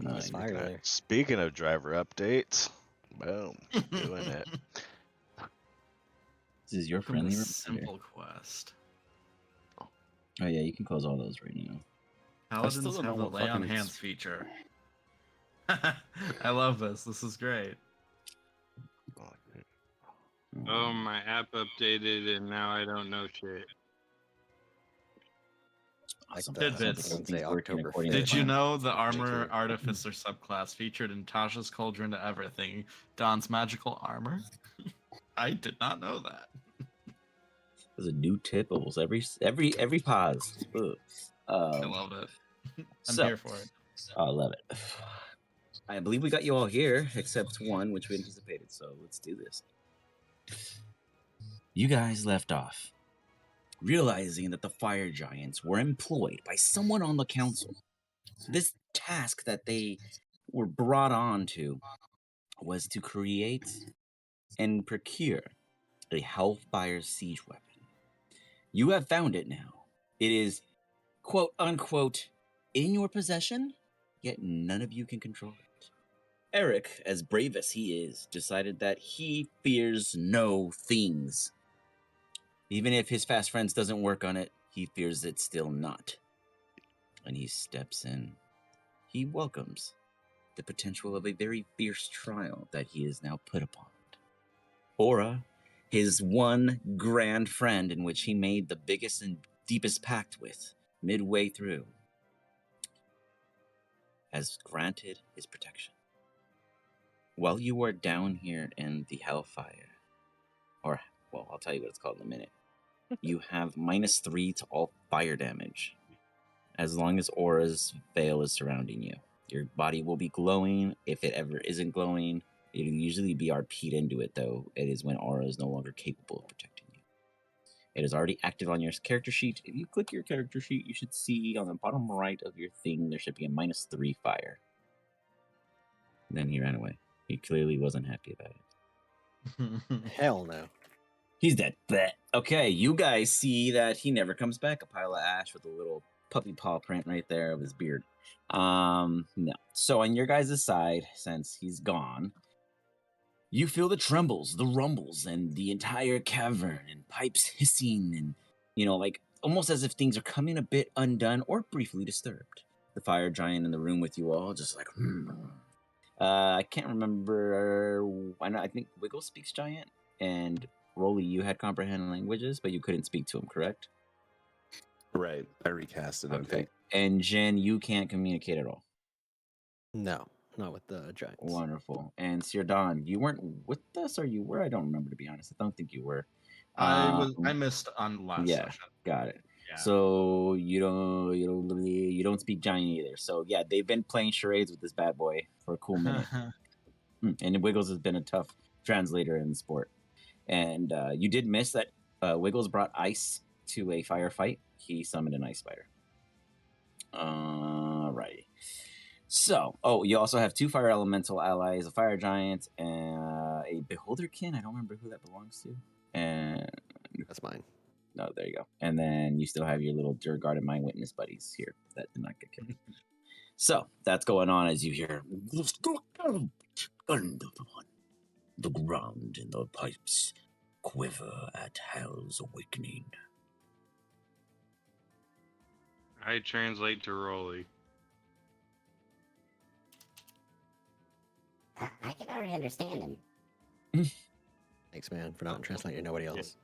Nice fire there. Speaking of driver updates, boom, doing it. This is your Welcome friendly to reminder. Simple Quest. Oh yeah, you can close all those right now. Paladins don't know have the what lay on fucking hands feature. I love this. This is great. Oh, my app updated and now I don't know shit. Awesome. Like Tidbits. Sounds like everything's working October according to 5th. Did you plan. know the Armor Particular. Artificer subclass featured in Tasha's Cauldron to Everything dons magical armor? I did not know that. There's a new tip almost every pause. Ugh. I love it. I'm so, here for it. I love it. I believe we got you all here, except one, which we anticipated. So let's do this. You guys left off, realizing that the fire giants were employed by someone on the council. This task that they were brought on to was to create and procure a Hellfire siege weapon. You have found it now. It is, quote unquote, in your possession, yet none of you can control it. Eric, as brave as he is, decided that he fears no things. Even if his fast friends doesn't work on it, he fears it still not. And he steps in. He welcomes the potential of a very fierce trial that he is now put upon. Aura, his one grand friend in which he made the biggest and deepest pact with midway through, has granted his protection. While you are down here in the Hellfire, or, well, I'll tell you what it's called in a minute, you have -3 to all fire damage, as long as Aura's veil is surrounding you. Your body will be glowing. If it ever isn't glowing, it'll usually be RP'd into it, though. It is when Aura is no longer capable of protecting you. It is already active on your character sheet. If you click your character sheet, you should see on the bottom right of your thing, there should be a -3 fire. And then he ran away. He clearly wasn't happy about it. Hell no. He's dead. Blech. Okay, you guys see that he never comes back. A pile of ash with a little puppy paw print right there of his beard. No. So on your guys' side, since he's gone, you feel the trembles, the rumbles, and the entire cavern, and pipes hissing, and, like almost as if things are coming a bit undone or briefly disturbed. The fire giant in the room with you all just like, I can't remember. I think Wiggle speaks giant, and Rolly, you had comprehend languages, but you couldn't speak to him, correct? Right. I recasted it. Okay. And Jen, you can't communicate at all. No, not with the giants. Wonderful. And Sir Don, you weren't with us, or you were? I don't remember, to be honest. I don't think you were. I missed on last session. Got it. Yeah. So you don't speak giant either. So yeah, they've been playing charades with this bad boy for a cool minute. And Wiggles has been a tough translator in the sport. And you did miss that Wiggles brought ice to a firefight. He summoned an ice spider. Alrighty. So, you also have 2 fire elemental allies, a fire giant, and a beholderkin. I don't remember who that belongs to. And That's mine. no, there you go. And then you still have your little Durgard and Mind Witness buddies here that did not get killed. So that's going on as you hear the ground and the pipes quiver at hell's awakening. I translate to Rolly. I can already understand him. Thanks, man, for not translating to nobody else.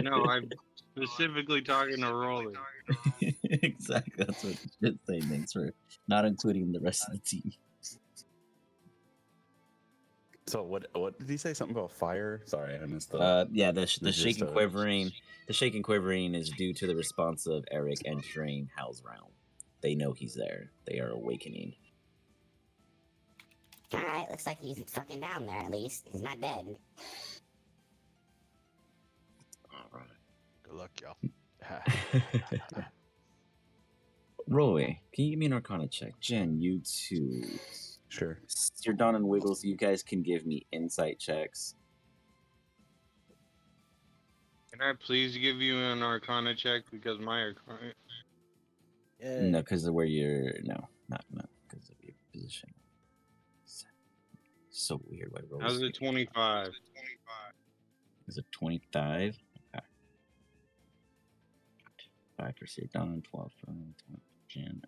No, I'm specifically talking to Rolly. Exactly, that's what it should say. Thanks for not including the rest of the team. So what did he say? Something about fire? Sorry, I missed the. The shaking quivering. The shaking quivering is due to the response of Eric entering Hal's realm. They know he's there. They are awakening. Alright, looks like he's fucking down there at least. He's not dead. Alright. Good luck, y'all. Roy, can you give me an Arcana check? Jen, you too. Sure. Your Don and Wiggles, you guys can give me insight checks. Can I please give you an Arcana check because my Arcana... No, because of where you're. No, not because of your position. So weird. Why rolls? How's it 25? Is it 25? Okay. 5 for Sir Don, 12 for Jen.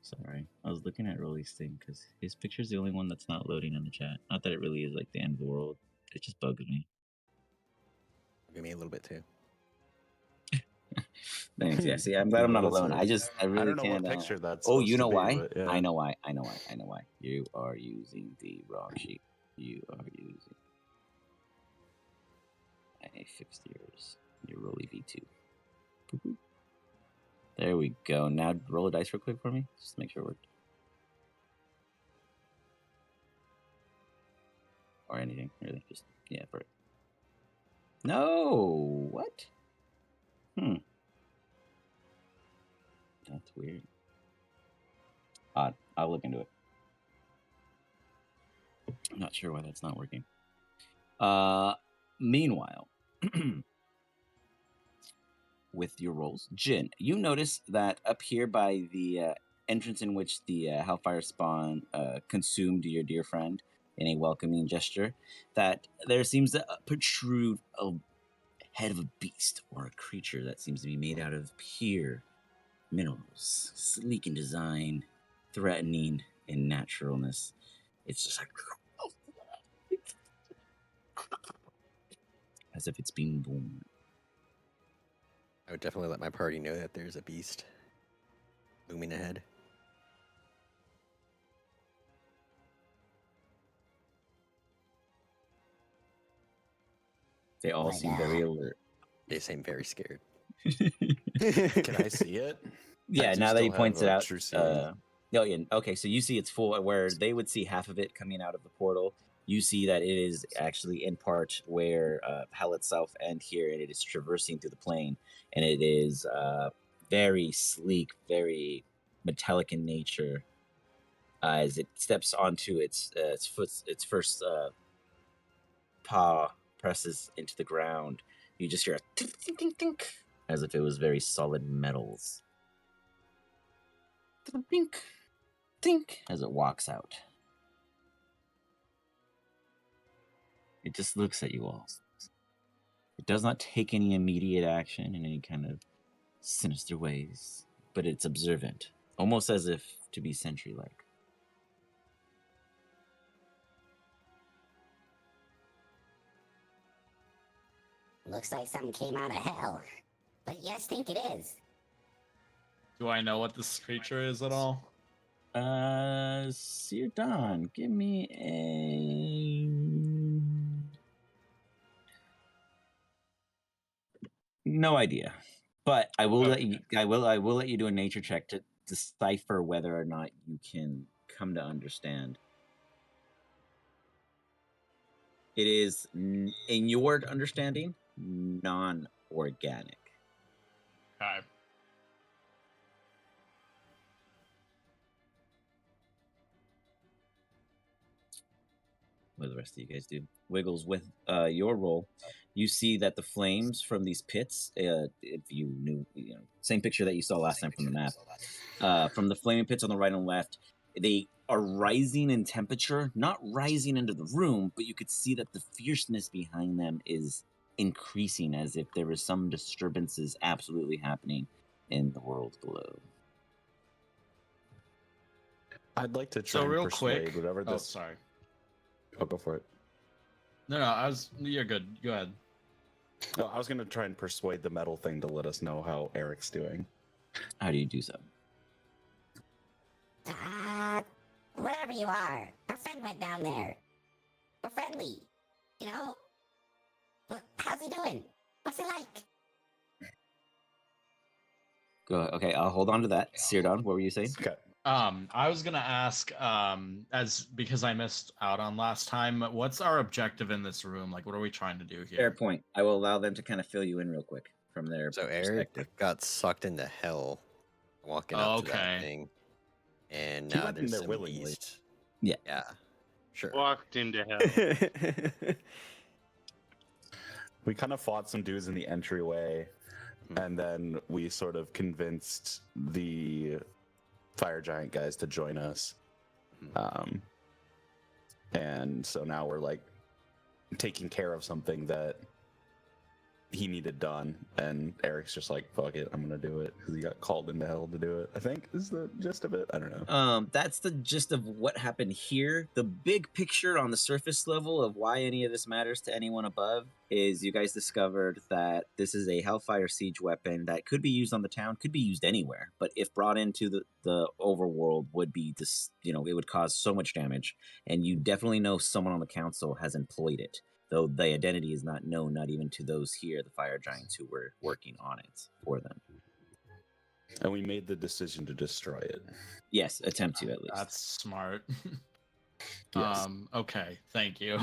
Sorry, I was looking at Rolly's thing because his picture's the only one that's not loading in the chat. Not that it really is like the end of the world. It just bugs me. Give me a little bit too. Thanks. Yeah. See, I'm glad I'm not That's alone. right. I really I don't know can't. what picture that's. Oh, supposed you to know be, why? but yeah. I know why. You are using the wrong sheet. You are using. I fixed your Rolly V2. Boop, boop. There we go. Now roll a dice real quick for me, just to make sure it worked. Or anything, really. Just, yeah, for it. No! What? That's weird. Odd. I'll look into it. I'm not sure why that's not working. Meanwhile, with your rolls, Jin, you notice that up here by the entrance in which the Hellfire Spawn consumed your dear friend in a welcoming gesture, that there seems to protrude a head of a beast or a creature that seems to be made out of pure minerals, sleek in design, threatening in naturalness. It's just like as if it's being born. I would definitely let my party know that there's a beast looming ahead. They all my seem God. very alert. They seem very scared. Can I see it? Yeah, I do now that he still points have, it out. true seeing. Oh, yeah. Okay, so you see it's full, where they would see half of it coming out of the portal. You see that it is actually in part where hell itself and here, and it is traversing through the plane, and it is very sleek, very metallic in nature. As it steps onto its first paw presses into the ground, you just hear a tink, tink, tink, tink, as if it was very solid metals. Tink, tink, as it walks out. It just looks at you all. It does not take any immediate action in any kind of sinister ways, but it's observant, almost as if to be sentry-like. Looks like something came out of hell. What do you guys think it is? Do I know what this creature is at all? Sir Don, give me a... No idea, but I will let you. I will let you do a nature check to decipher whether or not you can come to understand. It is, in your understanding, non-organic. Okay. What do the rest of you guys do? Wiggles, with your roll, you see that the flames from these pits, if you knew, same picture that you saw last time from the map, from the flaming pits on the right and left, they are rising in temperature, not rising into the room, but you could see that the fierceness behind them is increasing, as if there was some disturbances absolutely happening in the world below. I'd like to try So and real persuade quick. whatever Oh, this. sorry. Oh, go for it. No, you're good. Go ahead. No, I was going to try and persuade the metal thing to let us know how Eric's doing. How do you do so? Wherever you are, our friend went down there. We're friendly, you know? How's he doing? What's he like? Go ahead. Okay, I'll hold on to that. Sirdon, what were you saying? Okay. I was gonna ask, as because I missed out on last time, what's our objective in this room? Like, what are we trying to do Fair here? point. I will allow them to kind of fill you in real quick from their So Eric perspective. got sucked into hell walking up to that Okay. thing. And He now went in there's there some willingly. beast. Yeah. Yeah. Sure. Walked into hell. We kind of fought some dudes in the entryway, and then we sort of convinced the fire giant guys to join us. And so now we're like taking care of something that he needed done, and Eric's just like, fuck it, I'm gonna do it, because he got called into hell to do it, I think is the gist of it. I don't know. That's the gist of what happened here. The big picture on the surface level of why any of this matters to anyone above is you guys discovered that this is a Hellfire siege weapon that could be used on the town, could be used anywhere, but if brought into the overworld would be this, it would cause so much damage, and you definitely know someone on the council has employed it, though the identity is not known, not even to those here, the fire giants who were working on it for them. And we made the decision to destroy it. Yes, attempt to at least. That's smart. Yes. Okay, thank you.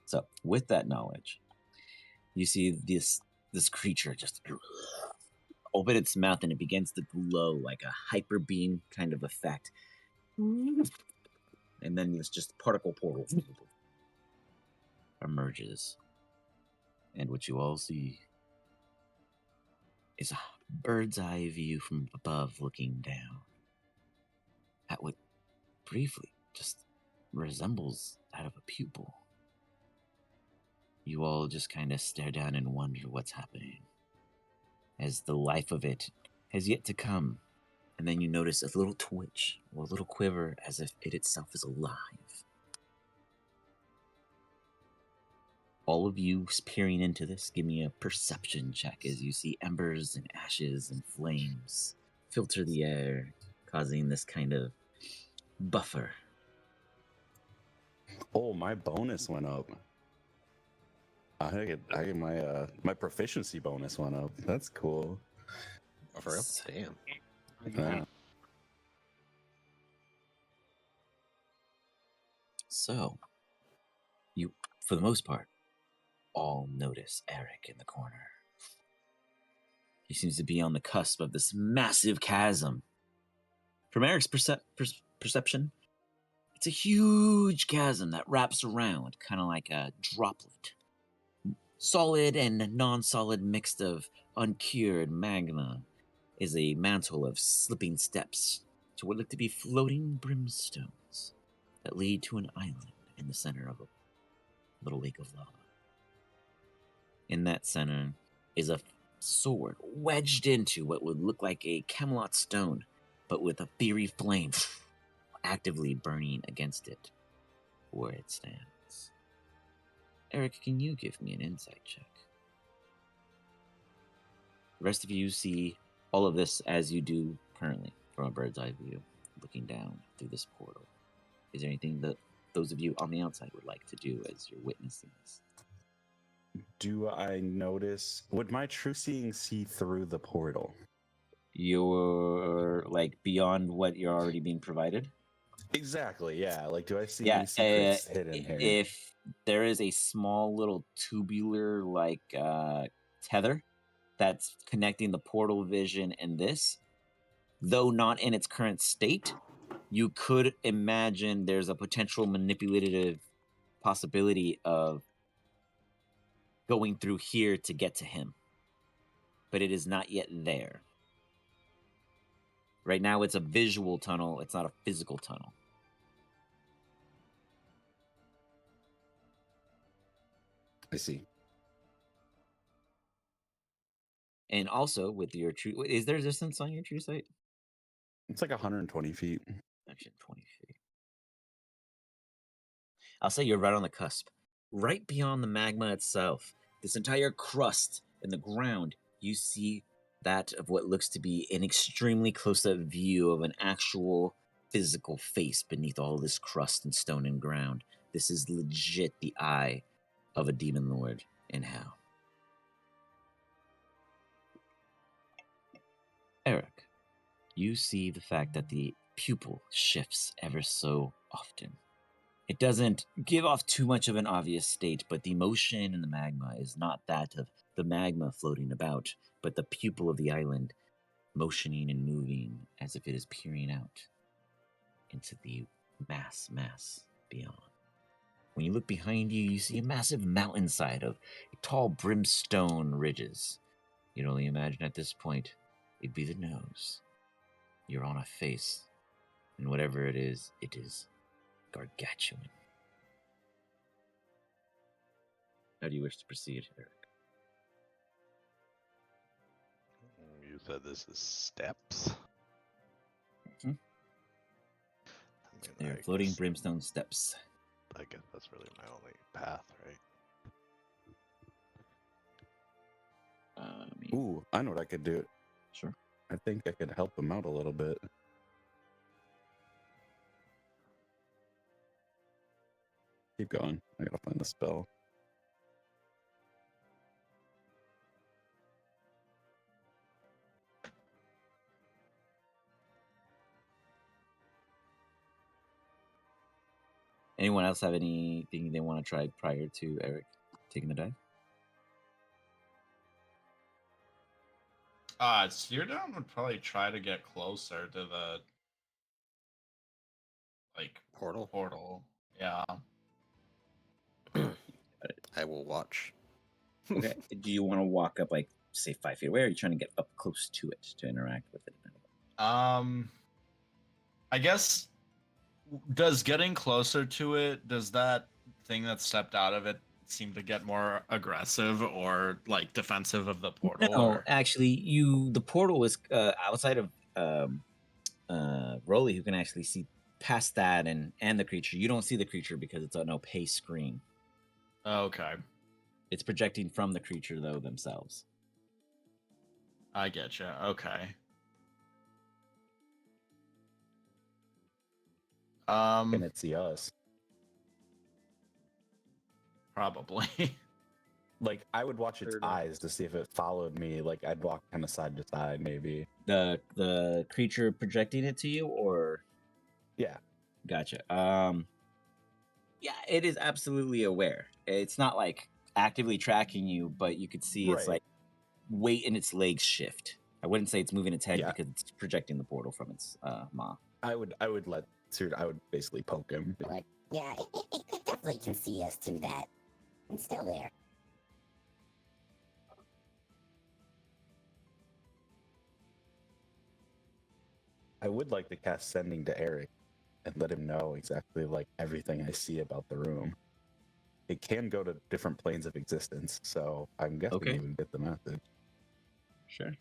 So, with that knowledge, you see this creature just open its mouth and it begins to glow like a hyper beam kind of effect. And then this just particle portal emerges. And what you all see is a bird's eye view from above looking down at what briefly just resembles that of a pupil. You all just kind of stare down and wonder what's happening, as the life of it has yet to come. And then you notice a little twitch or a little quiver as if it itself is alive. All of you peering into this, give me a perception check as you see embers and ashes and flames filter the air, causing this kind of buffer. Oh, my bonus went up. I get my proficiency bonus went up. That's cool. Oh, for real? Damn. Yeah. So, you, for the most part, all notice Eric in the corner. He seems to be on the cusp of this massive chasm. From Eric's perception, it's a huge chasm that wraps around, kind of like a droplet. Solid and non-solid mixed of uncured magma is a mantle of slipping steps to what look to be floating brimstones that lead to an island in the center of a little lake of lava. In that center is a sword wedged into what would look like a Camelot stone, but with a fiery flame actively burning against it where it stands. Eric, can you give me an insight check? The rest of you see all of this as you do currently from a bird's eye view, looking down through this portal. Is there anything that those of you on the outside would like to do as you're witnessing this? Do I notice? Would my true seeing see through the portal? You're like beyond what you're already being provided? Exactly. Yeah. Like, do I see Yeah, any secrets hidden here? if there is a small little tubular like tether that's connecting the portal vision and this, though not in its current state, you could imagine there's a potential manipulative possibility of going through here to get to him, but it is not yet there. Right now it's a visual tunnel, it's not a physical tunnel. I see. And also with your true, is there distance on your true sight? It's like 120 feet. Actually, 20 feet. I'll say you're right on the cusp. Right beyond the magma itself, this entire crust in the ground, you see that of what looks to be an extremely close-up view of an actual physical face beneath all this crust and stone and ground. This is legit the eye of a demon lord in hell. Eric, you see the fact that the pupil shifts ever so often. It doesn't give off too much of an obvious state, but the motion in the magma is not that of the magma floating about, but the pupil of the island motioning and moving as if it is peering out into the mass beyond. When you look behind you, you see a massive mountainside of tall brimstone ridges. You'd only imagine at this point it'd be the nose. You're on a face, and whatever it is gargantuan. How do you wish to proceed, Eric? You said this is steps. Mhm. I mean, They're I floating guess, brimstone steps. I guess that's really my only path, right? Ooh, I know what I could do. Sure. I think I could help him out a little bit. Keep going. I gotta find the spell. Anyone else have anything they want to try prior to Eric taking the dive? Steerdown would probably try to get closer to the Portal. portal. Yeah. I will watch. Okay. Do you want to walk up, like, say, 5 feet away, or are you trying to get up close to it to interact with it? I guess does getting closer to it, does that thing that stepped out of it seem to get more aggressive or like defensive of the portal? No, or- actually, the portal is outside of Rolly, who can actually see past that and the creature. You don't see the creature because it's an opaque screen. Okay, It's projecting from the creature though themselves. I get you. Okay. Can it see us? Probably. Like, I would watch its Third. eyes to see if it followed me. Like, I'd walk kind of side to side, maybe. The creature projecting it to you, or Yeah. gotcha. Yeah, it is absolutely aware. It's not like actively tracking you, but you could see it's Right. like weight in its legs shift. I wouldn't say it's moving its head Yeah. because it's projecting the portal from its maw. I would let Sir. I would basically poke him. But yeah, it definitely can see us through that. It's still there. I would like to cast Sending to Eric and let him know exactly like everything I see about the room. It can go to different planes of existence, so I'm guessing Okay. he would get the message. Sure.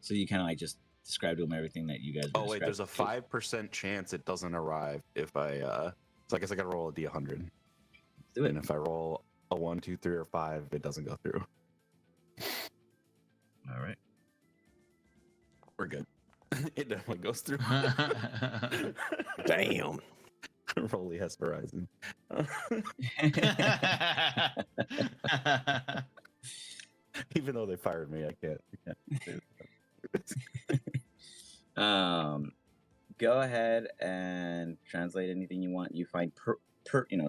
So you kind of like just describe to him everything that you guys. Were Oh wait, there's a describing. 5% chance it doesn't arrive if I. So I guess I gotta roll a d100, Do it. and if I roll a 1, 2, 3, or 5, it doesn't go through. All right. We're good. It definitely goes through. Damn. Rolly has Horizon. Even though they fired me, I can't. Go ahead and translate anything you want. You find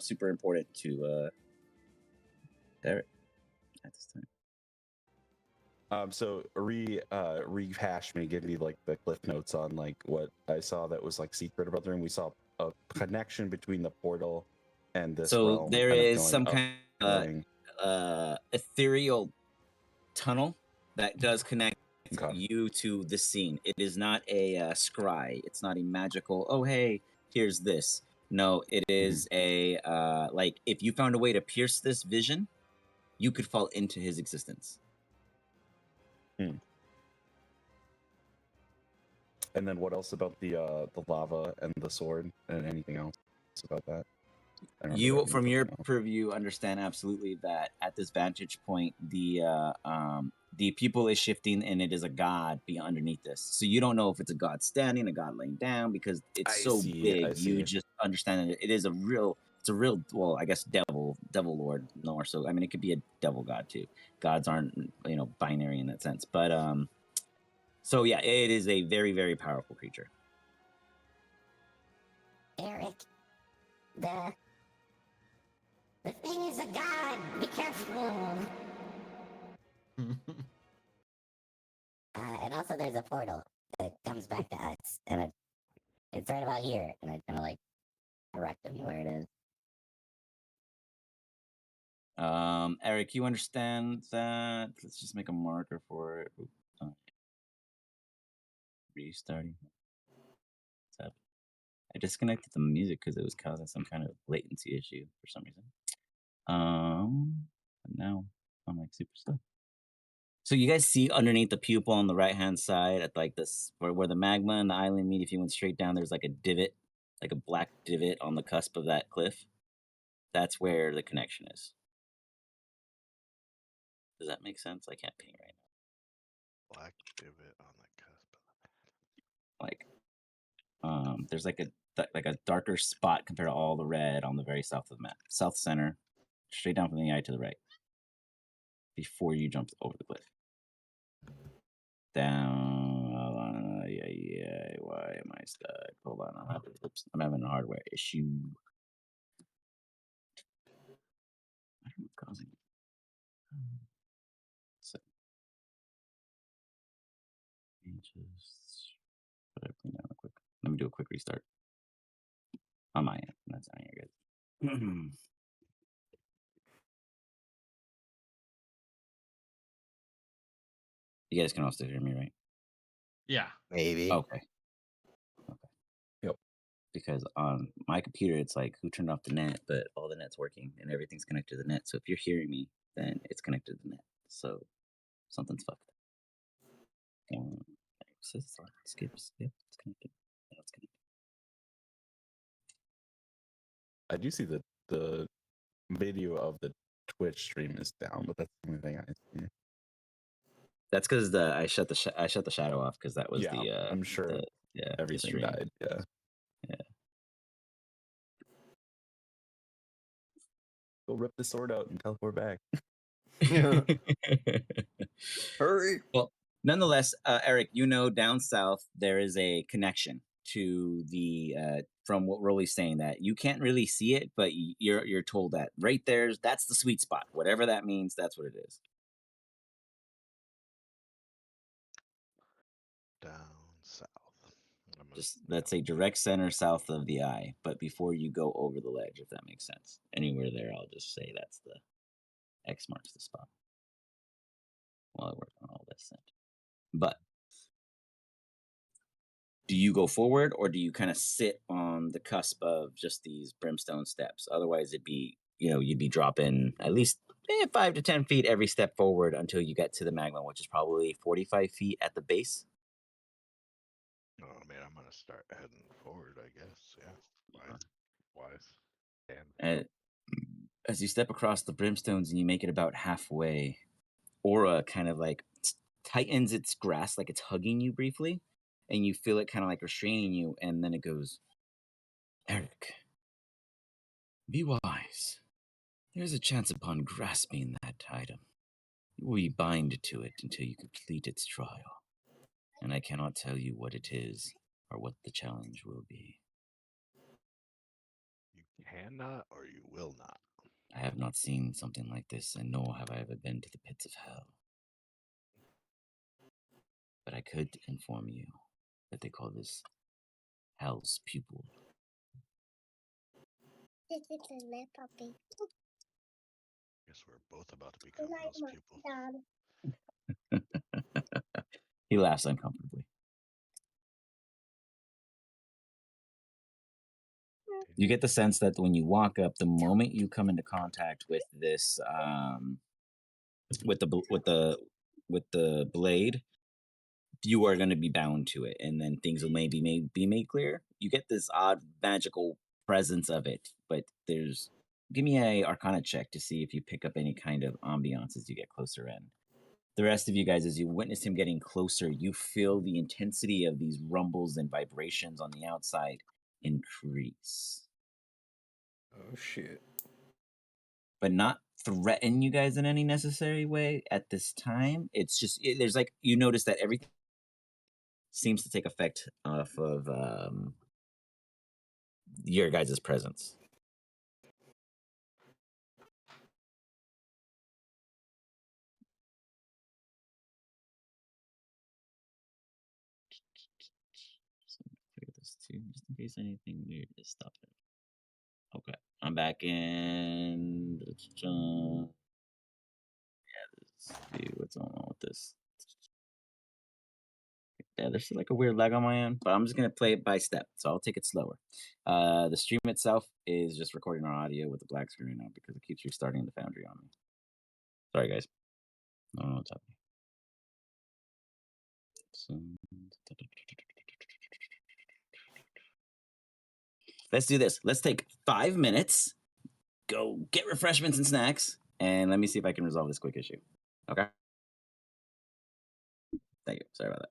super important to Derek at this time. So rehash me, give me like the cliff notes on like what I saw that was like secret about the room. We saw a connection between the portal and this So realm. there kind of is going some up kind going. of ethereal tunnel that does connect Okay. you to the scene. It is not a scry. It's not a magical. Oh hey, here's this. No, it is a like if you found a way to pierce this vision, you could fall into his existence. And then what else about the lava and the sword and anything else about that? I remember You, that from being your something else. purview, understand absolutely that at this vantage point, the pupil is shifting, and it is a god be underneath this. So you don't know if it's a god standing, a god laying down, because it's I so see, big. I You see. just understand that it is a real. It's a real. Well, I guess devil lord more so. I mean, it could be a devil god too. Gods aren't binary in that sense, but so yeah, it is a very very powerful creature. Eric, the thing is a god. Be careful. And also, there's a portal that comes back to us, and It's right about here. And I kind of like direct him where it is. Eric, you understand that? Let's just make a marker for it. Oop, oh. Restarting. What's up? I disconnected the music because it was causing some kind of latency issue for some reason. But now I'm like super slow. So you guys see underneath the pupil on the right hand side at like this where the magma and the island meet, if you went straight down, there's like a divot, like a black divot on the cusp of that cliff. That's where the connection is. Does that make sense? I can't ping right now. Black divot on the cusp. Like there's like a darker spot compared to all the red on the very south of the map. South center, straight down from the eye to the right. Before you jump over the cliff. Down. Why am I stuck? Hold on, I'm having a hardware issue. I don't know what's causing it. So, let me just put everything down real quick. Let me do a quick restart on my end. That's on here, guys. You guys can all still hear me, right? Yeah. Maybe. Okay. Yep. Because on my computer, it's like, who turned off the net? But all the net's working and everything's connected to the net. So if you're hearing me, then it's connected to the net. So something's fucked. Skip. It's connected. Yeah, it's connected. I do see that the video of the Twitch stream is down, but that's the only thing I see. That's because I shut the shadow off because that was Yeah, the I'm sure the everything stream. died. Yeah. Go rip the sword out and teleport back. Hurry. Well, nonetheless, Eric, you know, down south there is a connection to the from what Rolly's saying, that you can't really see it, but you're told that right there's that's the sweet spot. Whatever that means, that's what it is. Down south. Just that's a direct center south of the eye, but before you go over the ledge, if that makes sense. Anywhere there, I'll just say that's the X marks the spot. While I work on all this, but do you go forward or do you kind of sit on the cusp of just these brimstone steps? Otherwise, it'd be, you'd be dropping at least 5 to 10 feet every step forward until you get to the magma, which is probably 45 feet at the base. Oh man, I'm gonna start heading forward, I guess. Yeah. Wise. And As you step across the brimstones and you make it about halfway, Aura kind of like tightens its grasp, like it's hugging you briefly, and you feel it kind of like restraining you, and then it goes, Eric, be wise. There's a chance upon grasping that item. You will be bind to it until you complete its trial, and I cannot tell you what it is or what the challenge will be. you cannot or you will not. I have not seen something like this, and nor have I ever been to the pits of hell. But I could inform you that they call this Hell's Pupil. Guess we're both about to become those pupils. He laughs uncomfortably. You get the sense that when you walk up, the moment you come into contact with this, with the blade, you are going to be bound to it, and then things will maybe be made clear. You get this odd magical presence of it, but give me a Arcana check to see if you pick up any kind of ambiance as you get closer in. The rest of you guys, as you witness him getting closer, you feel the intensity of these rumbles and vibrations on the outside increase. Oh shit. But not threaten you guys in any necessary way at this time. It's just, there's like, you notice that everything seems to take effect off of your guys' presence. Figure this too. Just case anything weird is stopping. Okay, I'm back in. Yeah, let's see what's going on with this. Yeah, there's like a weird lag on my end, but I'm just gonna play it by step, so I'll take it slower. The stream itself is just recording our audio with the black screen now because it keeps restarting the Foundry on me. Sorry, guys. I don't know what's happening. So, let's do this. Let's take 5 minutes, go get refreshments and snacks, and let me see if I can resolve this quick issue. Okay. Thank you. Sorry about that.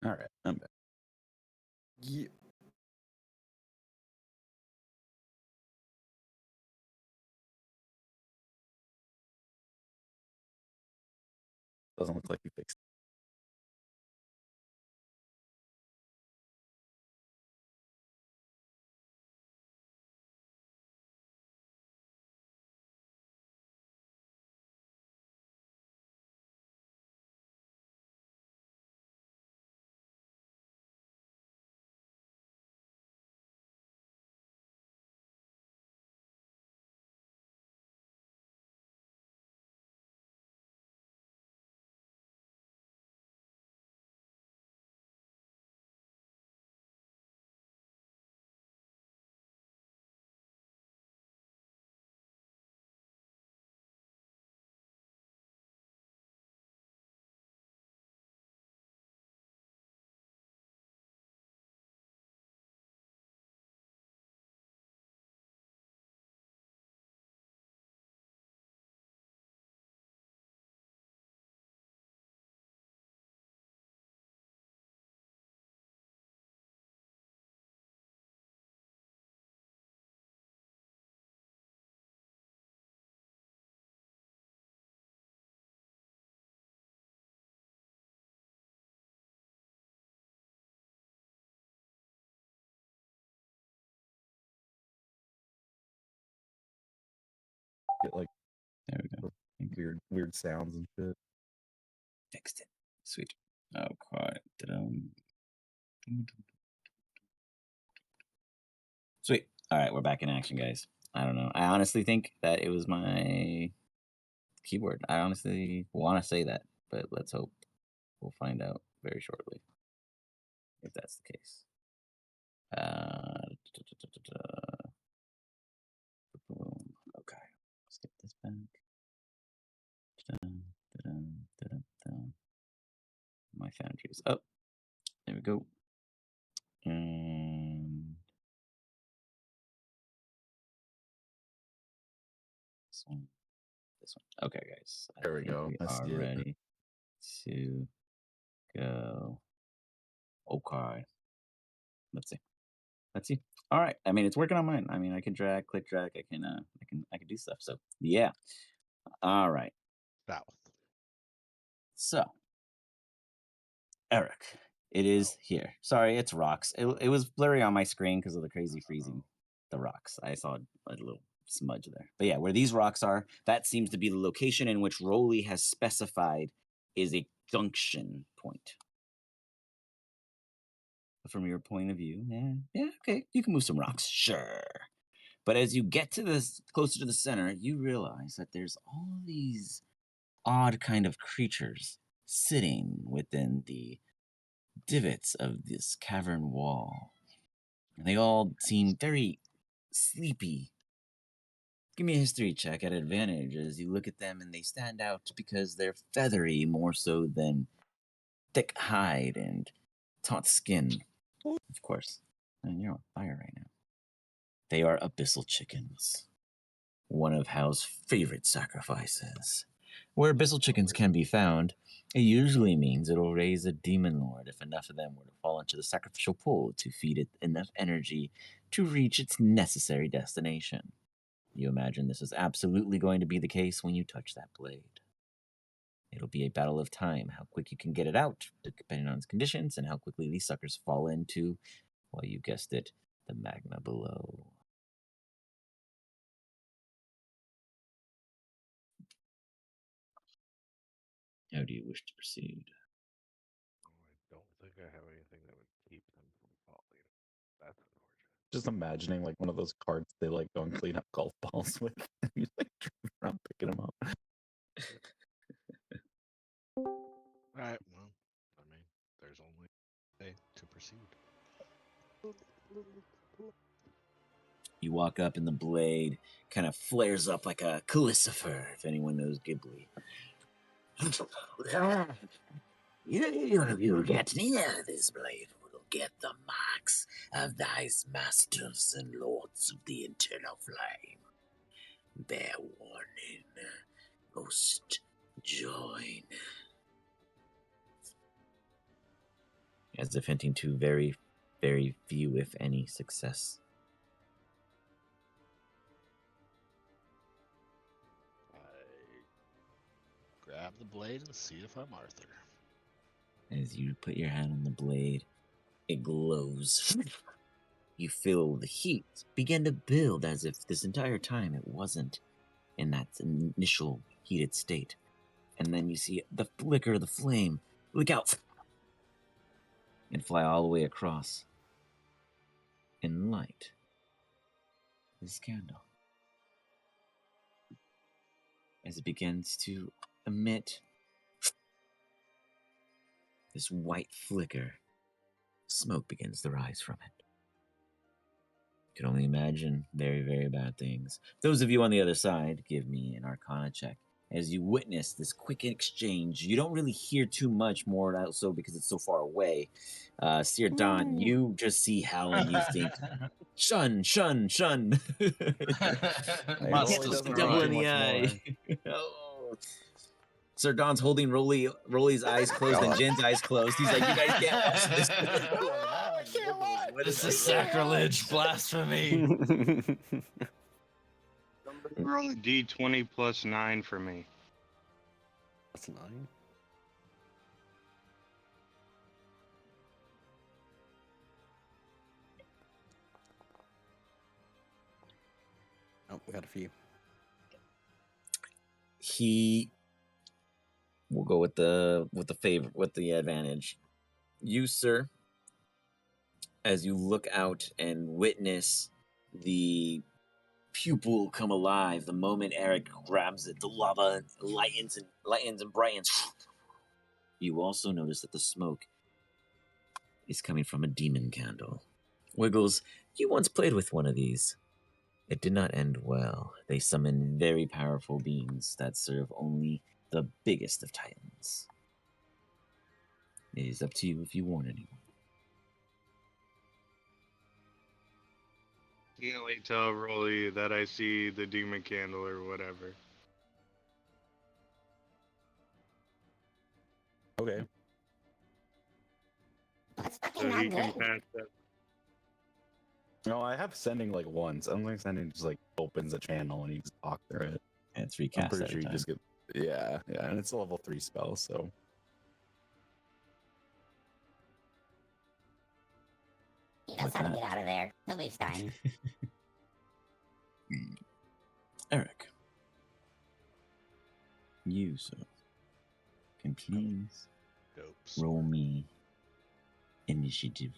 All right, I'm back. Yeah. Doesn't look like you fixed get like There we go. weird sounds and shit. Fixed it. Sweet. Okay. Sweet. All right, we're back in action, guys. I don't know. I honestly think that it was my keyboard. I honestly want to say that, but let's hope. We'll find out very shortly if that's the case. Okay, let's get this back. My foundry is up. There we go. This one. This one. Okay, guys. I There we think go. we I are see it. ready to go. Okay. Let's see. Let's see. All right. I mean, it's working on mine. I mean, I can drag, click, drag. I can do stuff. So yeah. All right. South. So Eric, it is here. Sorry, it's rocks. It was blurry on my screen because of the crazy freezing. The rocks. I saw a little smudge there. But yeah, where these rocks are, that seems to be the location in which Rolly has specified is a junction point. From your point of view, yeah, okay, you can move some rocks, sure. But as you get to this closer to the center, you realize that there's all these odd kind of creatures sitting within the divots of this cavern wall. And they all seem very sleepy. Give me a history check at advantage as you look at them, and they stand out because they're feathery more so than thick hide and taut skin. Of course. And you're on fire right now. They are abyssal chickens, one of Hal's favorite sacrifices. Where abyssal chickens can be found, it usually means it'll raise a demon lord if enough of them were to fall into the sacrificial pool to feed it enough energy to reach its necessary destination. You imagine this is absolutely going to be the case when you touch that blade. It'll be a battle of time, how quick you can get it out, depending on its conditions, and how quickly these suckers fall into, well, you guessed it, the magma below. How do you wish to proceed? I don't think I have anything that would keep them from falling. That's unfortunate. Just imagining like one of those carts they like go and clean up golf balls with. And you like drive around picking them up. Alright, well, I mean, there's only a way to proceed. You walk up and the blade kind of flares up like a calcifer, if anyone knows Ghibli. You get near this blade, will get the marks of these masters and lords of the internal flame. Bear warning, most join. As if hinting to very, very few, if any, success. I grab the blade and see if I'm Arthur. As you put your hand on the blade, it glows. You feel the heat begin to build as if this entire time it wasn't in that initial heated state. And then you see the flicker of the flame lick out and fly all the way across and light this candle as it begins to emit this white flicker. Smoke begins to rise from it. You can only imagine very, very bad things. Those of you on the other side, give me an Arcana check. As you witness this quick exchange, you don't really hear too much more, also because it's so far away. Seer Don, you just see Hal and you think, shun, shun, shun. Hey, Must Rolly doesn't The devil do in too the much eye. Oh. Sir Don's holding Rolly's eyes closed and Jin's eyes closed. He's like, you guys can't watch this. I can't watch. What This is is sacrilege, blasphemy. Roll a d20 plus 9 for me. That's 9. Oh, we got a few. He will go with the advantage. You, sir, as you look out and witness the pupil come alive, the moment Eric grabs it, the lava lightens and brightens. You also notice that the smoke is coming from a demon candle. Wiggles, you once played with one of these. It did not end well. They summon very powerful beings that serve only the biggest of titans. It is up to you if you warn anyone. Definitely tell Rolly that I see the demon candle or whatever. Okay. That's fucking So not he can good. pass that. No, I have sending like once. I don't think sending just like opens a channel and you just talk through it. And it's I'm recast pretty at sure a you time. just get. Yeah, yeah, and it's a level 3 spell, so. He knows With how to that. get out of there. He'll be fine. Eric, you, sir, can please Dope. roll me initiative.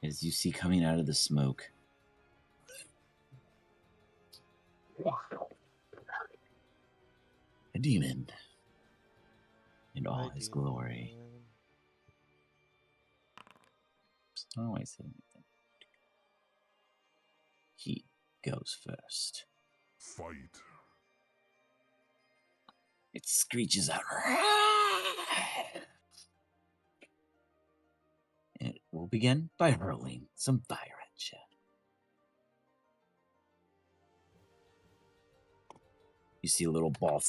As you see coming out of the smoke, a demon in all his glory. Oh, I said anything. He goes first. Fight. It screeches out. And it will begin by hurling some fire at you. You see a little ball.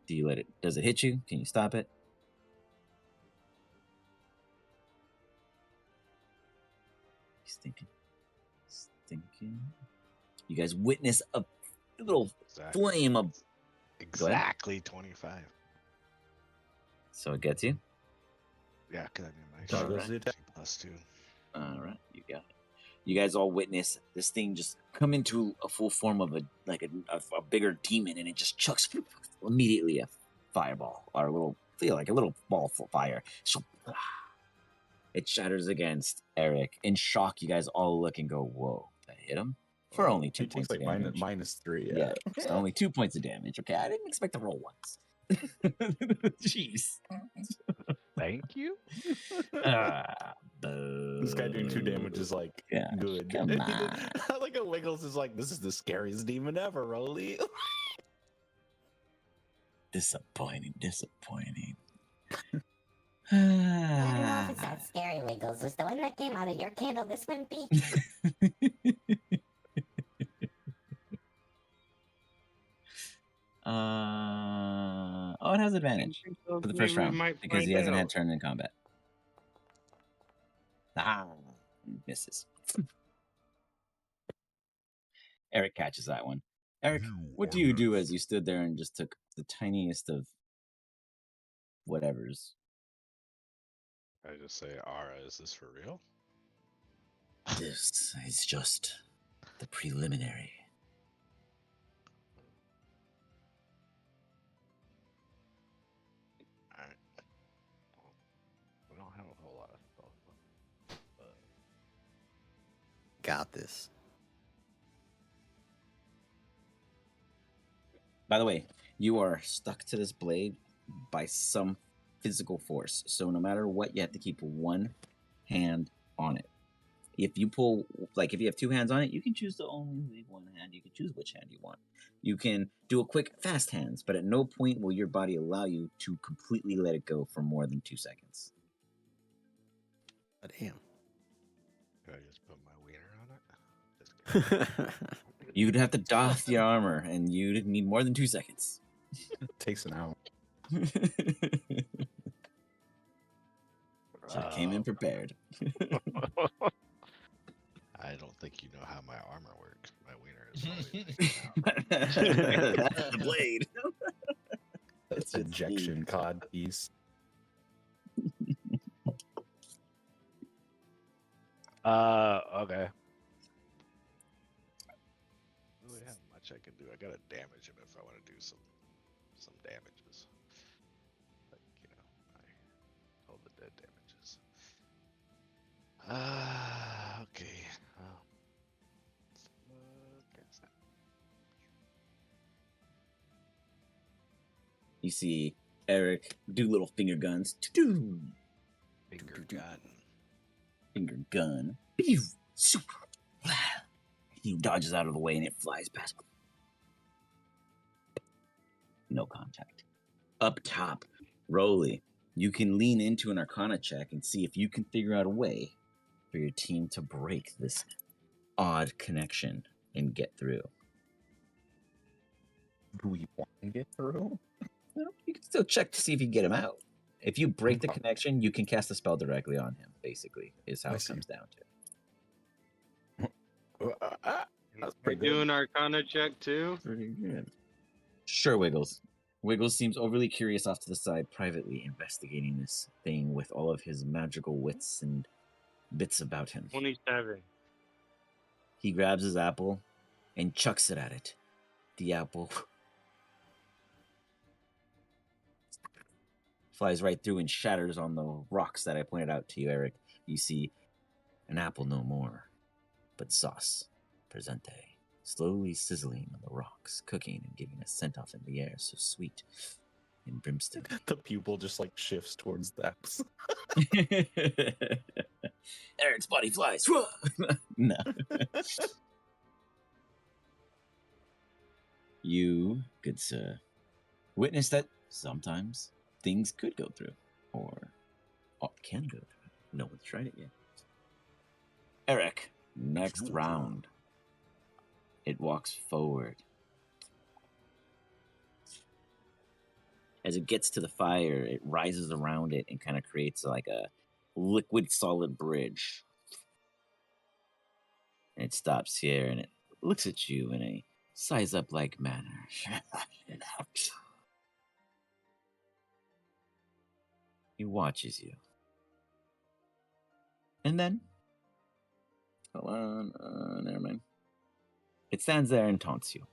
Do you let it? Does it hit you? Can you stop it? He's thinking. He's thinking. You guys witness a little Exactly. flame of. Go ahead. Exactly 25. So it gets you. Yeah, because I mean my So it goes Alright. to the attack. +2. All right, you got it. You guys all witness this thing just come into a full form of a bigger demon, and it just chucks immediately a fireball or a little ball of fire. So it shatters against Eric. In shock, you guys all look and go, "Whoa, that hit him for only 2 He takes points of like damage." -3. Yeah, so only 2 points of damage. Okay, I didn't expect to roll once. Jeez. Thank you. Ah, This guy doing 2 damage is like gosh, good. come He did- on. like a Wiggles is like, this is the scariest demon ever, Rolly. Disappointing. I don't know if it's that scary, Wiggles. Was the one that came out of your candle this wimpy? Oh, it has advantage for the first We round might because he find hasn't had out. turn in combat. Misses. Eric catches that one. Eric, what do you do as you stood there and just took the tiniest of whatevers? I just say, Ara, is this for real? This is just the preliminary. Alright. Well, we don't have a whole lot of spells left. But Got this. By the way, you are stuck to this blade by some physical force. So no matter what, you have to keep one hand on it. If you pull, like if you have 2 hands on it, you can choose to only leave one hand. You can choose which hand you want. You can do a quick fast hands, but at no point will your body allow you to completely let it go for more than 2 seconds. Oh, damn. could I just put my wiener on it? Just kidding. You'd have to doff your armor, and you'd need more than 2 seconds. Takes an hour. Should have came in prepared. I don't think you know how my armor works. My wiener is always hanging out. That's the blade. It's ejection cod piece. Okay. Really have much I can do. I gotta damage him if I want to do some damages. Like, you know, all the dead damages. Okay. Guess that. You see Eric do little finger guns. Doo-doo. Finger gun. Finger gun. Pew! Shoop! He dodges out of the way and it flies past. No contact. Up top, Rolly, You can lean into an Arcana check and see if you can figure out a way for your team to break this odd connection and get through. Do we want to get through? Well, you can still check to see if you can get him out. If you break the Okay. connection, you can cast a spell directly on him, basically, is how I it see. comes down to. That's We pretty do good. an Arcana check too. Pretty good. Sure, Wiggles. Wiggles seems overly curious off to the side, privately investigating this thing with all of his magical wits and bits about him. 27. He grabs his apple and chucks it at it. The apple flies right through and shatters on the rocks that I pointed out to you, Eric. You see an apple no more, but sauce presente, slowly sizzling on the rocks, cooking and giving a scent off in the air so sweet and brimstone. The pupil just like shifts towards the apps. Eric's body flies. No. You, good sir, witness that sometimes things could go through, or can go through. No one's tried it yet. Eric, next round. It walks forward. As it gets to the fire, it rises around it and kind of creates like a liquid solid bridge. And it stops here and it looks at you in a size up like manner. He watches you. And then, hold on, never mind. It stands there and taunts you.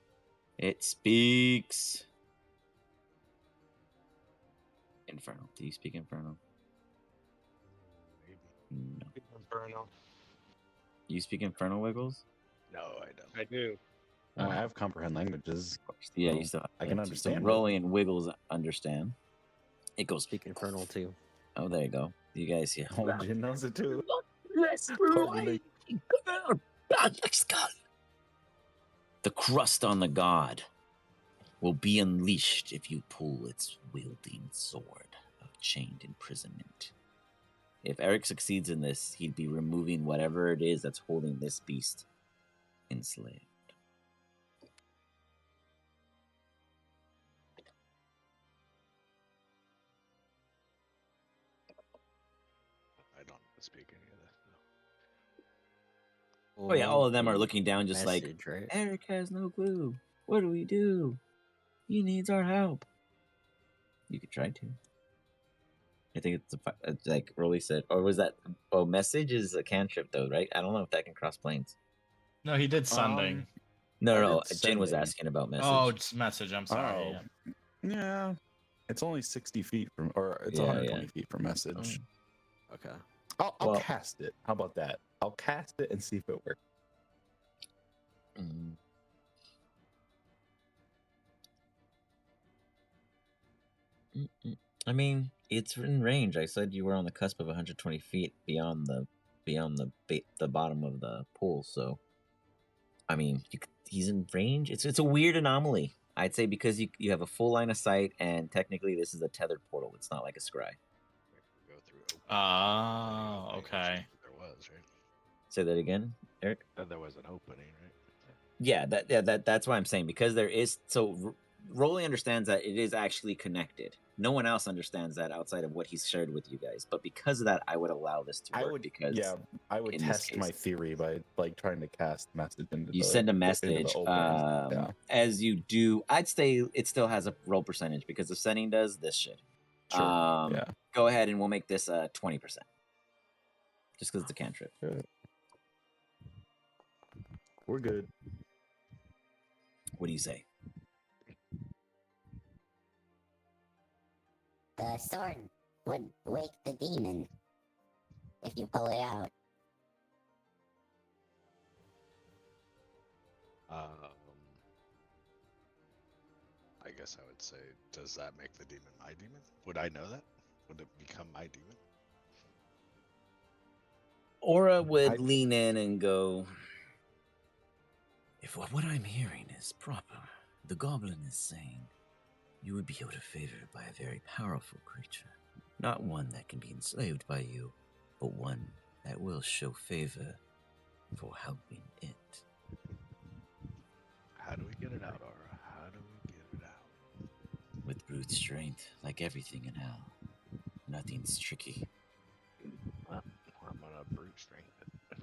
It speaks Infernal. Do you speak Infernal? Maybe. No. Inferno. You speak Infernal, Wiggles? No, I don't. I do. I have comprehend languages. Of course. Yeah, you Well, still have I can that too. So understand it. Rolly and Wiggles understand. It goes, Speak Infernal too. oh, there you go. You guys hear. Oh, Jin knows it too. The crust on the god will be unleashed if you pull its wielding sword of chained imprisonment. If Eric succeeds in this, he'd be removing whatever it is that's holding this beast enslaved. I don't speak any of that. No. Oh yeah, all of them are looking down just Message, like, right? Eric has no clue. What do we do? He needs our help. You could try to. I think it's like Rolly said. Or was that, oh, message is a cantrip though, right? I don't know if that can cross planes. No, he did sending. No, I no, did Jin was sending. asking about message. Oh, it's message. I'm sorry. Oh. Yeah. It's only 60 feet from, or it's Yeah, 120 feet from message. Okay. I'll Well- cast it. How about that? I'll cast it and see if it works. Mm. I mean, it's in range. I said you were on the cusp of 120 feet beyond the bottom of the pool. So, I mean, he's in range. It's a weird anomaly. I'd say because you have a full line of sight, and technically this is a tethered portal. It's not like a scry. Go through open. Oh, opening, which okay. There was, right? Say that again, Eric. Then there was an opening, right? Yeah, that's why I'm saying, because there is, so Rolly understands that it is actually connected. No one else understands that outside of what he's shared with you guys. But because of that, I would allow this to work because I would in this test my case- theory by like trying to cast message into you the send a into the message. opening. Yeah. As you do, I'd say it still has a roll percentage because if sending does, this should. Sure. Yeah. Go ahead and we'll make this 20%. Just because it's a cantrip. Good. We're good. What do you say? The sword would wake the demon if you pull it out. I guess I would say, does that make the demon my demon? Would I know that? Would it become my demon? Aura would I'd- lean in and go, if what I'm hearing is proper, the goblin is saying you would be able to favor by a very powerful creature. Not one that can be enslaved by you, but one that will show favor for helping it. How do we get it out, Aura? How do we get it out? With brute strength, like everything in hell. Nothing's tricky. Well, I'm gonna brute strength it.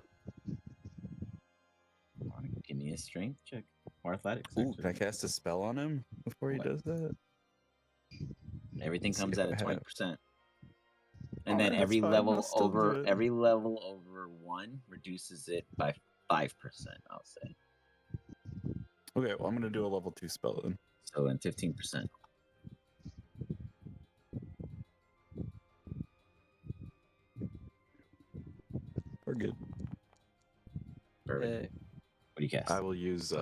Wanna give me a strength check or athletics. Ooh, actually. can I cast a spell on him before he What? does that? Everything See comes if at a I have. 20%. And then Alright, that's every fine, level I'll still do it. every level over 1 reduces it by 5%, I'll say. Okay, well, I'm gonna do a level 2 spell then. So then 15%. We're good. Perfect. What do you cast? I will use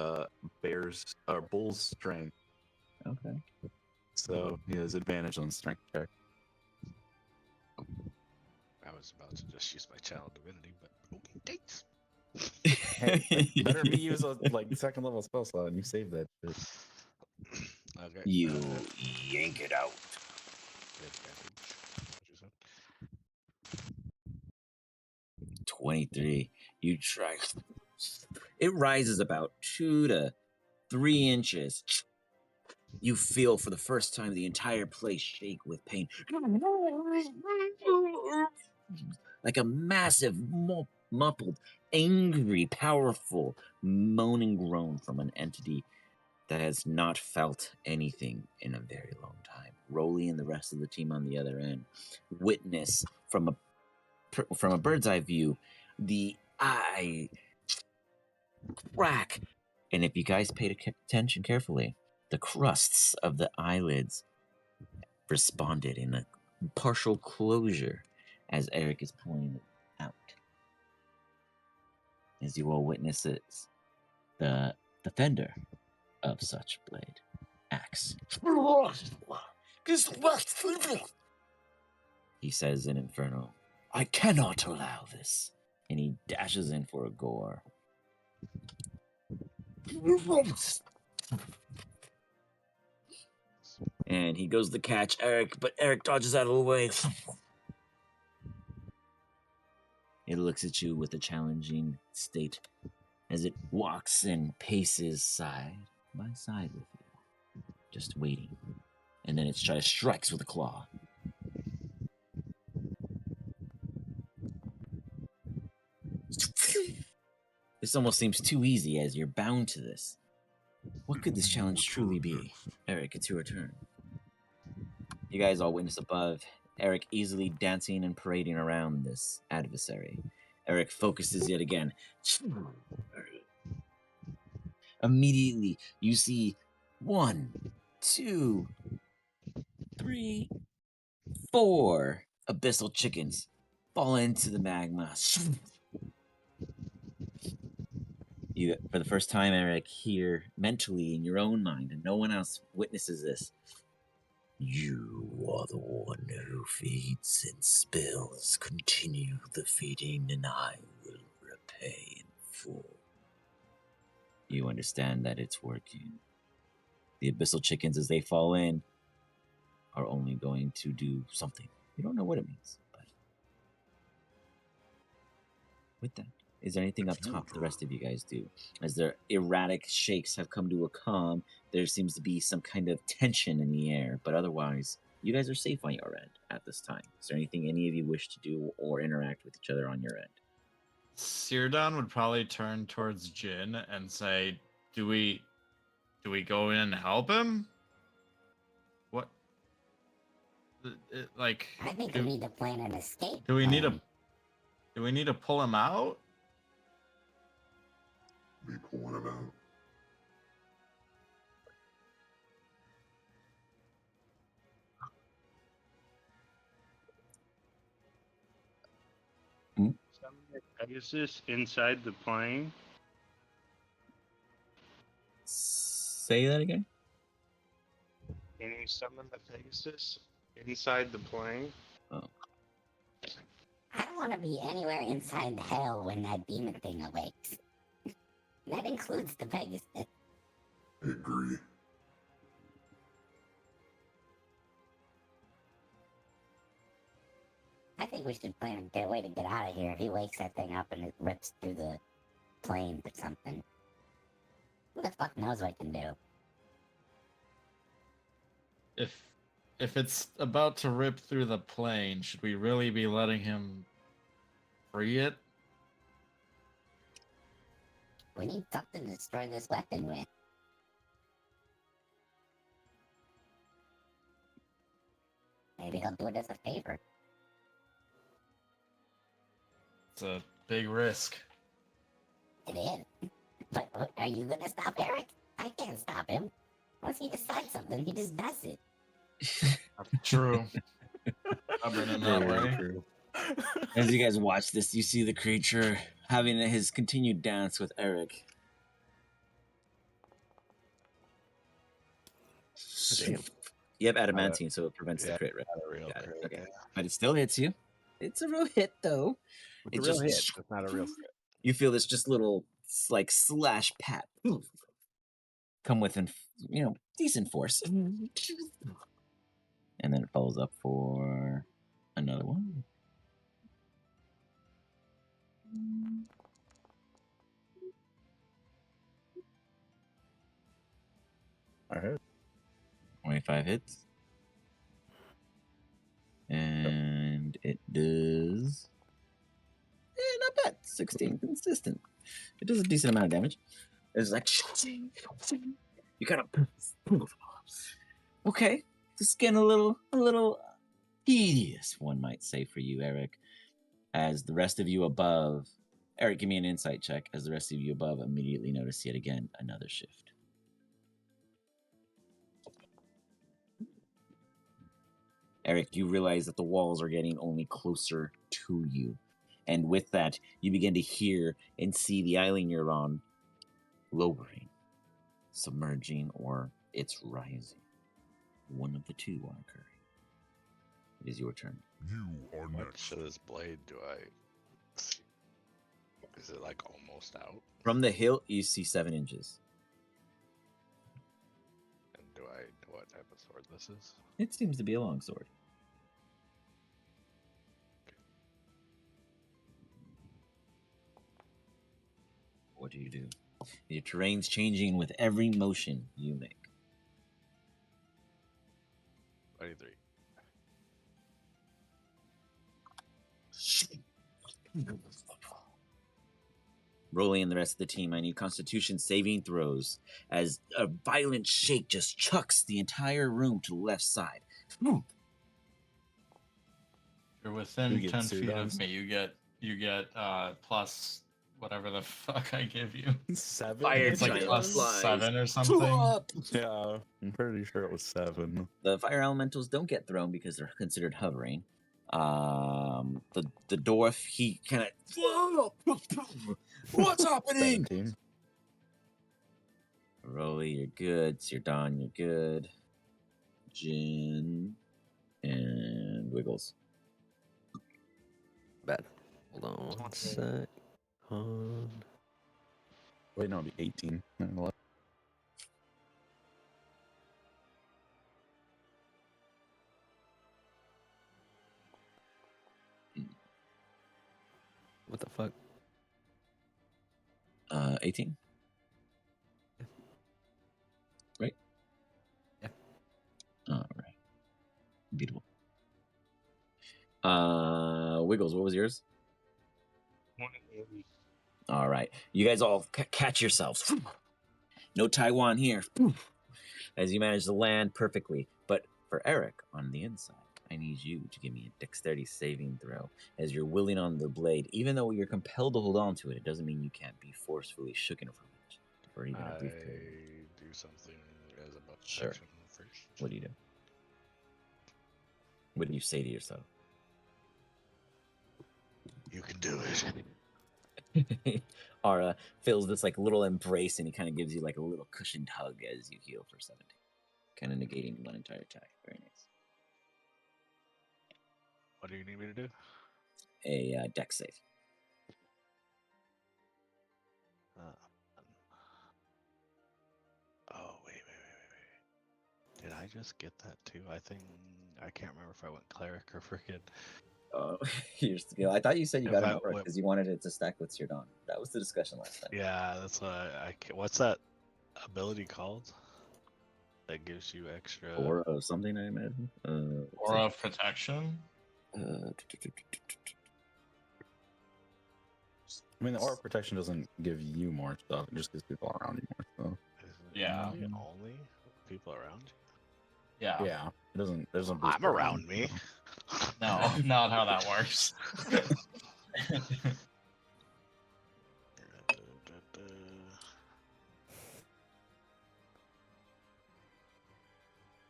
bull's strength. Okay. So he has advantage on strength check. I was about to just use my channel divinity, but okay, thanks. Hey, better me use a second level spell slot and you save that shit. Okay. You yank it out. Advantage. What'd you say? 23. You try. It rises about 2 to 3 inches. You feel for the first time the entire place shake with pain. Like a massive, muffled, angry, powerful, moaning groan from an entity that has not felt anything in a very long time. Rolly and the rest of the team on the other end witness from a bird's eye view the eye crack. And if you guys paid attention carefully, the crusts of the eyelids responded in a partial closure as Eric is pulling it out. As you all witness it, the fender of such blade axe. He says in Inferno, I cannot allow this. And he dashes in for a gore. And he goes to catch Eric, but Eric dodges out of the way. It looks at you with a challenging state as it walks and paces side by side with you, just waiting. And then it strikes with a claw. This almost seems too easy as you're bound to this. What could this challenge truly be? Eric, it's your turn. You guys all witness above Eric easily dancing and parading around this adversary. Eric focuses yet again. Immediately, you see 1, 2, 3, 4 abyssal chickens fall into the magma. You, for the first time, Eric, hear mentally in your own mind, and no one else witnesses this. You are the one who feeds and spills. Continue the feeding, and I will repay in full. You understand that it's working. The abyssal chickens, as they fall in, are only going to do something. You don't know what it means, but with that, is there anything up top the rest of you guys do? As their erratic shakes have come to a calm, there seems to be some kind of tension in the air, but otherwise, you guys are safe on your end at this time. Is there anything any of you wish to do or interact with each other on your end? Seardown would probably turn towards Jin and say, "Do we go in and help him? What? Like, I think we need to plan an escape. do we need plan. do we need to pull him out? Be pulling him out. Summon the Pegasus inside the plane. Say that again? Can you summon the Pegasus inside the plane? Oh. I don't want to be anywhere inside hell when that demon thing awakes. That includes the Pegasus. I agree. I think we should plan a way to get out of here. If he wakes that thing up and it rips through the planes or something. Who the fuck knows what it can do? If it's about to rip through the plane, should we really be letting him free it? We need something to destroy this weapon with. Maybe he'll do it as a favor. It's a big risk. It is. But are you gonna stop Eric? I can't stop him. Once he decides something, he just does it. True. Stubborn in that Very way. true. As you guys watch this, you see the creature having his continued dance with Eric. Damn. You have adamantine, so it prevents the yeah, crit, right? not a real Got it. crit, Okay. yeah. But it still hits you. It's a real hit, though. It's It a real just- hit. It's not a real crit. You feel this just little like slash pat come within, decent force, and then it follows up for another one. All right. 25 hits, and it does. Not bad. 16 consistent. It does a decent amount of damage. It's like you kind of okay. This is getting a little tedious, one might say, for you, Eric. As the rest of you above, Eric, give me an insight check. As the rest of you above immediately notice yet again another shift. Eric, you realize that the walls are getting only closer to you. And with that, you begin to hear and see the island you're on lowering, submerging, or it's rising. One of the two are occurring. It is your turn. You are How next. much of this blade do I see? Is it like almost out? From the hilt, you see 7 inches. And do I know what type of sword this is? It seems to be a long sword. What do you do? Your terrain's changing with every motion you make. 23. Rolly and the rest of the team, I need Constitution saving throws as a violent shake just chucks the entire room to the left side. You're within You get 10 feet of Sudons? me. You get plus whatever the fuck I give you. 7. Fire It's like giant plus flies 7 or something. Yeah, I'm pretty sure it was 7. The fire elementals don't get thrown because they're considered hovering. The dwarf, he kind of what's happening? 17. Rolly, you're good. Sirdon, you're good. Jin and Wiggles. Bad. Hold on one Okay. sec. Wait, no, it'd be 18. 9, 11. What the fuck? 18. Right? Yeah. All right. Beautiful. Wiggles, what was yours? 180. All right. You guys all catch yourselves. No Taiwan here. As you manage to land perfectly. But for Eric on the inside, I need you to give me a dexterity saving throw as you're willing on the blade. Even though you're compelled to hold on to it, it doesn't mean you can't be forcefully shooken from it for even a brief period. I do something as a buff Sure. action first. What do you do? What do you say to yourself? You can do it. Ara feels this like little embrace and he kind of gives you like a little cushioned hug as you heal for 70. Kind of negating one entire attack. Very nice. What do you need me to do? A dex save. Oh, wait. Did I just get that too? I think I can't remember if I went cleric or freaking Your skill. I thought you said you If got an I aura whip- because you wanted it to stack with Sirdon. That was the discussion last time. Yeah, that's what what's that ability called? That gives you extra. Aura of something, I imagine. Aura of protection. Uh, I mean, the aura protection doesn't give you more stuff; it just gives people around you more stuff. Is it Yeah. really only people around you? Yeah. Yeah, it doesn't. There's no. boost I'm around me. No, not how that works.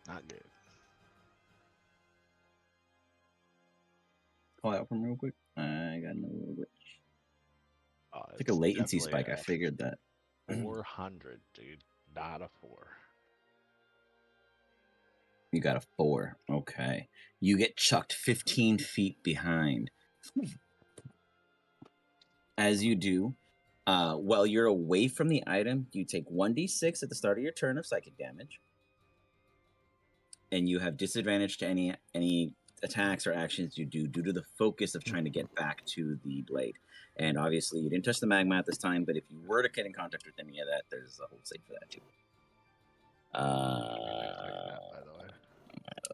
Not good. Call out from real quick. I got no little bit. Oh, It's like a latency definitely spike. I figured that. 400, dude. Not a 4. You got a 4. Okay. You get chucked 15 feet behind. As you do, while you're away from the item, you take 1d6 at the start of your turn of psychic damage. And you have disadvantage to any attacks or actions you do due to the focus of trying to get back to the blade. And obviously, you didn't touch the magma at this time, but if you were to get in contact with any of that, there's a whole save for that too. By the way,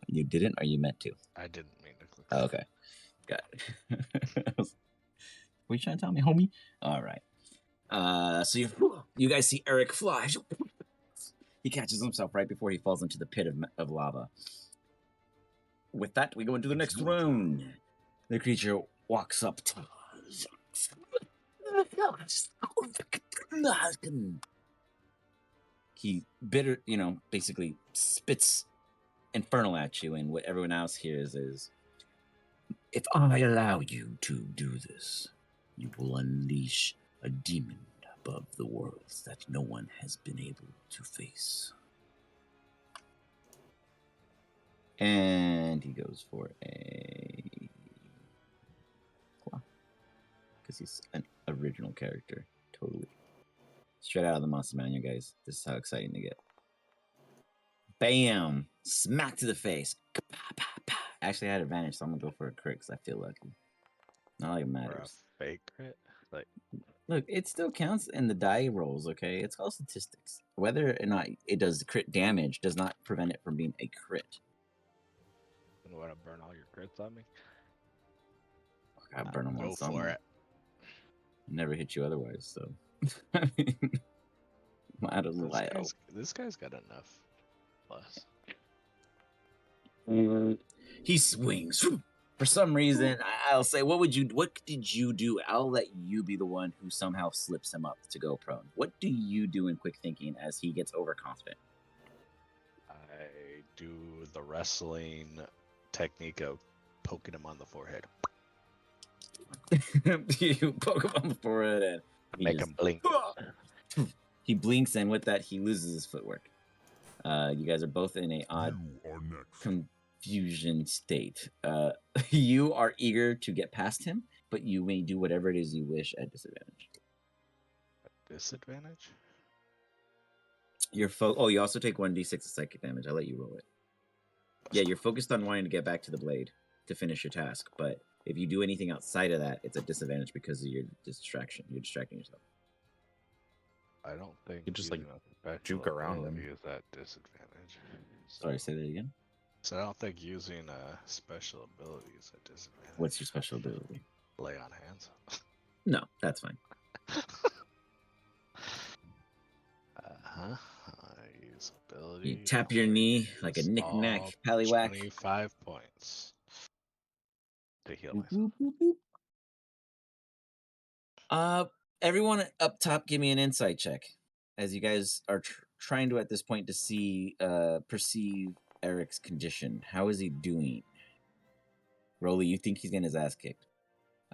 You didn't, or you meant to? I didn't mean to click. Oh, okay, got it. What are you trying to tell me, homie? All right. So you guys see Eric fly. He catches himself right before he falls into the pit of lava. With that, we go into the next round. The creature walks up to he basically spits infernal at you, and what everyone else hears is, if I allow you to do this, you will unleash a demon above the worlds that no one has been able to face. And he goes for a claw. Because he's an original character. Totally. Straight out of the Monster Manual, guys. This is how exciting they get. Bam! Smack to the face. Actually, I had advantage, so I'm going to go for a crit because I feel lucky. Not like it Or a matters. fake crit. Like, Look, it still counts in the die rolls, okay? It's called statistics. Whether or not it does crit damage does not prevent it from being a crit. you want to burn all your crits on me? I burn them Go on for someone. it. Never hit you otherwise, so. I mean, might as well. This guy's got enough. Plus. He swings. For some reason, I'll say, what did you do? I'll let you be the one who somehow slips him up to go prone. What do you do in quick thinking as he gets overconfident? I do the wrestling technique of poking him on the forehead. You poke him on the forehead and Make him blink. He blinks, and with that, he loses his footwork. You guys are both in a odd You are next. confusion state. You are eager to get past him, but you may do whatever it is you wish at disadvantage. Disadvantage? You also take 1d6 of psychic damage. I'll let you roll it. Yeah, you're focused on wanting to get back to the blade to finish your task, but if you do anything outside of that, it's a disadvantage because of your distraction. You're distracting yourself. I don't think You just, like, using a special juke around him. ability is at disadvantage. Sorry, say that again. So I don't think using a special ability is at disadvantage. What's your special ability? Lay on hands. No, that's fine. I use ability. You tap your knee like a knick-knack, All pallywhack. 25 points to heal myself. Boop, boop, boop. Everyone up top, give me an insight check, as you guys are trying to at this point to perceive Eric's condition. How is he doing? Rolly, you think he's getting his ass kicked.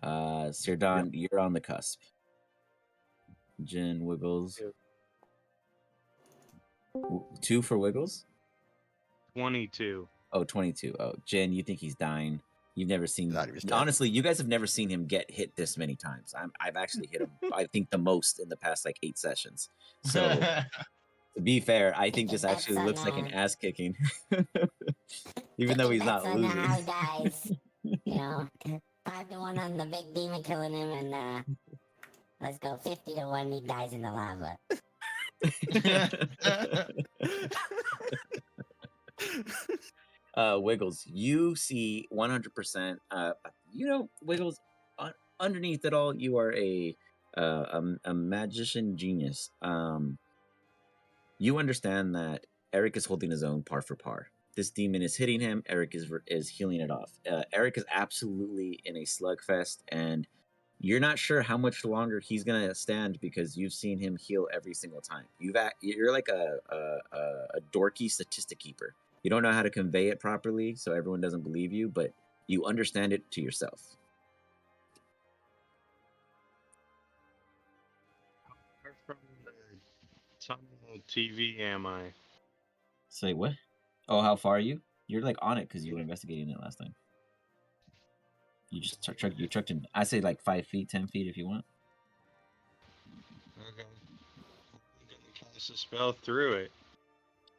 Sirdon, you're on the cusp. Jen, Wiggles. 2 for Wiggles? 22. Oh, 22. Oh, Jen, you think he's dying. You've never seen. Thought he was dead. Honestly, you guys have never seen him get hit this many times. I've actually hit him, I think, the most in the past like 8 sessions. So, to be fair, I think this actually looks like an ass kicking, even though he's not That's losing. how he dies. You know, 5-1 on the big demon killing him, and let's go 50-1. He dies in the lava. Wiggles, you see 100%. Wiggles, underneath it all, you are a magician genius. You understand that Eric is holding his own par for par. This demon is hitting him. Eric is healing it off. Eric is absolutely in a slugfest, and you're not sure how much longer he's gonna stand because you've seen him heal every single time. You're like a dorky statistic keeper. You don't know how to convey it properly, so everyone doesn't believe you, but you understand it to yourself. Far from the tunnel TV am I? Say what? Oh, how far are you? You're like on it because you were investigating it last time. You just trucked him. I say like 5 feet, 10 feet if you want. Okay. I'm gonna cast a spell through it.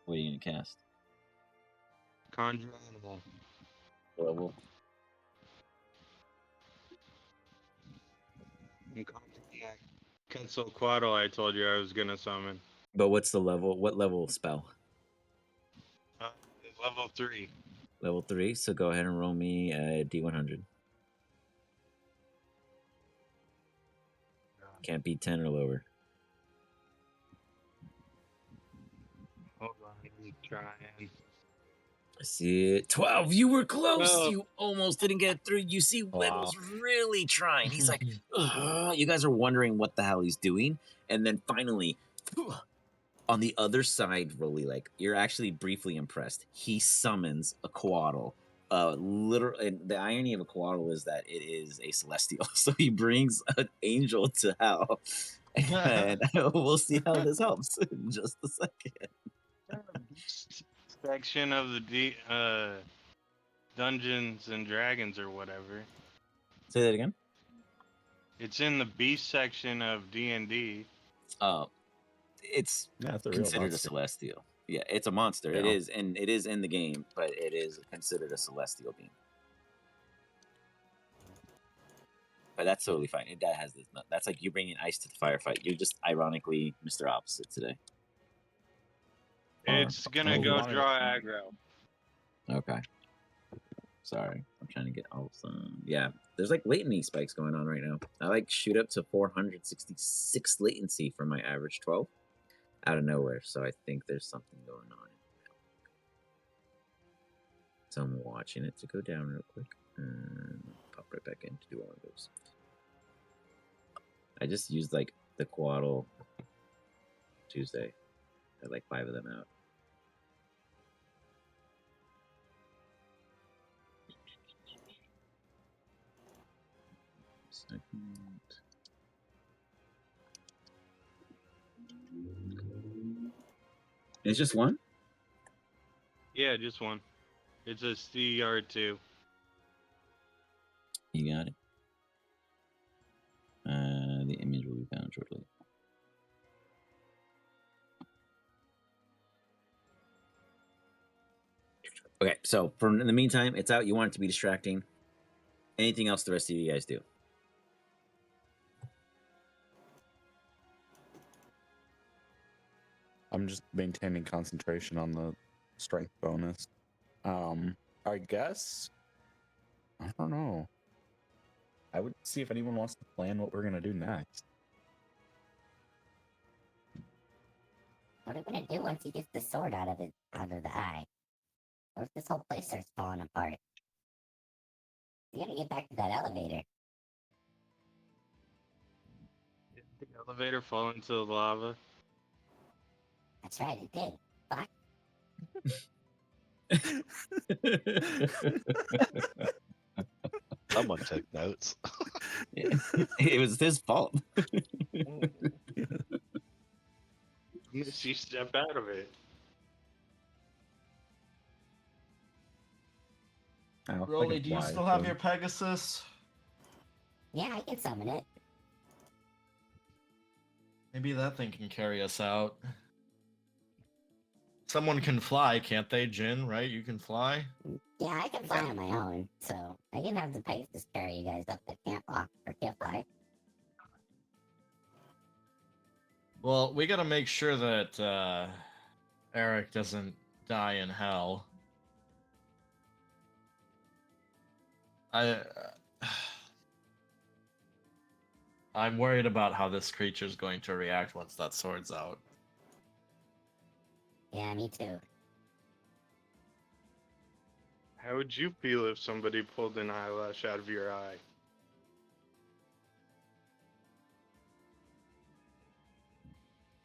What are you gonna cast? Conjure animal. Level. I'm conjuring that Quetzalcoatl I told you I was gonna summon. But what's the level? What level spell? Level 3. Level 3. So go ahead and roll me a D100. Can't be 10 or lower. Hold on, let me try and. I see it. 12. You were close. 12. You almost didn't get through. You see Wiggles really trying. He's like, "Ugh." You guys are wondering what the hell he's doing. And then finally, on the other side, really, like, you're actually briefly impressed. He summons a coatl. And the irony of a coatl is that it is a celestial. So he brings an angel to hell. And we'll see how this helps in just a second. Section of the Dungeons and Dragons or whatever. Say that again. It's in the beast section of D&D. It's Yeah, it's a real considered a monster. celestial. Yeah, it's a monster. It Yeah. is, and it is in the game, but it is considered a celestial being. But that's totally fine. That has this. That's like you bringing ice to the firefight. You're just ironically Mr. Opposite today. It's gonna Oh, go wanted draw aggro. Okay. Sorry, I'm trying to get all some. Yeah, there's like latency spikes going on right now. I like shoot up to 466 latency for my average 12 out of nowhere. So I think there's something going on. So I'm watching it to go down real quick and pop right back in to do all of those. I just used like the Quaddle Tuesday. I had like 5 of them out. Second. It's just one? Yeah, just one. It's a CR2. You got it. The image will be found shortly. Okay, so for in the meantime, it's out. You want it to be distracting. Anything else the rest of you guys do? I'm just maintaining concentration on the strength bonus. I guess. I don't know. I would see if anyone wants to plan what we're gonna do next. What are we gonna do once he gets the sword out of the eye? What if this whole place starts falling apart? We gotta get back to that elevator. Did the elevator fall into the lava? That's right, it did. Fuck. Someone took notes. It was his fault. She stepped out of it. Oh, Rolly, do you still have your Pegasus? Yeah, I can summon it. Maybe that thing can carry us out. Someone can fly, can't they, Jin? Right? You can fly. Yeah, I can fly on my own, so I can have the Pegasus carry you guys up that can't walk or can't fly. Well, we gotta make sure that Eric doesn't die in hell. I'm worried about how this creature's going to react once that sword's out. Yeah, me too. How would you feel if somebody pulled an eyelash out of your eye?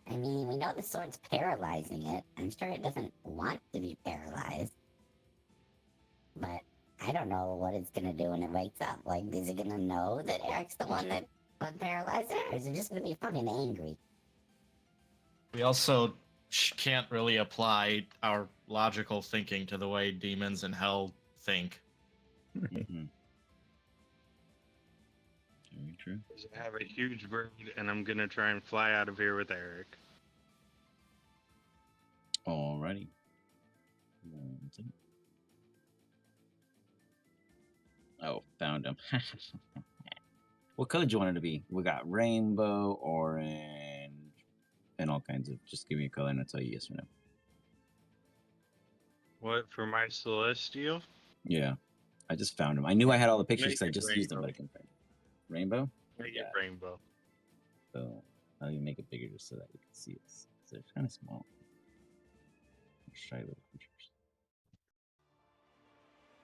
I mean, we know the sword's paralyzing it. I'm sure it doesn't want to be paralyzed. But I don't know what it's gonna do when it wakes up. Like, is it gonna know that Eric's the one that paralyzed it? Or is it just gonna be fucking angry? We also can't really apply our logical thinking to the way demons in hell think. Mhm. Very true. I have a huge bird, and I'm gonna try and fly out of here with Eric. Alrighty. One second. Oh, found him. What color do you want it to be? We got rainbow, orange, and all kinds of. Just give me a color and I'll tell you yes or no. What, for my celestial? Yeah, I just found him. I knew I had all the pictures Make because I it just used them, but I rainbow. couldn't find them. Rainbow? Make Yeah. it rainbow. So I'll even make it bigger just so that you can see it. So it's kind of small. Let's try little creatures.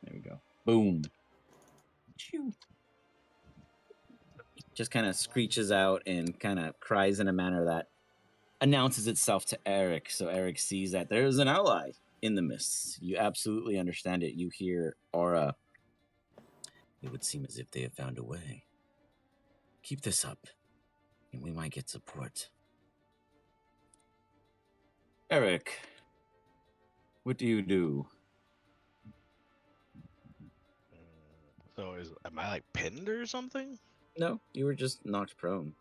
There we go. Boom. Choo. Just kind of screeches out and kind of cries in a manner that announces itself to Eric. So Eric sees that there is an ally in the mists. You absolutely understand it. You hear Aura. It would seem as if they have found a way. Keep this up, and we might get support. Eric, what do you do? So am I like pinned or something? No, you were just knocked prone.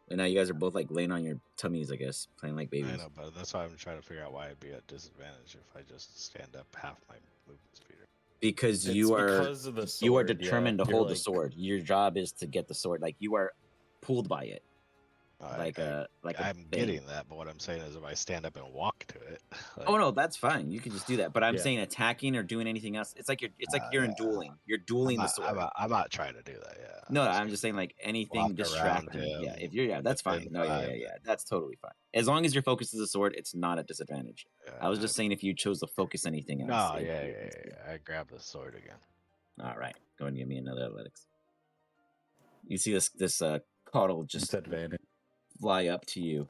And now you guys are both like laying on your tummies, I guess, playing like babies. I know, but that's why I'm trying to figure out why I'd be at disadvantage if I just stand up half my movement speed. Because It's you are because of the sword, you are yeah. determined to You're hold the like- sword. Your job is to get the sword. Like you are pulled by it. Like a I'm thing. getting that, but what I'm saying is if I stand up and walk to it. Like, Oh no, that's fine. You can just do that. But I'm Yeah. saying attacking or doing anything else. It's like you're in yeah. dueling. You're I'm dueling the not, sword. I'm not trying to do that. Yeah. No, I'm just saying like anything walk around distracting. Yeah, him if you're that's fine. within No, yeah, 5. that's totally fine. As long as your focus is the sword, it's not a disadvantage. I was Yeah, just saying if you chose to focus anything else. No, it- yeah, it- I grab the sword again. All right, go and give me another athletics. You see this caudal just Disadvantage. fly up to you,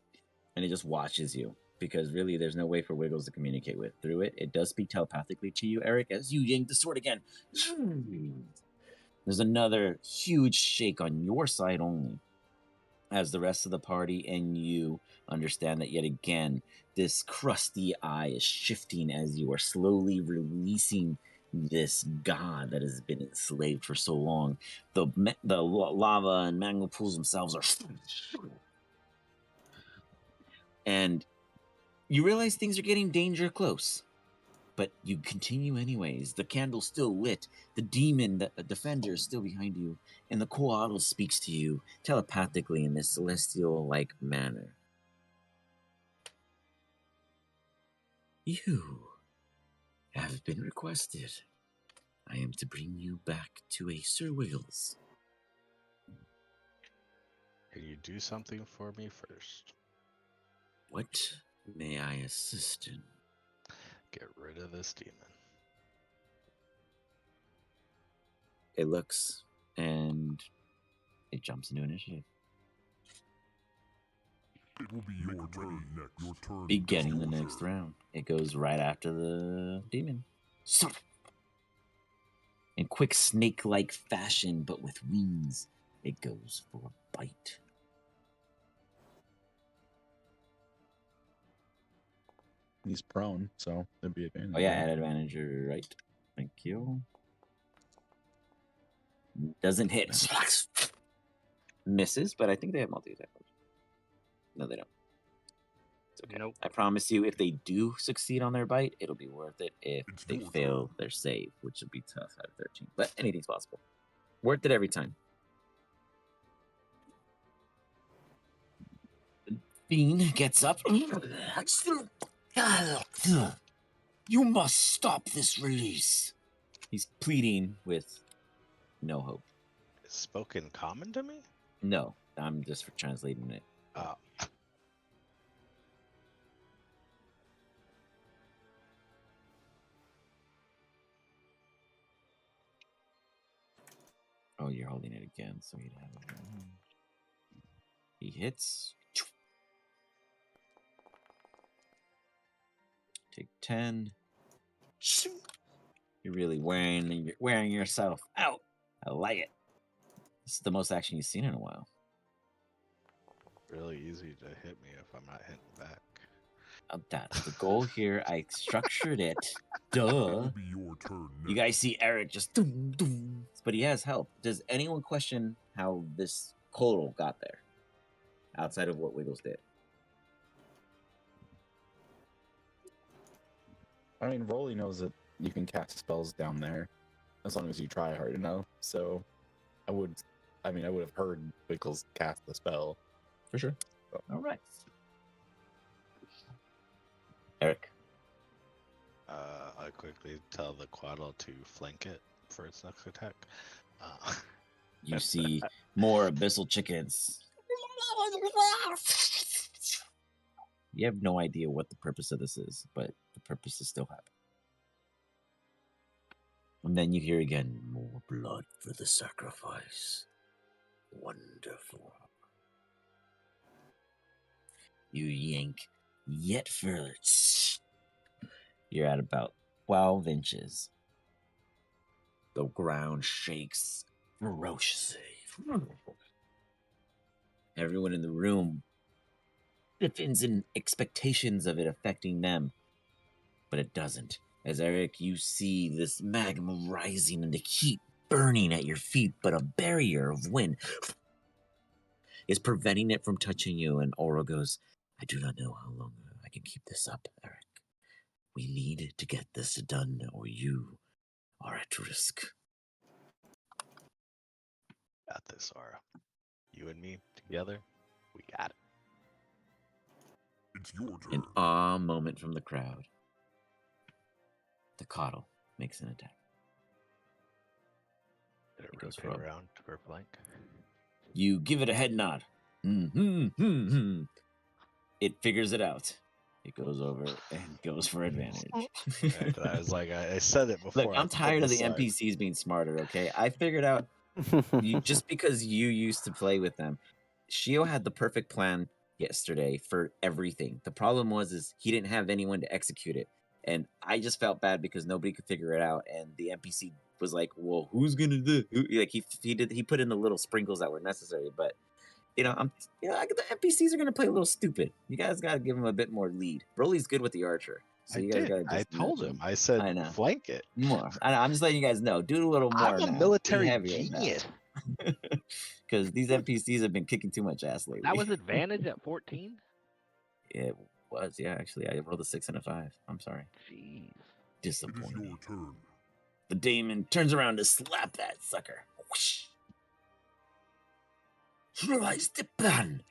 and it just watches you because really there's no way for Wiggles to communicate with through it. It does speak telepathically to you, Eric, as you yank the sword again. There's another huge shake on your side only, as the rest of the party and you understand that yet again this crusty eye is shifting as you are slowly releasing this god that has been enslaved for so long. The lava and magma pools themselves are, and you realize things are getting danger close, but you continue anyways. The candle's still lit. The demon, the defender, is still behind you, and the Koala speaks to you telepathically in this celestial-like manner. You have been requested. I am to bring you back to a Sir Wiggles. Can you do something for me first? What may I assist in? Get rid of this demon. It looks, and it jumps into initiative. It will be your turn next. Your turn. Beginning the next round. It goes right after the demon. In quick snake-like fashion, but with wings, it goes for a bite. He's prone, so there'd be advantage. Oh yeah, right? at advantage, you're right. Thank you. Doesn't hit. Misses, but I think they have multi-attack. No, they don't. It's okay. Nope. I promise you, if they do succeed on their bite, it'll be worth it. If It's they your fail turn. their save, which will be tough out of 13. But anything's possible. Worth it every time. The fiend gets up. You must stop this release. He's pleading with no hope. Is spoken common to me? No, I'm just translating it. Oh. Oh, you're holding it again, so he'd have it. He hits. Take 10. You're really wearing yourself out. I like it. This is the most action you've seen in a while. Really easy to hit me if I'm not hitting back. That's the goal here. I structured it. It Duh. will be your turn next. You guys see Eric just doom, doom, but he has help. Does anyone question how this coral got there? Outside of what Wiggles did. I mean, Rolly knows that you can cast spells down there as long as you try hard enough. So I would have heard Wiggles cast the spell. For sure. So. All right. Eric. I quickly tell the Quaddle to flank it for its next attack. You see more abyssal chickens. You have no idea what the purpose of this is, but the purpose is still happening. And then you hear again, more blood for the sacrifice. Wonderful. You yank yet further. You're at about 12 inches. The ground shakes ferociously. Everyone in the room stiffens in expectations of it affecting them, but it doesn't. As Eric, you see this magma rising and the heat burning at your feet, but a barrier of wind is preventing it from touching you. And Aura goes, I do not know how long I can keep this up, Eric. We need to get this done, or you are at risk. Got this, Aura. You and me together, we got it. It's your turn. An awe moment from the crowd. The coddle makes an attack. Did It it goes rotate for- around to her flank? You give it a head nod. It figures it out. It goes over and goes for advantage. I was like, I said it before. Look, I'm tired of the NPCs being smarter, okay? I figured out just because you used to play with them. Shio had the perfect plan yesterday for everything. The problem was he didn't have anyone to execute it. And I just felt bad because nobody could figure it out. And the NPC was like, well, who's gonna do like he put in the little sprinkles that were necessary, but the NPCs are gonna play a little stupid. You guys gotta give him a bit more lead. Broly's good with the archer. So you guys gotta I just told nudge him. I said, I know. flank it. More. I'm just letting you guys know. Do a little more I'm a now. Be military heavier now. genius. Because these NPCs have been kicking too much ass lately. That was advantage at 14? It was, yeah, actually. I rolled a 6 and a 5. I'm sorry. Jeez. It is Disappointing. your turn. The daemon turns around to slap that sucker. Whoosh. Realize the plan.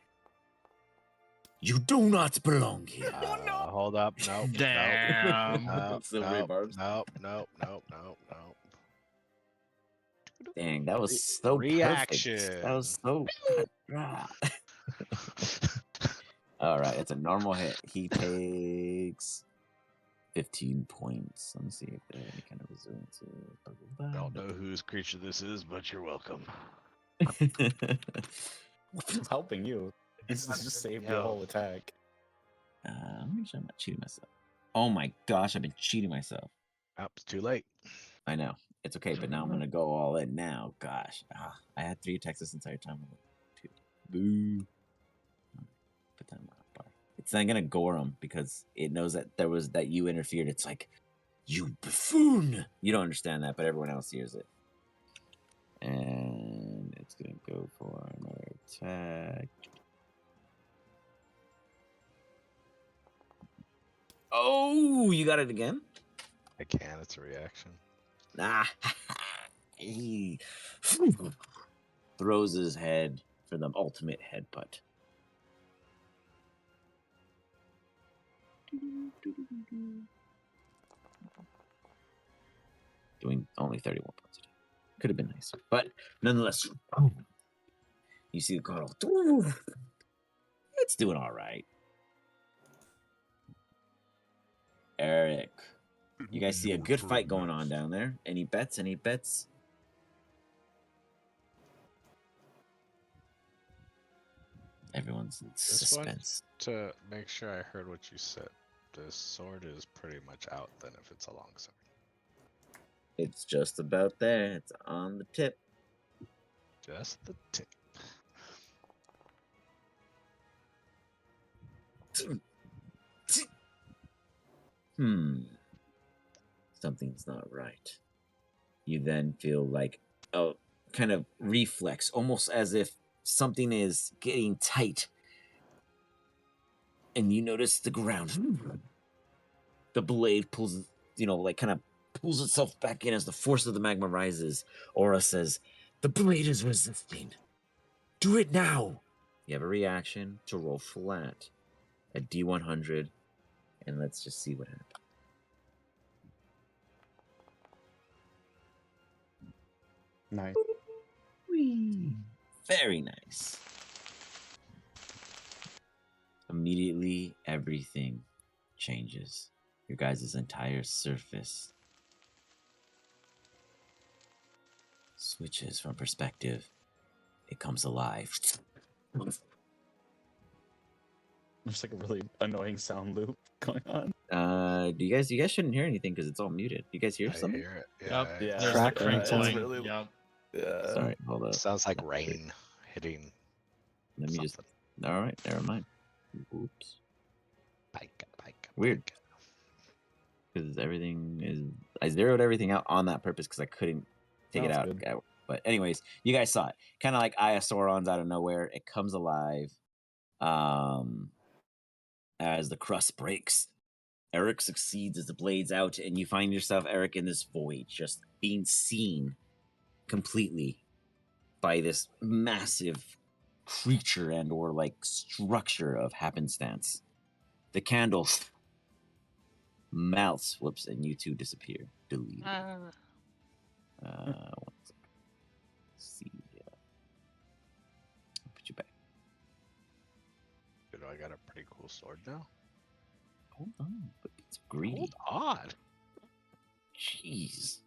You do not belong here. Hold up. Nope. Damn. Nope. Silvery Nope. barbs. Nope. Dang, that was so Reaction. perfect. That was so. All right, it's a normal hit. He takes 15 points. Let me see if there's any kind of resilience. Don't know whose creature this is, but you're welcome. It's helping you. It's just saved your whole attack. Make sure I'm not cheating myself. Oh my gosh, I've been cheating myself. Oh, it's too late. I know. It's okay, but now I'm gonna go all in now. Gosh. I had 3 attacks this entire time. 2. Boo. Put that in my bar. It's not gonna gore him because it knows that you interfered. It's like, you buffoon! You don't understand that, but everyone else hears it. And it's gonna go for another attack. Oh, you got it again? I can. It's a reaction. Ah, he throws his head for the ultimate headbutt. Doing only 31 points. Could have been nicer, but nonetheless, you see the cardinal. It's doing all right. Eric, you guys see a Your good turn fight going on next. down there. Any bets? Any bets? Everyone's in Just want suspense. to make sure I heard what you said. The sword is pretty much out then if it's a long sword. It's just about there. It's on the tip. Just the tip. Something's not right. You then feel like a kind of reflex, almost as if something is getting tight. And you notice the ground. The blade pulls, like kind of pulls itself back in as the force of the magma rises. Aura says, "The blade is resisting. Do it now." You have a reaction to roll flat at D100, and let's just see what happens. Nice. Whee! Very nice. Immediately, everything changes. Your guys' entire surface switches from perspective. It comes alive. There's like a really annoying sound loop going on. You guys shouldn't hear anything because it's all muted. You guys hear I something? hear it. Yep. Yeah. There's Track the crinkling. it's really- Yep. Yeah. Sorry, hold up. Sounds like rain hitting Let me just. something. All right, never mind. Oops. Pike. Weird. Because everything is. I zeroed everything out on that purpose because I couldn't take it Sounds out. good. But anyways, you guys saw it. Kind of like Aya Sauron's out of nowhere. It comes alive. As the crust breaks. Eric succeeds as the blade's out, and you find yourself, Eric, in this void, just being seen completely by this massive creature and or like structure of happenstance. The candle melts, whoops, and you two disappear. Deleted. One second. See, I'll put you back. You know, I got a pretty cool sword now. Hold on, but it's greedy. Hold on. Jeez.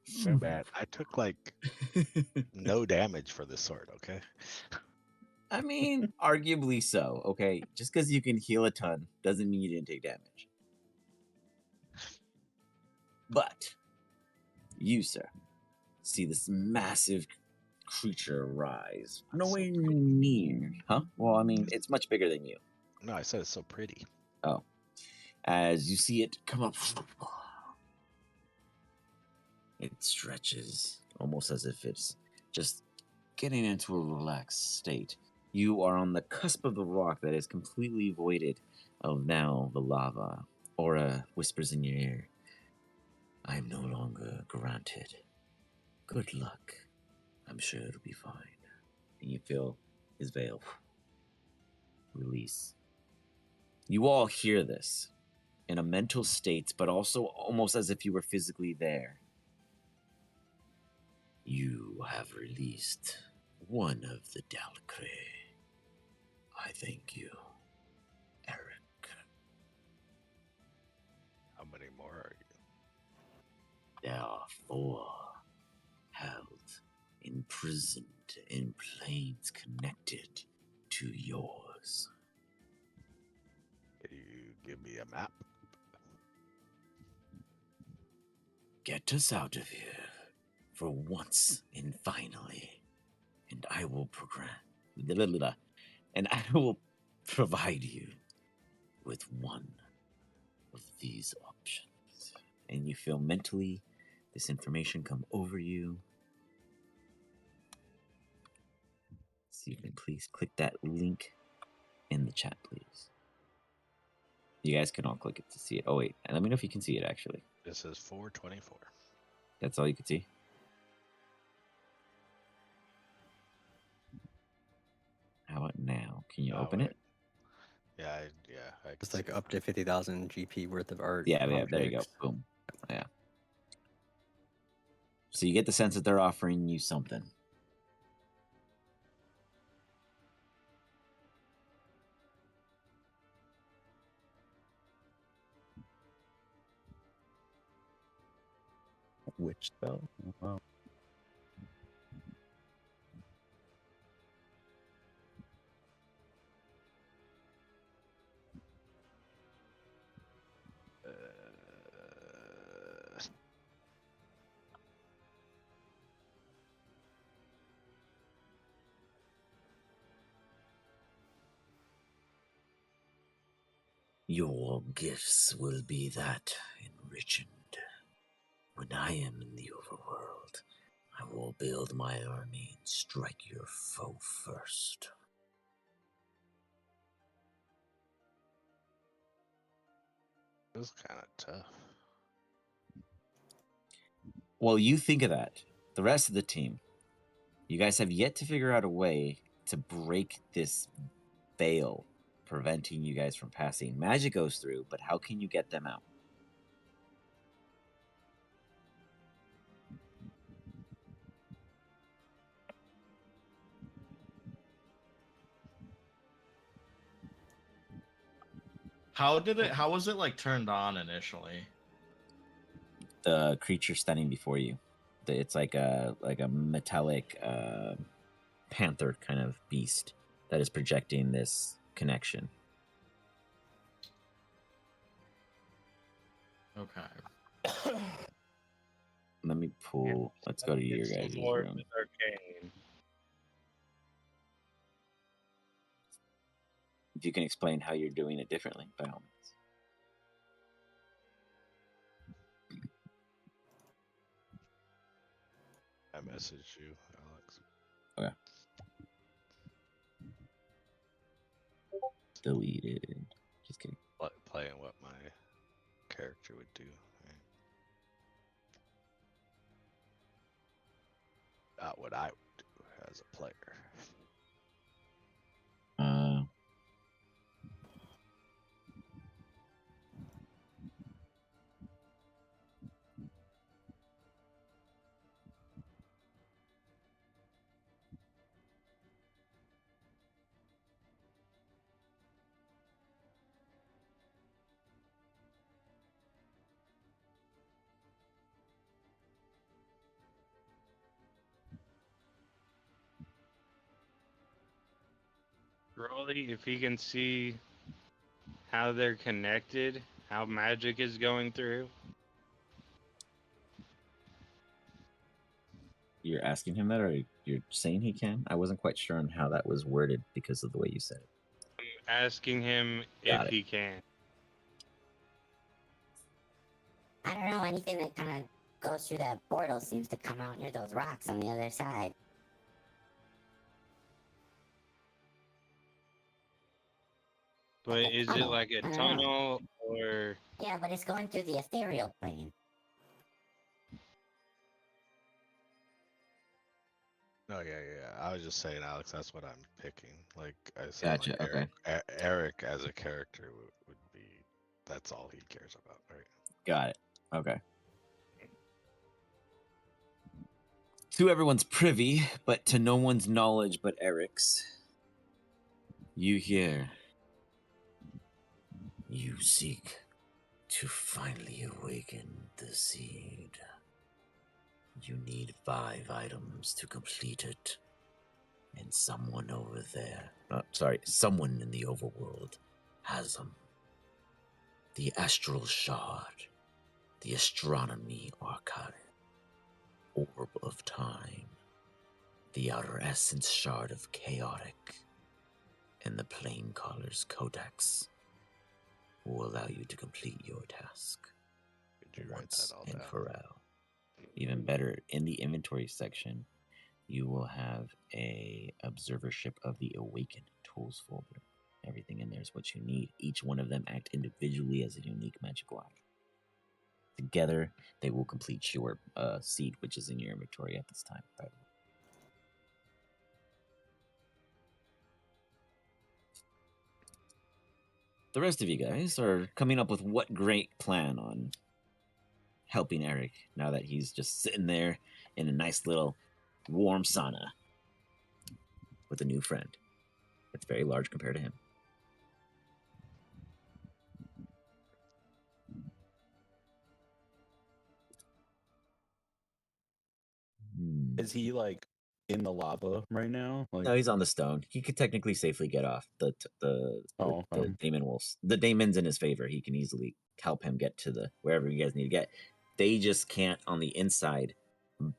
So bad. I took like no damage for this sword, okay? I mean, arguably so. Okay, just because you can heal a ton doesn't mean you didn't take damage. But you, sir, see this massive creature rise. Nowhere near. Huh? Well, I mean, it's much bigger than you. No, I said it's so pretty. Oh. As you see it come up, it stretches almost as if it's just getting into a relaxed state. You are on the cusp of the rock that is completely voided of now the lava. Aura whispers in your ear, "I am no longer granted. Good luck. I'm sure it'll be fine." And you feel his veil release. You all hear this in a mental state, but also almost as if you were physically there. "You have released one of the Dalcree. I thank you, Eric." How many more are you? There are 4 held, imprisoned in planes connected to yours. Can you give me a map? Get us out of here for once and finally, and I will and I will provide you with one of these options. And you feel mentally this information come over you. So you can please click that link in the chat, please. You guys can all click it to see it. Oh wait, and let me know if you can see it. Actually, This is 424. that's all you can see. How about now? Can you Oh, open wait. it? Yeah, I can It's see like it up now. to 50,000 GP worth of art. Yeah, yeah. There you go. objects. Boom. Yeah. So you get the sense that they're offering you something. Which spell? Oh, wow. Your gifts will be that enriched. When I am in the overworld, I will build my army and strike your foe first. It was kind of tough. Well, you think of that. The rest of the team, you guys have yet to figure out a way to break this veil preventing you guys from passing. Magic goes through, but how can you get them out? How did it? How was it like turned on initially? The creature standing before you, it's like a metallic panther kind of beast that is projecting this connection. Okay. Let me pull. Let's go to your It's guys' more room. with arcane. If you can explain how you're doing it differently, by all means. I messaged you, Alex. Okay. Deleted. Just kidding. Playing what my character would do. Right? Not what I would do as a player. Rolly, if he can see how they're connected, how magic is going through. You're asking him that, or you're saying he can? I wasn't quite sure on how that was worded because of the way you said it. I'm asking him if Got it. he can. I don't know, anything that kind of goes through that portal seems to come out near those rocks on the other side. But Like a is it tunnel. like a I don't know. tunnel or Yeah, but it's going through the ethereal plane. No, yeah. I was just saying, Alex. That's what I'm picking. Like I said, Gotcha, like okay. Eric as a character would be. That's all he cares about, right? Got it. Okay. To everyone's privy, but to no one's knowledge but Eric's. You hear. You seek to finally awaken the seed. You need 5 items to complete it. And someone over there, someone in the overworld has them. The Astral Shard, the Astronomy Archive, Orb of Time, the Outer Essence Shard of Chaotic, and the Plain Caller's Codex will allow you to complete your task Could you write once that all and down? for all. Even better, in the inventory section, you will have a Observership of the Awakened tools folder. Everything in there is what you need. Each one of them act individually as a unique magic lock. Together, they will complete your seed, which is in your inventory at this time. By the way. The rest of you guys are coming up with what great plan on helping Eric now that he's just sitting there in a nice little warm sauna with a new friend. It's very large compared to him. Is he like in the lava right now? Like, No, he's on the stone. He could technically safely get off the Oh, Daemon wolves. The Daemon's in his favor. He can easily help him get to the wherever you guys need to get. They just can't on the inside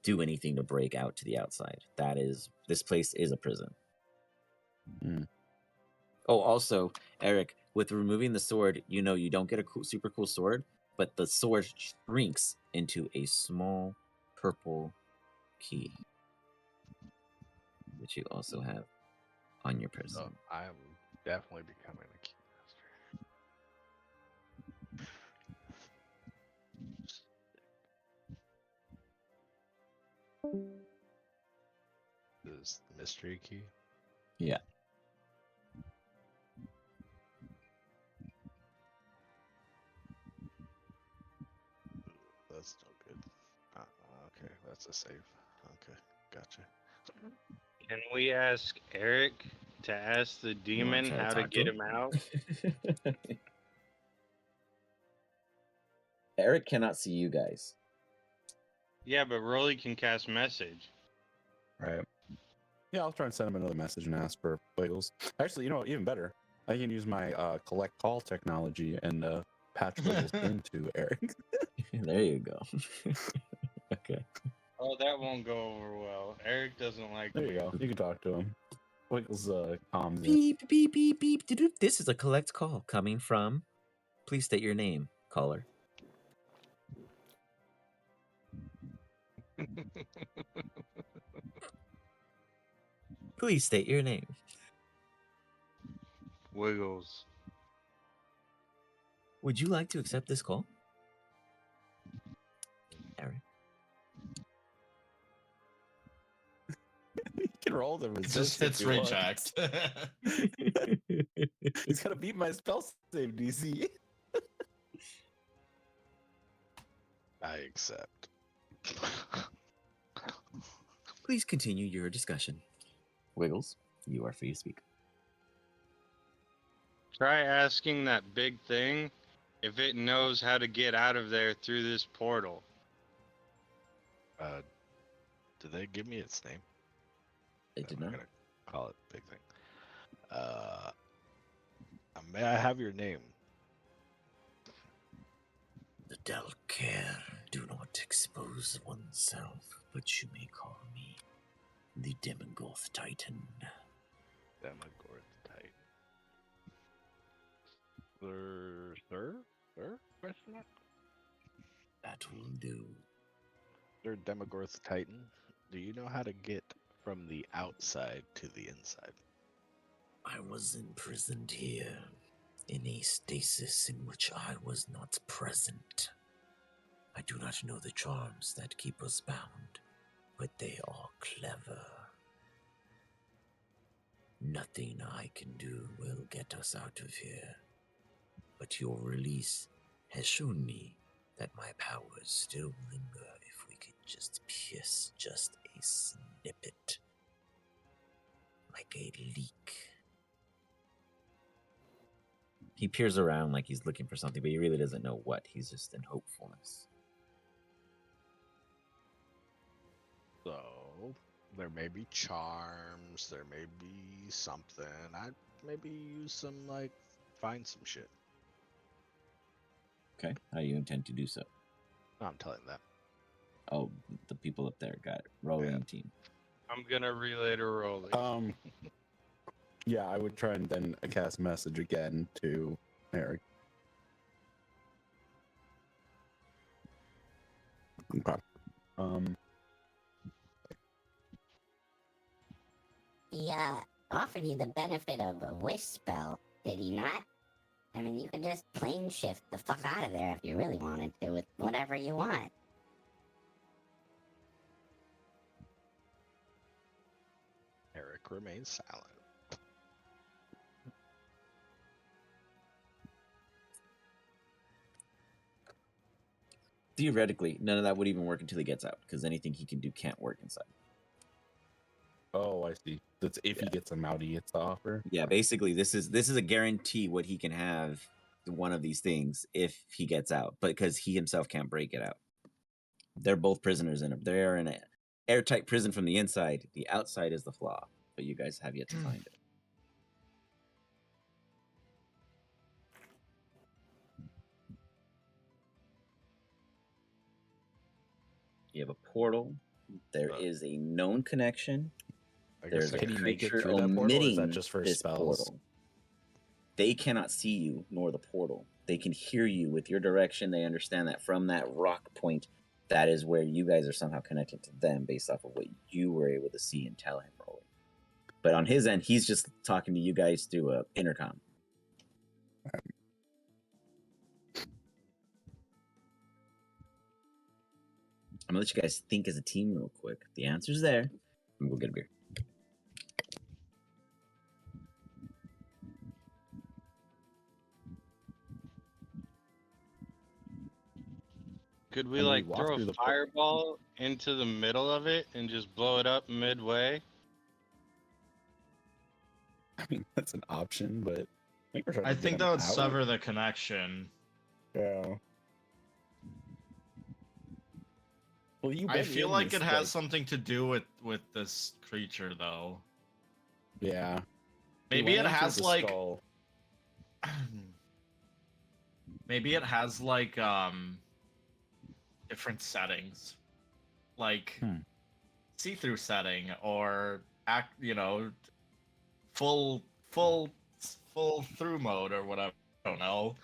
do anything to break out to the outside. This place is a prison. Mm. Oh, also, Eric, with removing the sword, you know you don't get a super cool sword, but the sword shrinks into a small purple key, which you also have on your person. So I am definitely becoming a keymaster. This is the mystery key. Yeah. That's no good. Okay, that's a save. Okay, gotcha. Can we ask Eric to ask the You wanna demon try to how to talk get to him out? Eric cannot see you guys. Yeah, but Rolly can cast message. Right. Yeah, I'll try and send him another message and ask for Wiggles. Actually, you know what? Even better. I can use my collect call technology and patch Wiggles into Eric. There you go. Okay. Oh, that won't go over well. Eric doesn't like There you me. go. You can talk to him. Wiggles calms in. Beep, beep, beep, beep. Doo-doo. This is a collect call coming from. Please state your name, caller. Please state your name. Wiggles. Would you like to accept this call? Eric. He can roll the It resist. just hits if he wants. reject. He's got to beat my spell save DC. I accept. Please continue your discussion. Wiggles, you are free to speak. Try asking that big thing if it knows how to get out of there through this portal. Did they give me its name? It did I'm not. gonna call it big thing. May I have your name? The Dalcare do not expose oneself, but you may call me the Demigoth Titan. Demogorgon Titan. Sir? Question mark? That will do. Sir Demogorgon Titan, do you know how to get from the outside to the inside? I was imprisoned here in a stasis in which I was not present. I do not know the charms that keep us bound, but they are clever. Nothing I can do will get us out of here, but your release has shown me that my powers still linger if we could just pierce just a snippet, like a leak. He peers around like he's looking for something, but he really doesn't know what. He's just in hopefulness. So, there may be charms, there may be something. I'd maybe use some, find some shit. Okay, how do you intend to do so? No, I'm telling them. Oh, the people up there got it. Rolling Yeah. team. I'm gonna relay to Rolly. Yeah, I would try and then cast message again to Eric. Okay. He offered you the benefit of a wish spell Did he not? I mean, you could just plane shift the fuck out of there if you really wanted to with whatever you want. Eric remains silent. Theoretically, none of that would even work until he gets out, because anything he can do can't work inside. Oh, I see. That's if he gets them out, he gets the offer. Yeah, basically, this is a guarantee what he can have one of these things if he gets out, but because he himself can't break it out. They're both prisoners in it. They're in an airtight prison from the inside. The outside is the flaw, but you guys have yet to find it. You have a portal. There is a known connection. I guess There's I a Can he make it creature through that portal, or is that omitting just for this spells? portal. They cannot see you nor the portal. They can hear you with your direction. They understand that from that rock point, that is where you guys are somehow connected to them based off of what you were able to see and tell him rolling. But on his end, he's just talking to you guys through a intercom. I'm gonna let you guys think as a team real quick. The answer's there. And we'll get a beer. Could we And we like walk throw through a the fireball into the middle of it and just blow it up midway? I mean, that's an option, but I think we're trying I to get think him that would out. sever the connection. Yeah. Well, you. I feel like it has something to do with this creature, though. Yeah. Maybe He it went in through has the like. skull. Maybe it has like different settings, like see-through setting or full through mode or whatever. I don't know.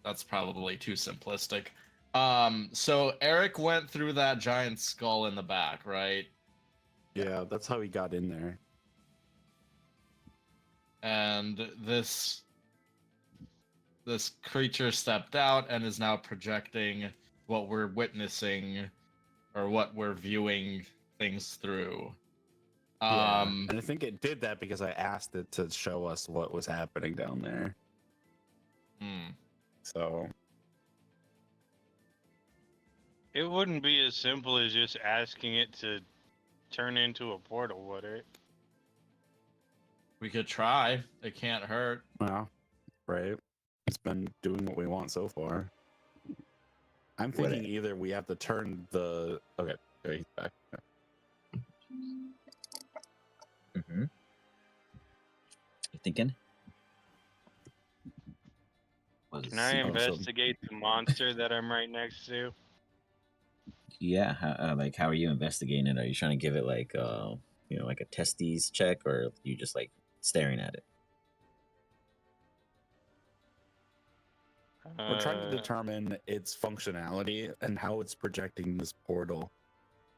That's probably too simplistic. So Eric went through that giant skull in the back, right? Yeah, that's how he got in there. And this creature stepped out and is now projecting what we're witnessing or what we're viewing things through. Yeah. And I think it did that because I asked it to show us what was happening down there. So It wouldn't be as simple as just asking it to turn into a portal, would it? We could try. It can't hurt. well, right. It's been doing what we want so far. I'm thinking either we have to turn the okay, he's back. Mm-hmm. You thinking? Can I investigate the monster that I'm right next to? Yeah. How are you investigating it? Are you trying to give it like like a testes check, or are you just like staring at it? We're trying to determine its functionality and how it's projecting this portal.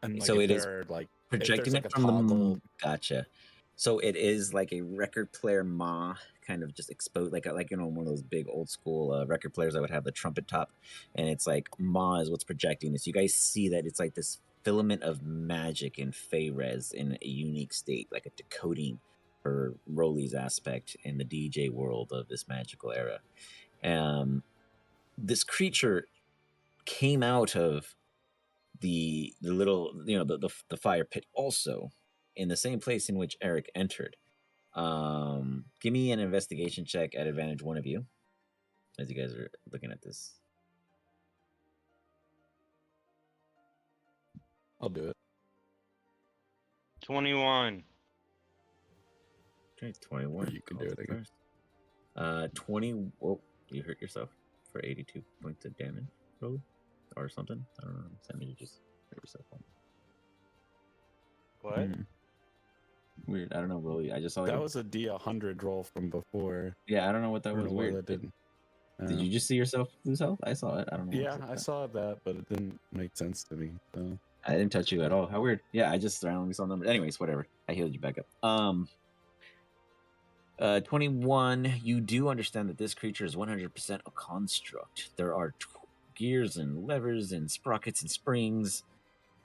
And like So if it is there are, like projecting like it a from toggle. the gotcha. So it is like a record player maw, kind of just exposed, like one of those big old school record players that would have the trumpet top, and it's like maw is what's projecting this. You guys see that it's like this filament of magic in Fey-Res in a unique state, like a decoding for Rolly's aspect in the DJ world of this magical era. This creature came out of the little the fire pit also in the same place in which Eric entered. Give me an investigation check at advantage, one of you, as you guys are looking at this. I'll do it. 21. Okay, 21. You can do it again. First. 20. Oh, you hurt yourself for 82 points of damage, probably, or something. I don't know. Send me to just hurt yourself. What? Weird. I don't know, Rolly. I just saw That was a D100 roll from before. Yeah, I don't know what that was. Weird. That didn't. Did you just see yourself lose health? I saw it. I don't know. Yeah, I saw that, but it didn't make sense to me. So I didn't touch you at all. How weird. Yeah, I just randomly saw numbers. Anyways, whatever. I healed you back up. 21. You do understand that this creature is 100% a construct. There are gears and levers and sprockets and springs.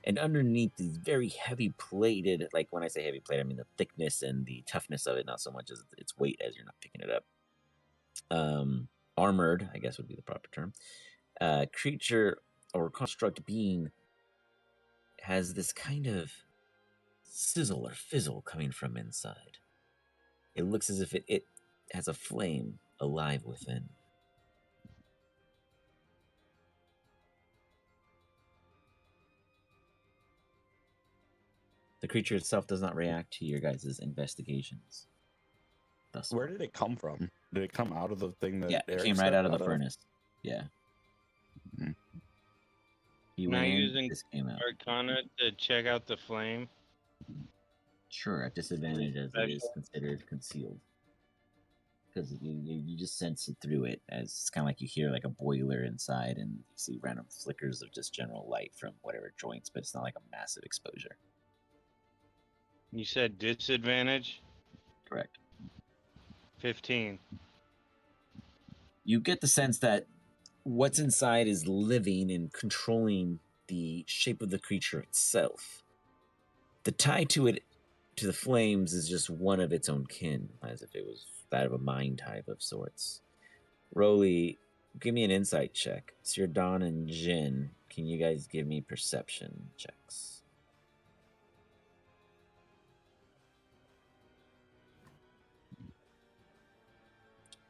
And underneath these very heavy plated, like when I say heavy plate, I mean the thickness and the toughness of it, not so much as its weight as you're not picking it up. Armored, I guess would be the proper term. Creature or construct being has this kind of sizzle or fizzle coming from inside. It looks as if it has a flame alive within. The creature itself does not react to your guys' investigations. Thus Where far. did it come from? Did it come out of the thing that Yeah, it Eric came right stepped out of the furnace. Yeah. Hmm. He Am went I in, using this came out. Arcana to check out the flame? Sure, at disadvantage as it is Special. considered concealed. Because you just sense it through it, as it's kind of like you hear like a boiler inside and you see random flickers of just general light from whatever joints, but it's not like a massive exposure. You said disadvantage? Correct. 15. You get the sense that what's inside is living and controlling the shape of the creature itself. The tie to it, to the flames, is just one of its own kin, as if it was that of a mind type of sorts. Roly, give me an insight check. Sir Don and Jin, can you guys give me perception checks?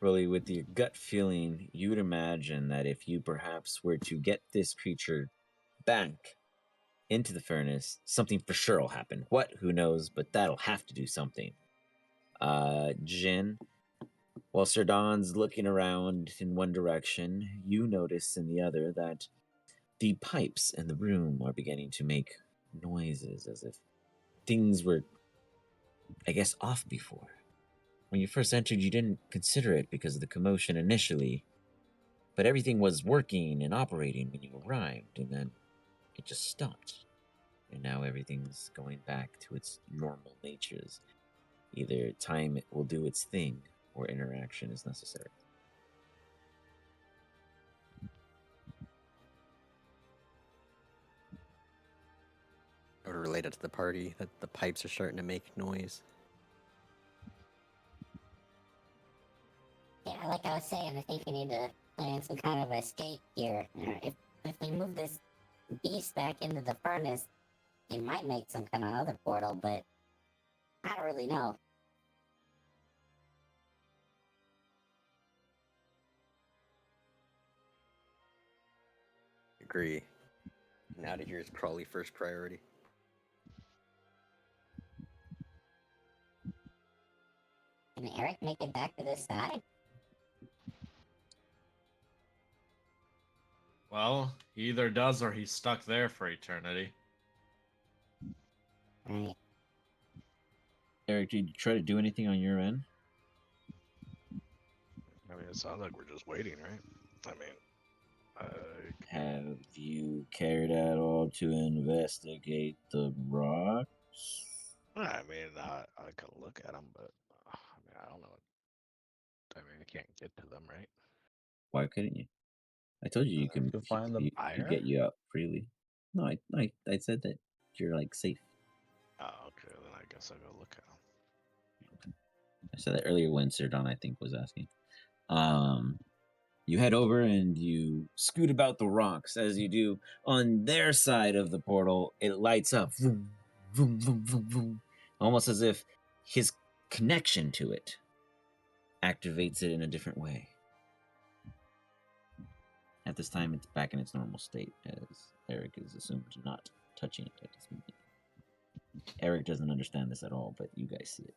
Roly, with your gut feeling, you would imagine that if you perhaps were to get this creature back into the furnace, something for sure will happen. What? Who knows? But that'll have to do something. Jin, while Sir Don's looking around in one direction, you notice in the other that the pipes in the room are beginning to make noises as if things were, I guess, off before. When you first entered, you didn't consider it because of the commotion initially, but everything was working and operating when you arrived, and then it just stopped. And now everything's going back to its normal natures. Either time it will do its thing, or interaction is necessary. I would relate it to the party that the pipes are starting to make noise. Yeah, like I was saying, I think we need to plan some kind of escape here. If we move this beast back into the furnace, it might make some kind of other portal, but I don't really know. Agree. And out of here is probably first priority. Can Eric make it back to this side? Well, he either does or he's stuck there for eternity. Right. Eric, did you try to do anything on your end? I mean, it sounds like we're just waiting, right? I mean, Have you cared at all to investigate the rocks? I mean, I could look at them, but I mean, I don't know. I mean, I can't get to them, right? Why couldn't you? I told you you can to find the you fire? get you out freely. No, I said that you're like safe. Oh, okay. Then I guess I'll go look at them. I said that earlier when Sir Don, I think, was asking. You head over and you scoot about the rocks. As you do on their side of the portal, it lights up, vroom, vroom, vroom, vroom, vroom, almost as if his connection to it activates it in a different way. At this time, it's back in its normal state, as Eric is assumed not touching it at this moment. Eric doesn't understand this at all, but you guys see it.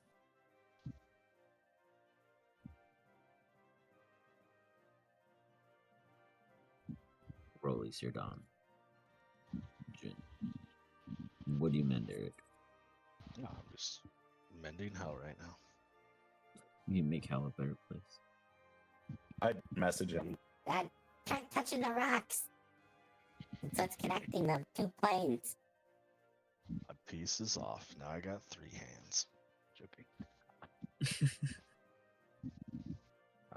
Roly, Sir Don. Jin. What do you mend, Eric? No, I'm just mending hell right now. You make hell a better place. I message him. That touching the rocks. So it's connecting the two planes. A piece is off. Now I got 3 hands. Joking.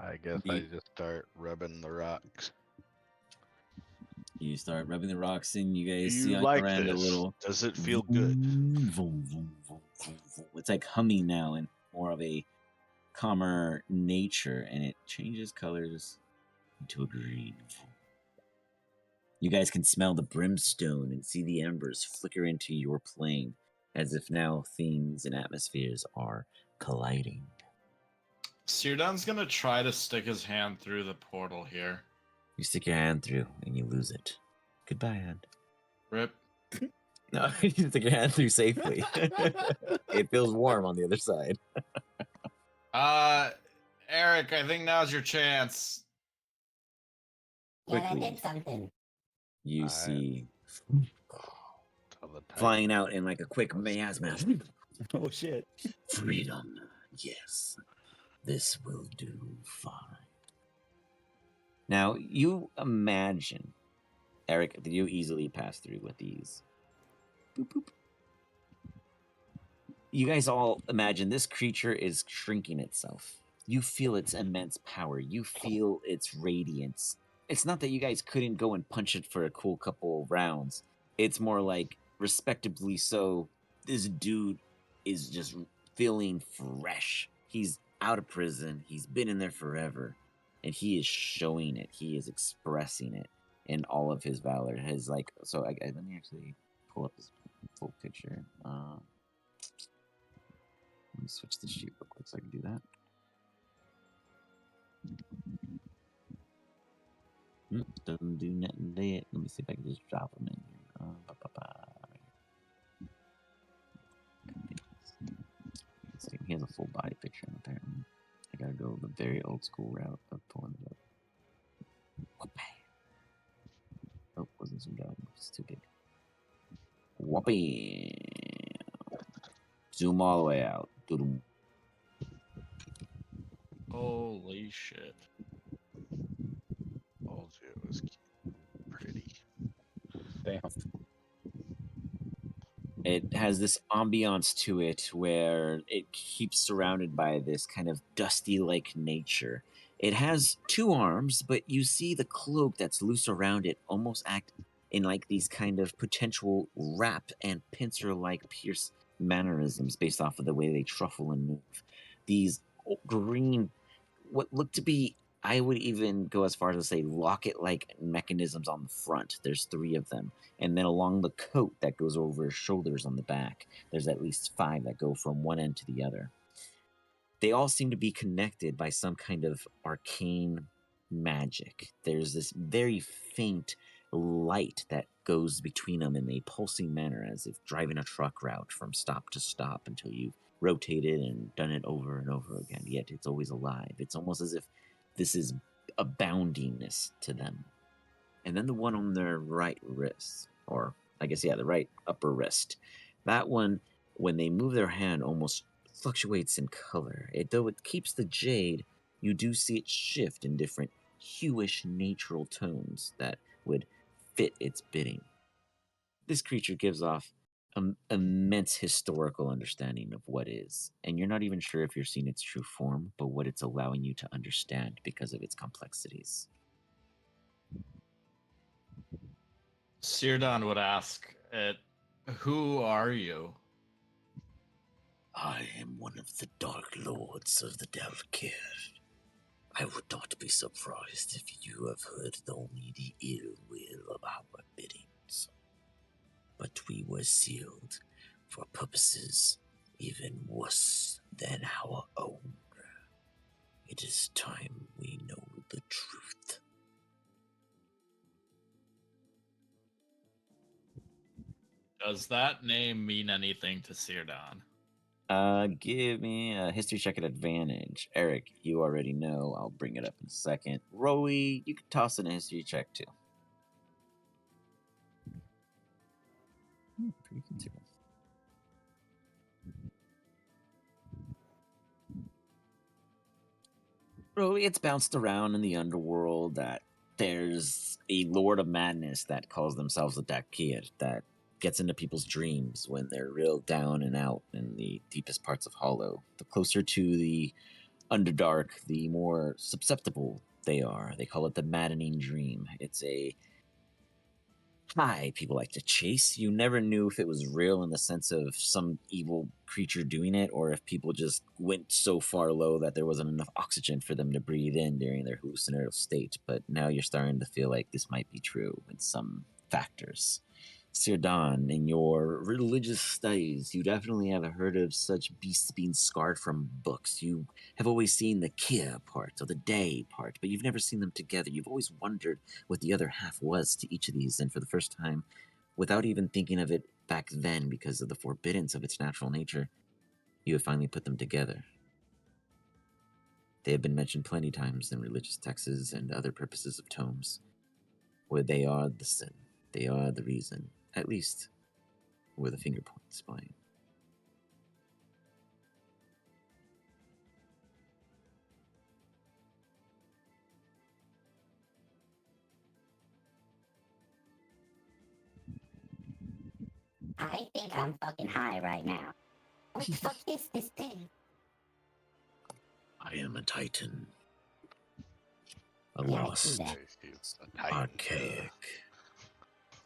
I guess I just start rubbing the rocks. You start rubbing the rocks in. You Do guys see you on like your end a this? little. Does it feel good? Vroom, vroom, vroom, vroom, vroom. It's like humming now and more of a calmer nature, and it changes colors into a green. You guys can smell the brimstone and see the embers flicker into your plane as if now themes and atmospheres are colliding. Sirdan's gonna try to stick his hand through the portal here. You stick your hand through and you lose it. Goodbye, hand. Rip. No, you stick your hand through safely. It feels warm on the other side. Eric, I think now's your chance. Yeah, that Quickly. did something. You I- see Tell the Titan. flying out in like a quick miasma. Oh shit. Freedom. Yes. This will do fine. Now, you imagine, Eric, that you easily pass through with these. Boop, boop. You guys all imagine this creature is shrinking itself. You feel its immense power. You feel its radiance. It's not that you guys couldn't go and punch it for a cool couple of rounds. It's more like, respectably so, this dude is just feeling fresh. He's out of prison. He's been in there forever. And he is showing it. He is expressing it in all of his valor. His like, so let me actually pull up his full picture. Let me switch the sheet real quick so I can do that. Doesn't do nothing there. Let me see if I can just drop them in here. He has a full body picture, apparently. I gotta go the very old school route of pulling it up. Oh, wasn't zoomed out. It's too big. Whoopee. Zoom all the way out. Doodle. Holy shit. Told you it was pretty. Damn. It has this ambiance to it where it keeps surrounded by this kind of dusty like nature. It has two arms, but you see the cloak that's loose around it almost act in like these kind of potential wrap and pincer like pierce mannerisms based off of the way they truffle and move. These green, what look to be, I would even go as far as to say locket like mechanisms on the front. There's three of them. And then along the coat that goes over his shoulders on the back, there's at least five that go from one end to the other. They all seem to be connected by some kind of arcane magic. There's this very faint light that goes between them in a pulsing manner, as if driving a truck route from stop to stop until you've rotated and done it over and over again. Yet it's always alive. It's almost as if this is a boundingness to them. And then the one on their right wrist, or I guess, yeah, the right upper wrist. That one, when they move their hand, almost fluctuates in color. Though it keeps the jade, you do see it shift in different hueish natural tones that would fit its bidding. This creature gives off an immense historical understanding of what is, and you're not even sure if you're seeing its true form, but what it's allowing you to understand because of its complexities. Sirdan would ask it, who are you? I am one of the Dark Lords of the Dalkir. I would not be surprised if you have heard only the ill will of our biddings. But we were sealed for purposes even worse than our own. It is time we know the truth. Does that name mean anything to Sirdan? Give me a history check at advantage. Eric, you already know. I'll bring it up in a second. Rowie, you can toss in a history check too. Pretty good too. Rowie, it's bounced around in the underworld that there's a Lord of Madness that calls themselves the Dakir that gets into people's dreams when they're real down and out in the deepest parts of Hollow. The closer to the Underdark, the more susceptible they are. They call it the maddening dream. It's a high people like to chase. You never knew if it was real in the sense of some evil creature doing it, or if people just went so far low that there wasn't enough oxygen for them to breathe in during their hallucinatory state. But now you're starting to feel like this might be true in some factors. Sirdan, in your religious studies, you definitely have heard of such beasts being scarred from books. You have always seen the Kia part or the Day part, but you've never seen them together. You've always wondered what the other half was to each of these, and for the first time, without even thinking of it back then because of the forbiddance of its natural nature, you have finally put them together. They have been mentioned plenty times in religious texts and other purposes of tomes, where they are the sin, they are the reason, at least where the finger points point. I think I'm fucking high right now. What the fuck is this thing? I am a titan. A Yeah, I see lost, that. He's a titan. archaic.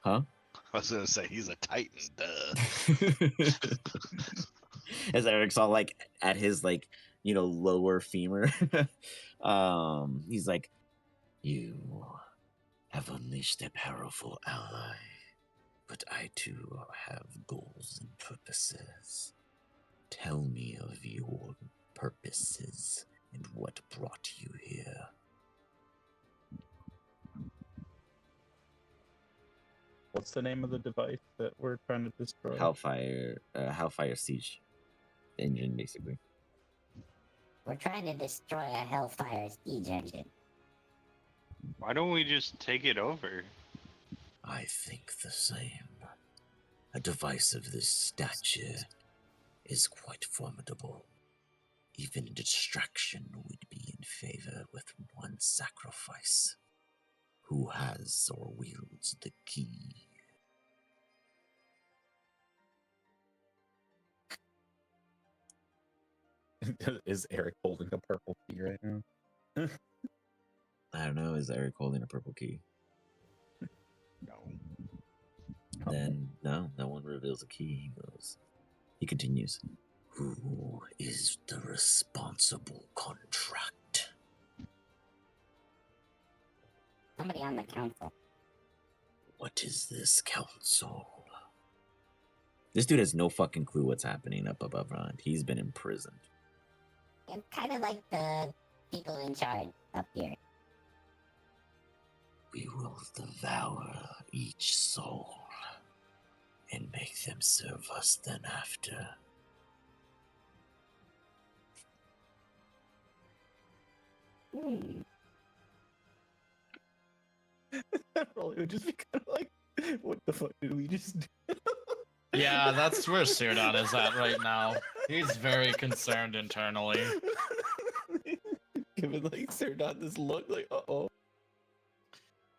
Duh. Huh? I was gonna say he's a titan. Duh. As Eric's all like at his like, lower femur. He's like, you have unleashed a powerful ally, but I too have goals and purposes. Tell me of your purposes and what brought you here. What's the name of the device that we're trying to destroy? Hellfire Siege engine, basically. We're trying to destroy a Hellfire siege engine. Why don't we just take it over? I think the same. A device of this stature is quite formidable. Even a distraction would be in favor with one sacrifice. Who has or wields the key? Is Eric holding a purple key right now? I don't know. Is Eric holding a purple key? No. Then no one reveals a key. He continues. Who is the responsible contract? Somebody on the council. What is this council? This dude has no fucking clue what's happening up above front. He's been imprisoned. It's kind of like the people in charge up here. We will devour each soul and make them serve us then after. Hmm. Probably would just be kind of like, what the fuck did we just do? Yeah, that's where Sirdan is at right now. He's very concerned internally. Giving like Sirdan this look like, uh-oh.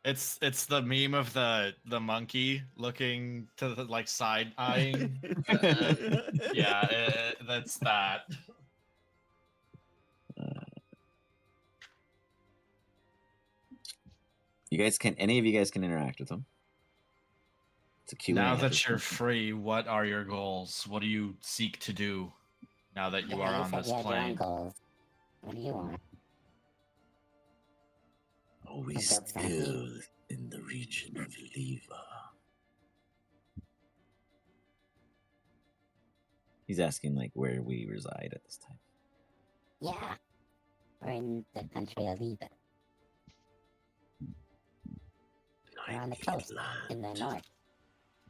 It's the meme of the monkey looking to the like side eyeing. Yeah, that's that. Any of you guys can interact with him. It's a Q&A. Now at that this you're point. free, what are your goals? What do you seek to do now that you Yeah, are on said this you had your own plane? goals. What do you want? Always build something. still in the region of Leva. He's asking like where we reside at this time. Yeah. We're in the country of Eva. We're on the coast in the north.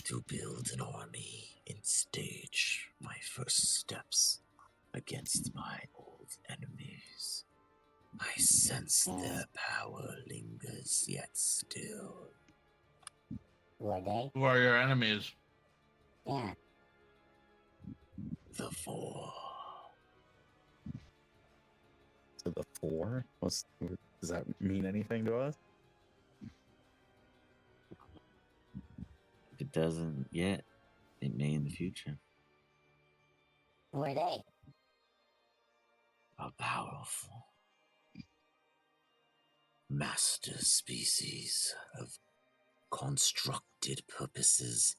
To build an army and stage my first steps against my old enemies. I sense their power lingers yet still. Who are they? Who are your enemies? Yeah. The Four. So the 4? Does that mean anything to us? If it doesn't yet, it may in the future. Who are they? A are powerful. Master species of constructed purposes,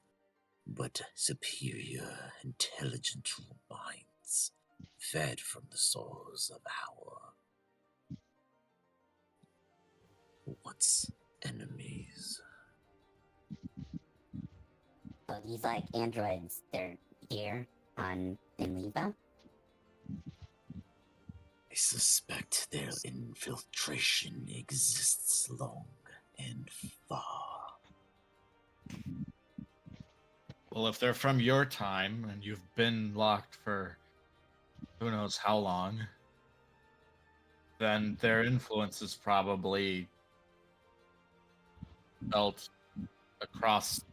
but superior intelligent minds, fed from the souls of our once enemies. So these like androids, they're here on in Leva. I suspect their infiltration exists long and far. Well, if they're from your time and you've been locked for who knows how long, then their influence is probably felt across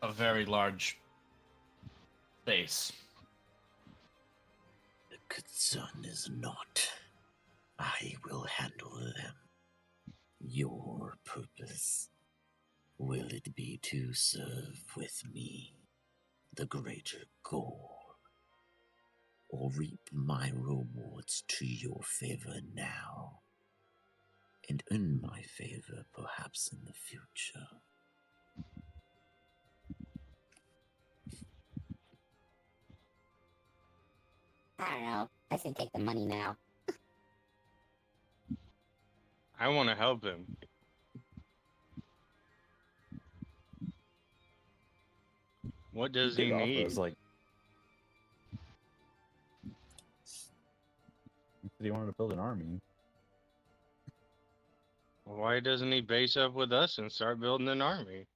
a very large space. The concern is not. I will handle them. Your purpose, will it be to serve with me the greater goal, or reap my rewards to your favor now, and earn my favor perhaps in the future? I don't know. I say take the money now. I want to help him. What does he Big offer need? is like, he said he wanted to build an army. Why doesn't he base up with us and start building an army?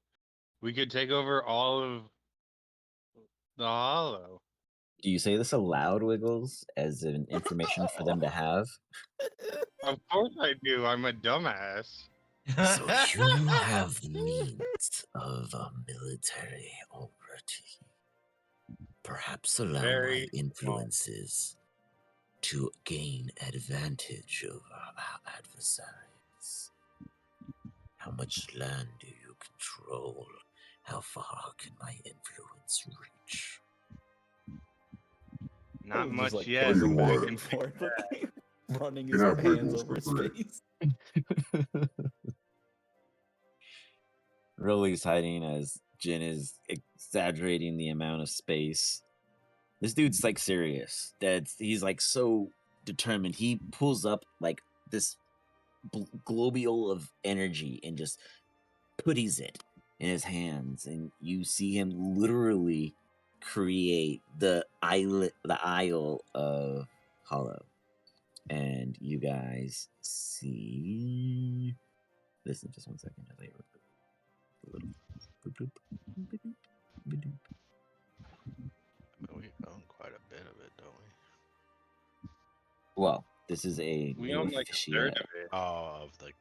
We could take over all of the Hollow. Do you say this aloud, Wiggles, as an information for them to have? Of course I do. I'm a dumbass. So you have the means of a military already. Perhaps allow my Very influences to gain advantage over our adversaries. How much land do you control? How far can my influence reach? not Just, much like, yet. pacing but I back can and fix forth, that. running his Yeah, hands Wiggles, over his go for it. face. Rolly's hiding as Jin is exaggerating the amount of space. This dude's like serious. He's like so determined. He pulls up like this globule of energy and just putties it in his hands, and you see him literally create the Isle of Hollow. And you guys see. Listen, just 1 second. As I a little. Boop, boop, boop, boop, boop, boop. We own quite a bit of it, don't we? Well, this is a We new own like a official. third of it. Oh, of the.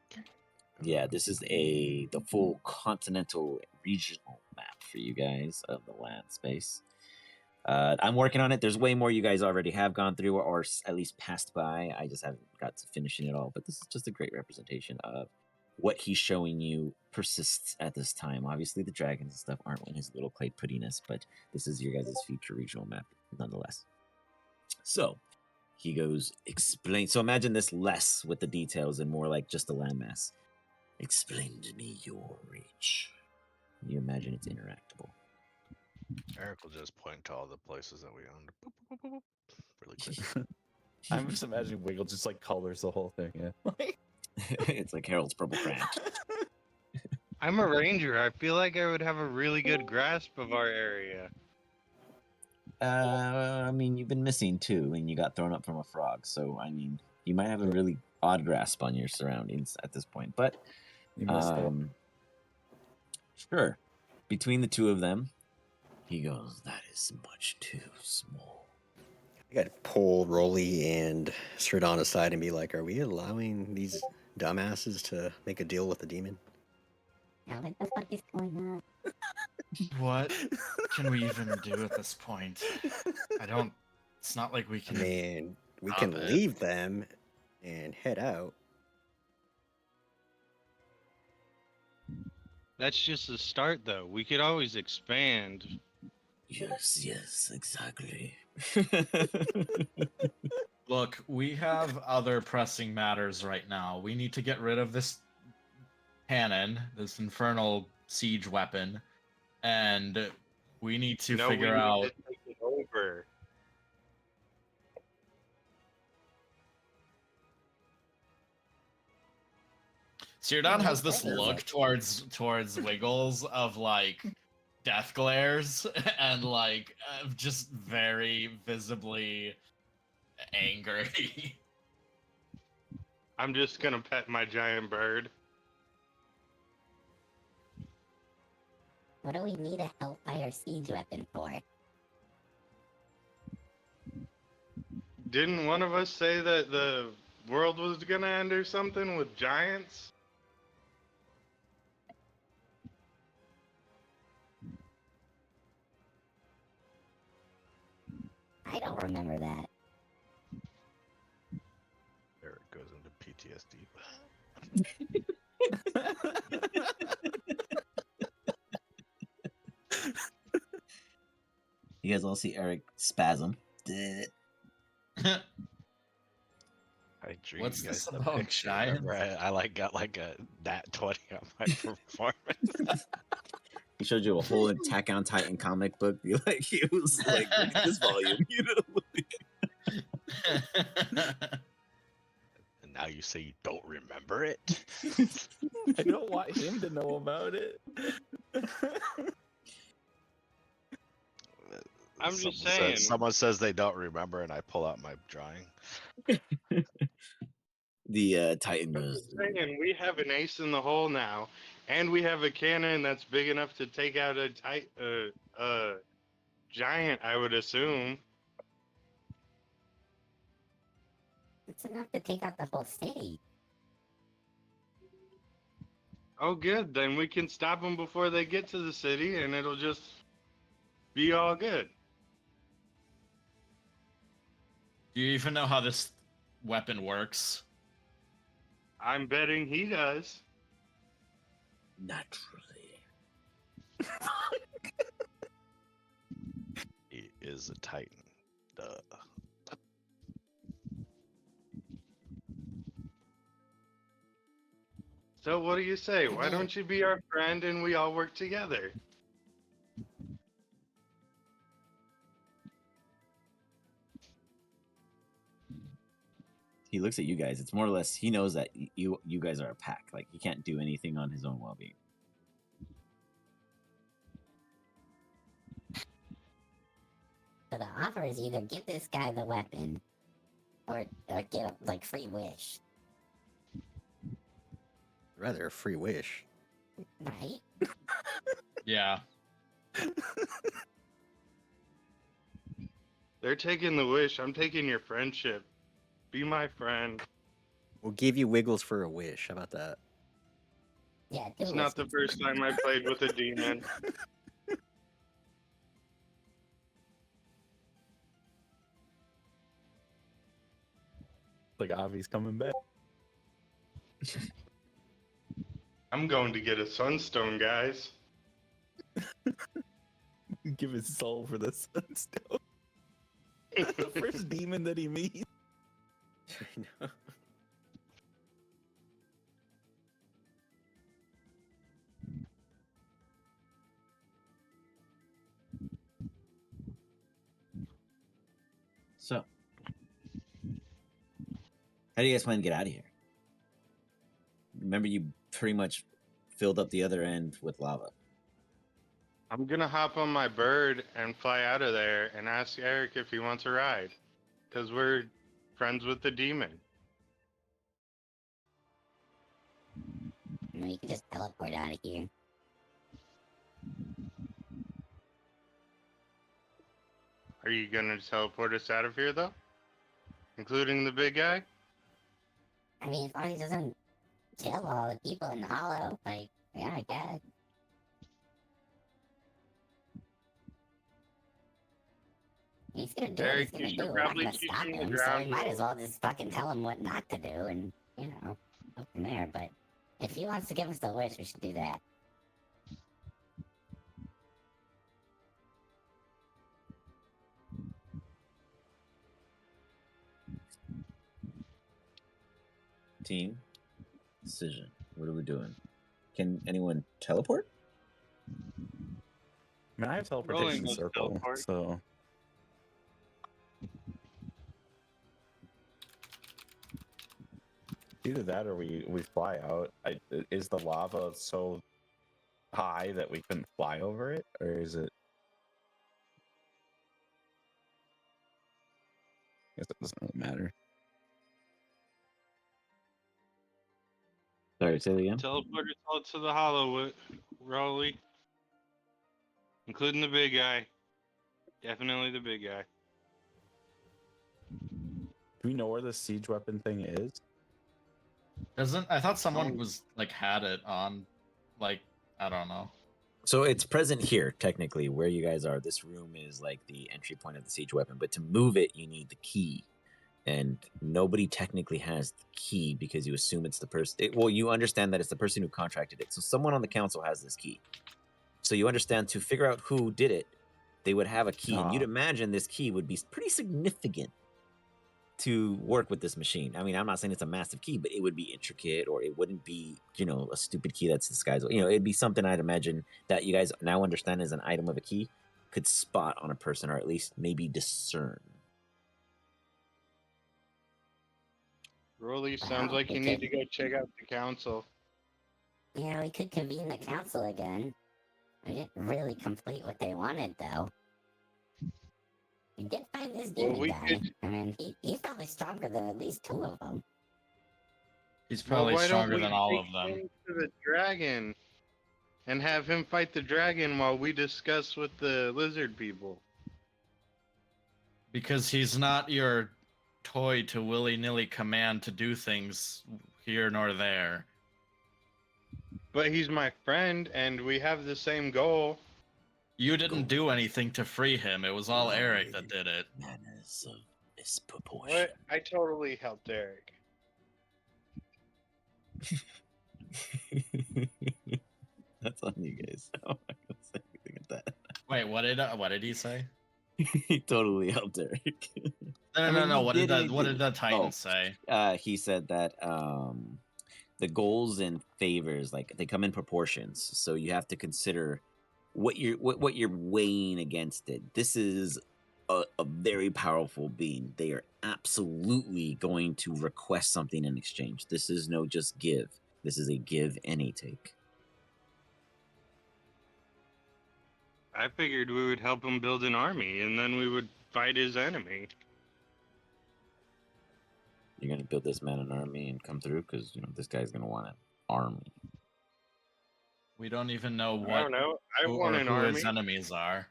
Yeah, this is the full continental regional map for you guys of the land space. I'm working on it. There's way more you guys already have gone through or at least passed by. I just haven't got to finishing it all. But this is just a great representation of what he's showing you persists at this time. Obviously, the dragons and stuff aren't in his little clay puddiness, but this is your guys' future regional map nonetheless. So he goes, explain. So imagine this less with the details and more like just a landmass. Explain to me your reach. You imagine it's interactable. Eric will just point to all the places that we owned. Boop, boop, boop, boop, really quick. I'm just imagining Wiggle just like colors the whole thing. Yeah. It's like Harold's Purple Crayon. I'm a ranger. I feel like I would have a really good grasp of our area. I mean, you've been missing too, and you got thrown up from a frog. So, I mean, you might have a really odd grasp on your surroundings at this point. But, You missed it. sure. Between the two of them, he goes, that is much too small. I got to pull Rolly and Stradon aside and be like, are we allowing these dumbasses to make a deal with the demon? Now what the fuck is going on? What can we even do at this point? I don't. It's not like we I can. mean, we Stop can it. leave them and head out. That's just the start, though. We could always expand. Yes, exactly. Look, Look, we have other pressing matters right now. We need to get rid of this cannon, this infernal siege weapon, and we need to No, we figure need out. to take it over. Sirdan Yeah, has that's this right. look towards Wiggles of like death glares and like just very visibly angry. I'm just gonna pet my giant bird. What do we need a Hellfire siege weapon for? Didn't one of us say that the world was gonna end or something with giants? I don't remember that. Eric goes into PTSD. You guys all see Eric spasm. I dream What's you this guys the about picture. giants? Remember, I like got like a nat 20 on my performance. He showed you a whole Attack on Titan comic book. Like he was like, look at this volume, you know. And now you say you don't remember it? I don't want him to know about it. I'm just Someone saying. someone says they don't remember, and I pull out my drawing. The Titan I'm goes. just saying, we have an ace in the hole now, and we have a cannon that's big enough to take out a giant, I would assume. It's enough to take out the whole city. Oh, good. Then we can stop them before they get to the city, and it'll just be all good. Do you even know how this weapon works? I'm betting he does. Naturally. He is a titan. Duh. So what do you say? Why don't you be our friend and we all work together? He looks at you guys. It's more or less he knows that you guys are a pack. Like he can't do anything on his own well-being. So the offer is either give this guy the weapon, or get a like free wish, Rather a free wish. right? Yeah. They're taking the wish. I'm taking your friendship. Be my friend. We'll give you Wiggles for a wish. How about that? Yeah, do It's wish not the me. first time I played with a demon. Like Avi's coming back. I'm going to get a sunstone, guys. Give his soul for the sunstone. The first demon that he meets. I know. So, how do you guys plan to get out of here? Remember, you pretty much filled up the other end with lava. I'm gonna hop on my bird and fly out of there and ask Eric if he wants a ride. Because we're friends with the demon. You can just teleport out of here. Are you gonna teleport us out of here, though? Including the big guy? I mean, as long as he doesn't kill all the people in the hollow, like, yeah, I guess. He's gonna do what Eric, he's you gonna should do. We're not probably gonna teach stop him the him, so ground we might as rules. well just fucking tell him what not to do and, go from there. But if he wants to give us the wish, we should do that. team. Decision. What are we doing? Can anyone teleport? I mean, I have Rolling teleportation those circle, teleport. so either that or we fly out. Is the lava so high that we couldn't fly over it, or is it? I guess it doesn't really matter. Sorry, say it again. Teleport us all to the hollow, Raleigh. Including the big guy. Definitely the big guy. Do we know where the siege weapon thing is? Doesn't I thought someone Oh. was like had it on, like I don't know. So it's present here, technically, where you guys are. This room is like the entry point of the siege weapon, but to move it, you need the key. And nobody technically has the key because you assume it's the person. Well, you understand that it's the person who contracted it. So someone on the council has this key. So you understand to figure out who did it, they would have a key. And you'd Ah. imagine this key would be pretty significant to work with this machine. I mean, I'm not saying it's a massive key, but it would be intricate, or it wouldn't be, a stupid key that's disguised. It'd be something I'd imagine that you guys now understand as an item of a key could spot on a person, or at least maybe discern. Raleigh, sounds Wow, like you need to go check out the council. Yeah, we could convene the council again. We didn't really complete what they wanted, though. We did find this Well, demon we guy. could- I mean, he's probably stronger than at least two of them. He's Well, probably why don't stronger we than all take of them. him to the dragon and have him fight the dragon while we discuss with the lizard people? Because he's not your toy to willy-nilly command to do things here nor there. But he's my friend, and we have the same goal. You didn't do anything to free him. It was all Eric that did it. Manners of misproportion. What? I totally helped Eric. That's on you guys. I'm not gonna say anything at that. Wait, what did he say? He totally helped Eric. No. he What did he what did the Titan Oh, say? he said that the goals and favors, like, they come in proportions, so you have to consider what you're weighing against it. This is a very powerful being. They are absolutely going to request something in exchange. This is no just give. This is a give and a take. I figured we would help him build an army, and then we would fight his enemy. You're gonna build this man an army and come through, because this guy's gonna want an army. We don't even know I what don't know. I who, want or an who army. his enemies are.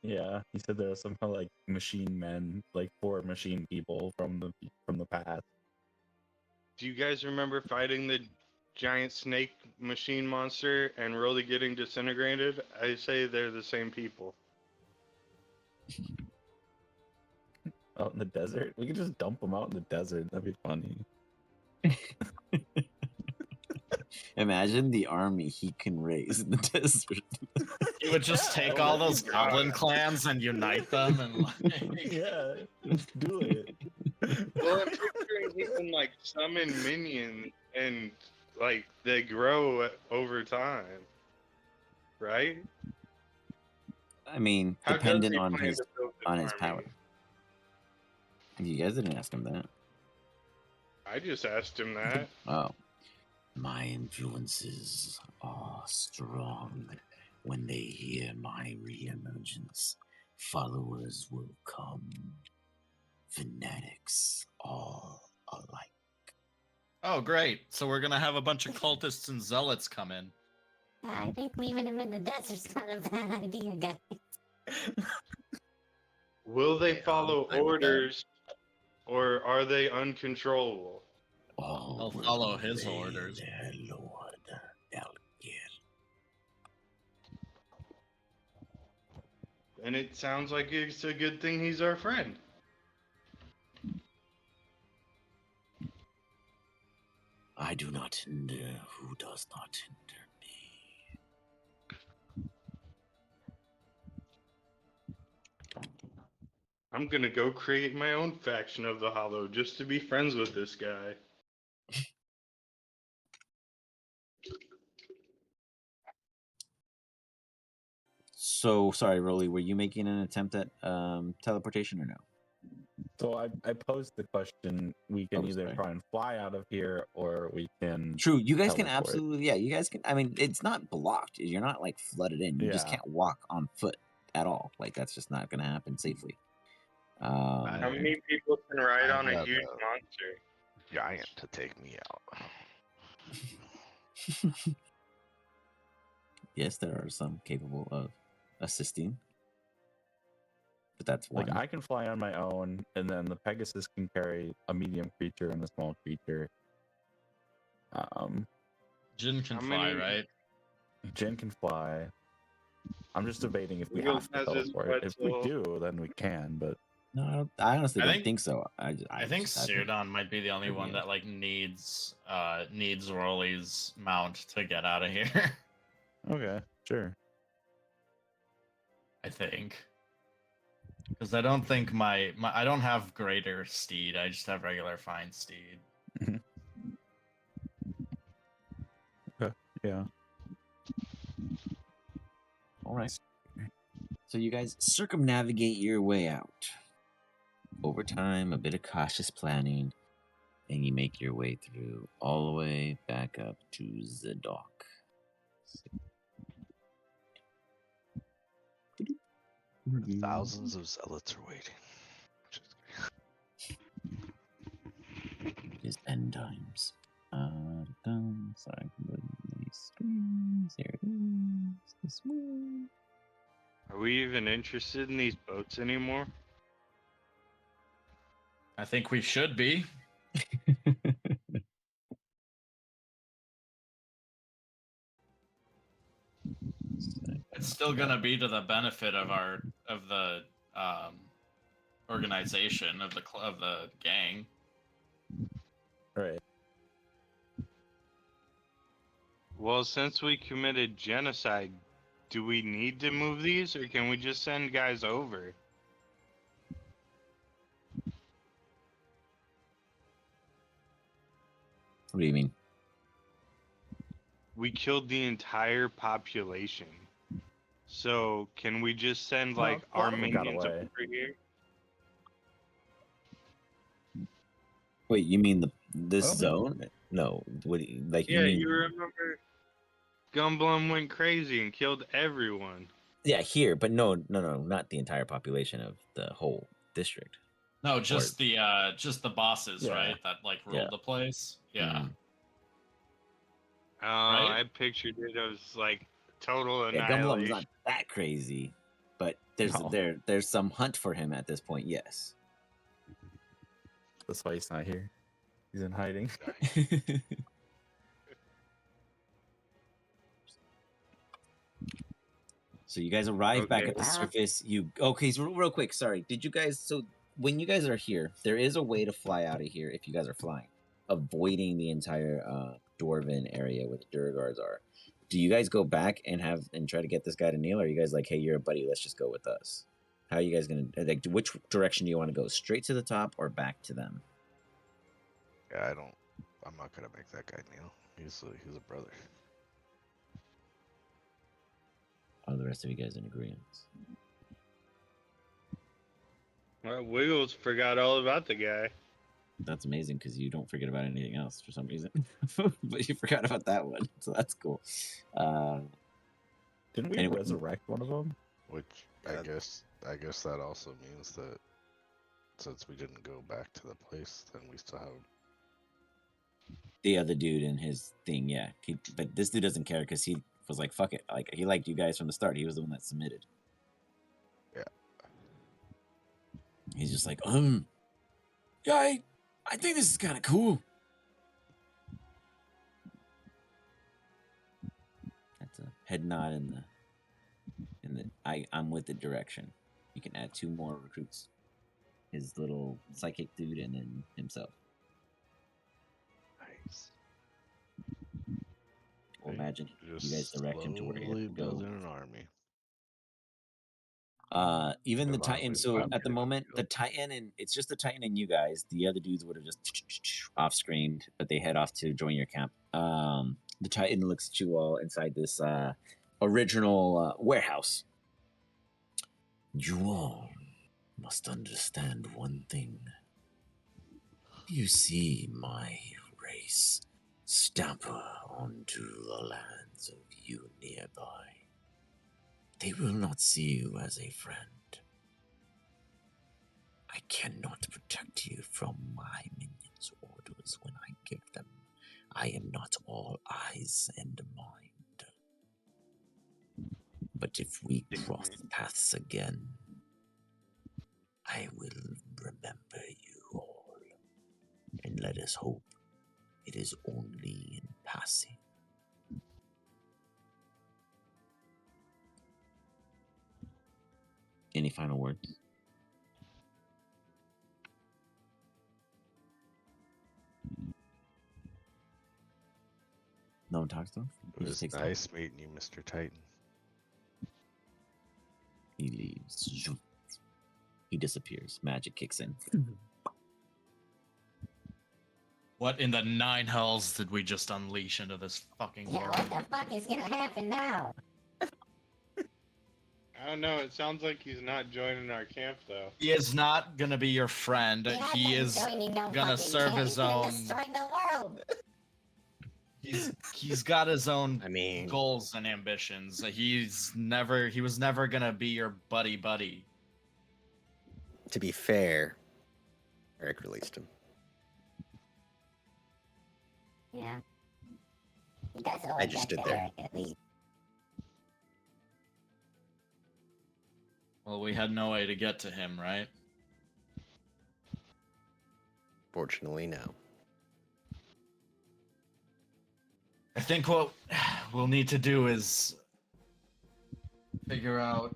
Yeah, he said there are some kind of like machine men, like 4 machine people from the past. Do you guys remember fighting the giant snake machine monster and really getting disintegrated? I say they're the same people. Out in the desert, we could just dump them out in the desert. That'd be funny. Imagine the army he can raise in the desert. You would just take all those goblin clans and unite them, and like, Yeah, let's do it. Well, I'm picturing he can like summon minions and like they grow over time, right? I mean, How does dependent he on plan his to build this on his army? power. You guys didn't ask him that. I just asked him that. Oh. My influences are strong. When they hear my re-emergence, followers will come. Fanatics, all alike. oh great! So we're gonna have a bunch of cultists and zealots come in. I think leaving him in the desert's not a bad idea, guys. Will they Yeah, follow I'm with that. orders, or are they uncontrollable? All They'll will follow his obey orders. their lord, Algir. And it sounds like it's a good thing he's our friend. I do not hinder who does not hinder me. I'm gonna go create my own faction of the Hollow just to be friends with this guy. So sorry, Rolly, were you making an attempt at teleportation or no? So I posed the question: we can Oh, either sorry. try and fly out of here, or we can. True, you guys can teleport. absolutely, yeah, you guys can. I mean, it's not blocked. You're not like flooded in. You just Yeah. can't walk on foot at all. Like that's just not going to happen safely. How I- many people can ride I on a got huge a- monster? Giant to take me out. Yes, there are some capable of assisting, but that's one. Like I can fly on my own, and then the Pegasus can carry a medium creature and a small creature. Jin can How fly, many- right? Jin can fly. I'm just debating if we Wiggles have to has his teleport. If we pretzel. do, then we can. But No, I honestly I don't think- think so. I think just- think- Sirdon might be the only could be one it. that like needs Rolly's mount to get out of here. okay, sure. I think. Because I don't think my I don't have greater steed. I just have regular fine steed. Yeah. All right. So you guys circumnavigate your way out. Over time, a bit of cautious planning, and you make your way through all the way back up to the dock. Thousands of zealots are waiting. Just kidding. It is end times. Sorry, I'm moving these screens. There it is. This one. Are we even interested in these boats anymore? I think we should be. It's still gonna be to the benefit of the organization of the gang. Right. Well, since we committed genocide, do we need to move these, or can we just send guys over? What do you mean? We killed the entire population. So can we just send Well, like a lot our of them got minions away. over here? Wait, you mean this I don't zone? No. What do you, like? Yeah, you mean? you remember Gumblum went crazy and killed everyone. Yeah, here, but no, not the entire population of the whole district. No, just the bosses, Yeah. right? That like ruled Yeah. the place. Yeah. Mhm. Oh, Right? I pictured it as like total Yeah, Gumblum's annihilation. not that crazy, but there's No. there's some hunt for him at this point. Yes. That's why he's not here. He's in hiding. So you guys arrive back Okay. at the Wow. surface. Okay? So real quick, sorry. Did you guys? So when you guys are here, there is a way to fly out of here if you guys are flying, avoiding the entire Dwarven area where the Durgars are. Do you guys go back and try to get this guy to kneel, or are you guys like, hey, you're a buddy, let's just go with us? How are you guys gonna like? Which direction do you want to go? Straight to the top or back to them? Yeah, I'm not gonna make that guy kneel. He's a brother. Are the rest of you guys in agreement? Well, Wiggles forgot all about the guy. That's amazing because you don't forget about anything else for some reason, but you forgot about that one, so that's cool. Didn't we Anyway. resurrect one of them? Which I guess that also means that since we didn't go back to the place, then we still have. The other dude in his thing, yeah. But this dude doesn't care because he was like, "Fuck it!" Like he liked you guys from the start. He was the one that submitted. Yeah. He's just like, yeah, I think this is kind of cool. That's a head nod in the I'm with the direction. You can add 2 more recruits. His little psychic dude and then himself. Nice. Well, imagine you guys Just direct him to where he has slowly to go. building an army. Even the Move on, Titan. please. So I'm at the good. moment, the Titan and it's just the Titan and you guys. The other dudes would have just off screamed, but they head off to join your camp. The Titan looks at you all inside this original warehouse. You all must understand one thing. You see my race stamper onto the lands of you nearby. They will not see you as a friend. I cannot protect you from my minions' orders when I give them. I am not all eyes and mind. But if we cross paths again, I will remember you all. And let us hope it is only in passing. Any final words? No one talks to him? It was nice meeting you, Mr. Titan. He leaves. He disappears. Magic kicks in. What in the nine hells did we just unleash into this fucking Yeah, world? what the fuck is gonna happen now? I don't know. It sounds like he's not joining our camp, though. He is not gonna be your friend. Yeah, He I'm is joining no gonna fucking serve camp. his He's gonna own. destroy the world. He's got his own I mean, goals and ambitions. He was never gonna be your buddy. to be fair, Eric released him. Yeah. You guys all I just got stood to there. Eric at least. Well, we had no way to get to him, right? Fortunately, no. I think what we'll need to do is figure out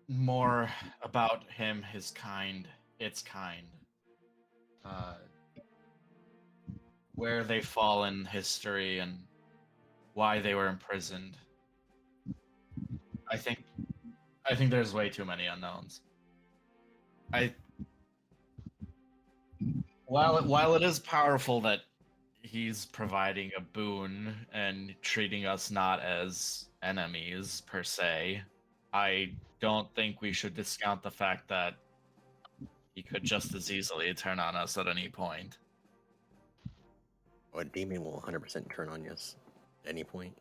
more about him, his kind, its kind, where they fall in history and why they were imprisoned. I think there's way too many unknowns. While it is powerful that he's providing a boon and treating us not as enemies per se, I don't think we should discount the fact that he could just as easily turn on us at any point. A demon will 100% turn on us at any point.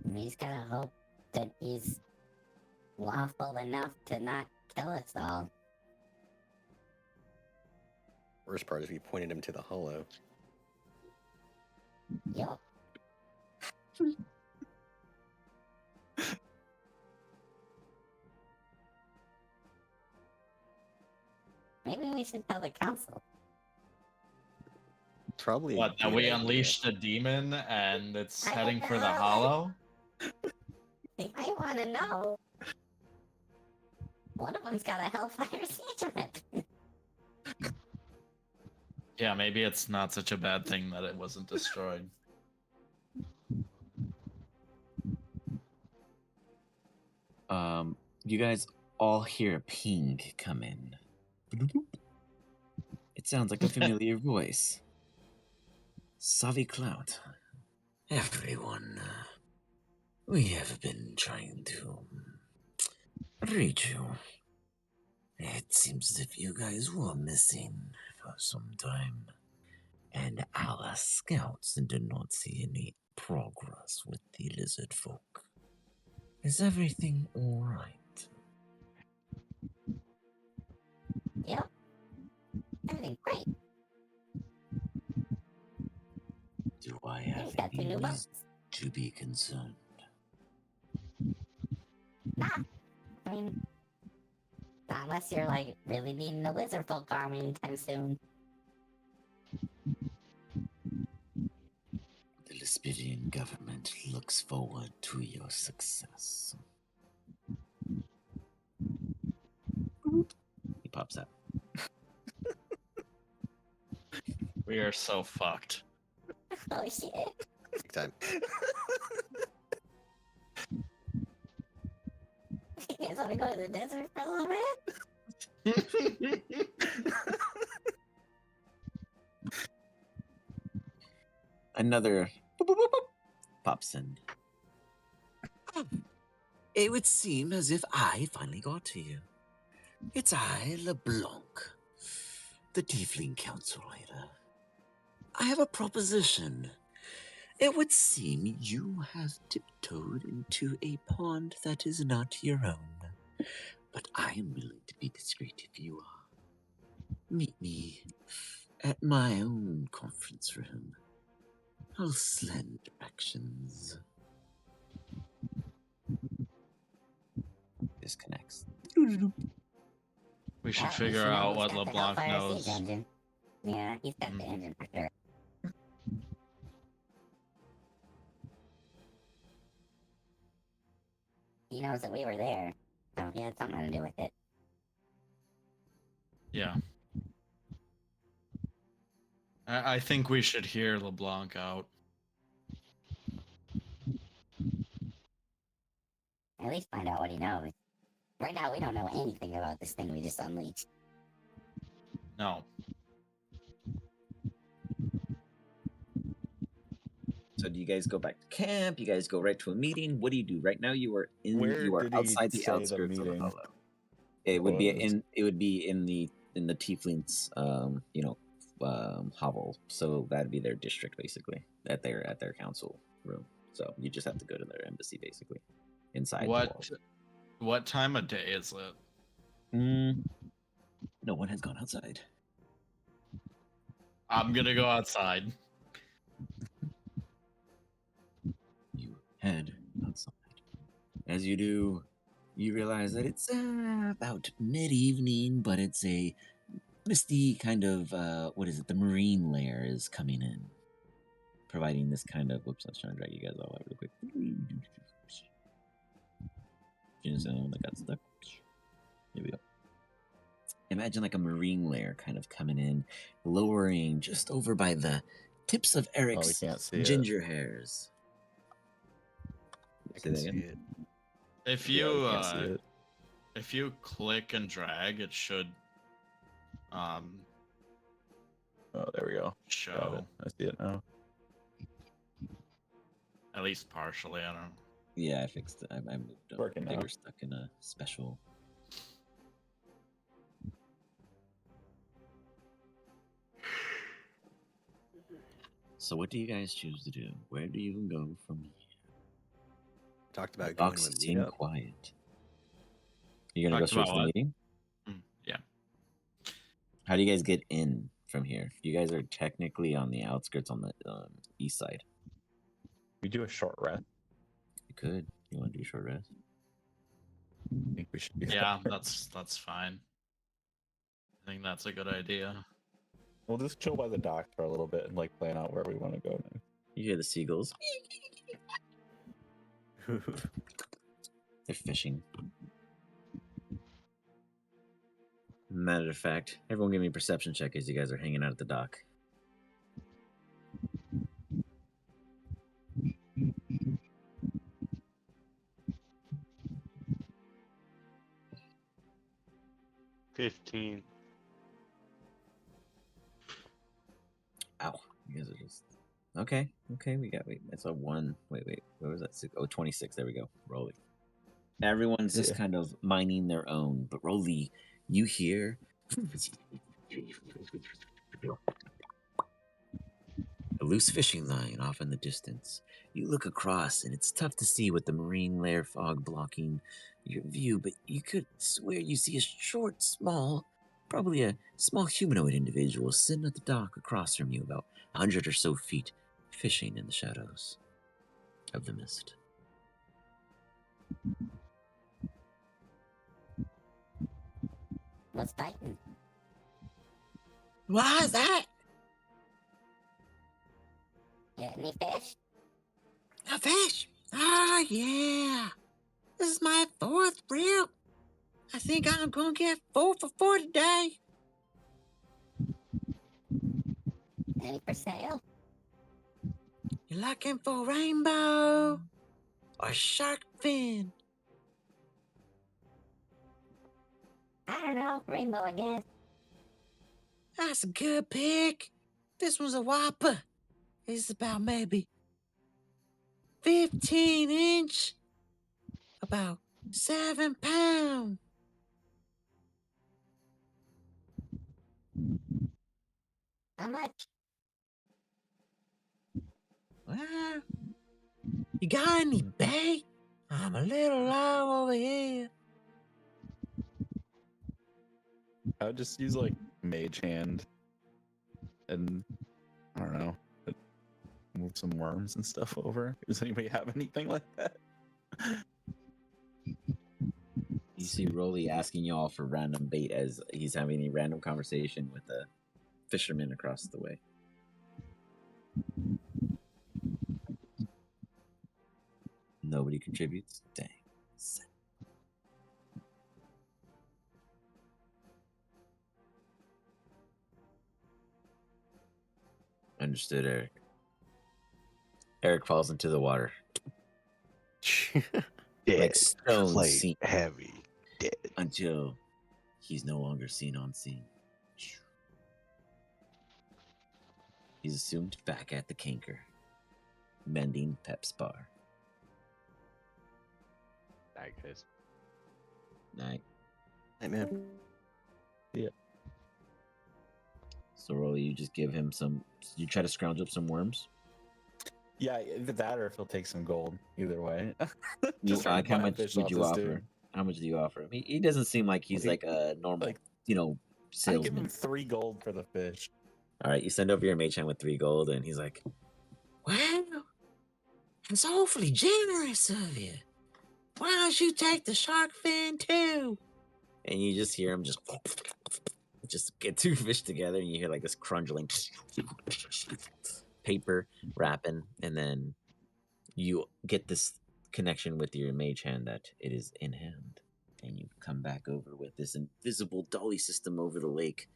We just gotta hope that he's lawful enough to not kill us all. Worst part is we pointed him to the hollow. Yup. Maybe we should tell the council. Probably. What, a that good we idea. unleashed a demon and it's I heading don't for the know. hollow? I wanna know. One of them's got a Hellfire Siege weapon. Yeah, maybe it's not such a bad thing that it wasn't destroyed. You guys all hear a ping come in. It sounds like a familiar voice. Savi Cloud. Everyone, we have been trying to reach you. It seems as if you guys were missing for some time, and our scouts did not see any progress with the lizard folk. Is everything alright? Yep. Everything's great. Do I He's have got two any new reason boats. to be concerned? Nah. I mean, not unless you're like really needing a lizard folk army anytime soon. The Lispidian government looks forward to your success. He pops out. We are so fucked. Oh shit. Big time. guys want to go to the desert for a little bit? Another boop, boop, boop, boop, pops in. It would seem as if I finally got to you. It's I, LeBlanc, the Tiefling Council leader. I have a proposition. It would seem you have tiptoed into a pond that is not your own, but I am willing to be discreet if you are. Meet me at my own conference room. I'll send directions. Disconnects. We should Well, at least figure you know out who's what got the LeBlanc Hellfire Siege knows. engine. Yeah, he's got the engine for sure. He knows that we were there, so he had something to do with it. Yeah. I think we should hear LeBlanc out. At least find out what he knows. Right now, we don't know anything about this thing we just unleashed. No. So do you guys go back to camp? You guys go right to a meeting? What do you do? Right now you are Where you are did he outside the say the outskirts of the meeting hollow. It would be was? in the Tieflings hovel. So that'd be their district basically. At their council room. So you just have to go to their embassy basically. Inside the walls. What time of day is it? No one has gone outside. I'm gonna go outside. You head outside. As you do, you realize that it's about mid-evening, but it's a misty kind of, what is it? The marine layer is coming in, providing this kind of, whoops, I was trying to drag you guys all out real quick. That got stuck. Here we go. Imagine like a marine layer kind of coming in, lowering just over by the tips of Eric's can't see ginger hairs. I Say can that see again? it. If Yeah, you we can't see it. if you click and drag, it should Oh, there we go. Got it. show I see it now. at least partially. I don't know. Yeah, I fixed it. I moved them. Working They now. were stuck in a special. So what do you guys choose to do? Where do you go from here? Talked about The going box to a seem meetup. quiet. You're gonna go Talked straight about to the what? meeting? Yeah. How do you guys get in from here? You guys are technically on the outskirts on the east side. We do a short rest. You could. You want to do a short rest? I think we should do Yeah, that. that's fine. I think that's a good idea. We'll just chill by the dock for a little bit and like plan out where we want to go next. You hear the seagulls. They're fishing. Matter of fact, everyone give me a perception check as you guys are hanging out at the dock. $15. Ow. You guys are just... Okay. We got... Wait, that's a 1. Wait. Where was that? 6? Oh, 26. There we go. Rolly. Everyone's just Yeah. kind of minding their own. But Rolly, you hear... a loose fishing line off in the distance. You look across, and it's tough to see with the marine layer fog blocking your view, but you could swear you see a short, probably a small humanoid individual sitting at the dock across from you, about 100 or so feet, fishing in the shadows of the mist. What's biting? What is that? Get any fish? A fish? Ah, yeah. This is my 4th reel. I think I'm gonna get 4 for 4 today. Any for sale? You looking for rainbow or shark fin? don't know. Rainbow, I guess. That's a good pick. This one's a whopper. It's about maybe 15-inch, about 7 pounds. How much? Well, you got any bait? I'm a little low over here. I would just use like mage hand and I don't know, move some worms and stuff over. Does anybody have anything like that? You see Rolly asking y'all for random bait as he's having a random conversation with a fisherman across the way. Nobody contributes? Dang. Understood, Eric. Eric falls into the water. Dead, Like stone plate, seen heavy, dead. until he's no longer seen on scene. He's assumed back at the Kinker, mending Pep's bar. Night, guys. Night. Hey, man. So Rolly, you just give him some. You try to scrounge up some worms. Yeah, either that or if he'll take some gold. Either way. Just trying like to how buy much fish would off you this offer? dude. How much do you offer him? He doesn't seem like he's like a normal, like- you know, I give salesman. him 3 gold for the fish. All right, you send over your mage hand with 3 gold, and he's like, "Well, it's awfully generous of you. Why don't you take the shark fin too?" And you just hear him just get 2 fish together, and you hear like this crunching, paper wrapping, and then you get this connection with your mage hand that it is in hand, and you come back over with this invisible dolly system over the lake.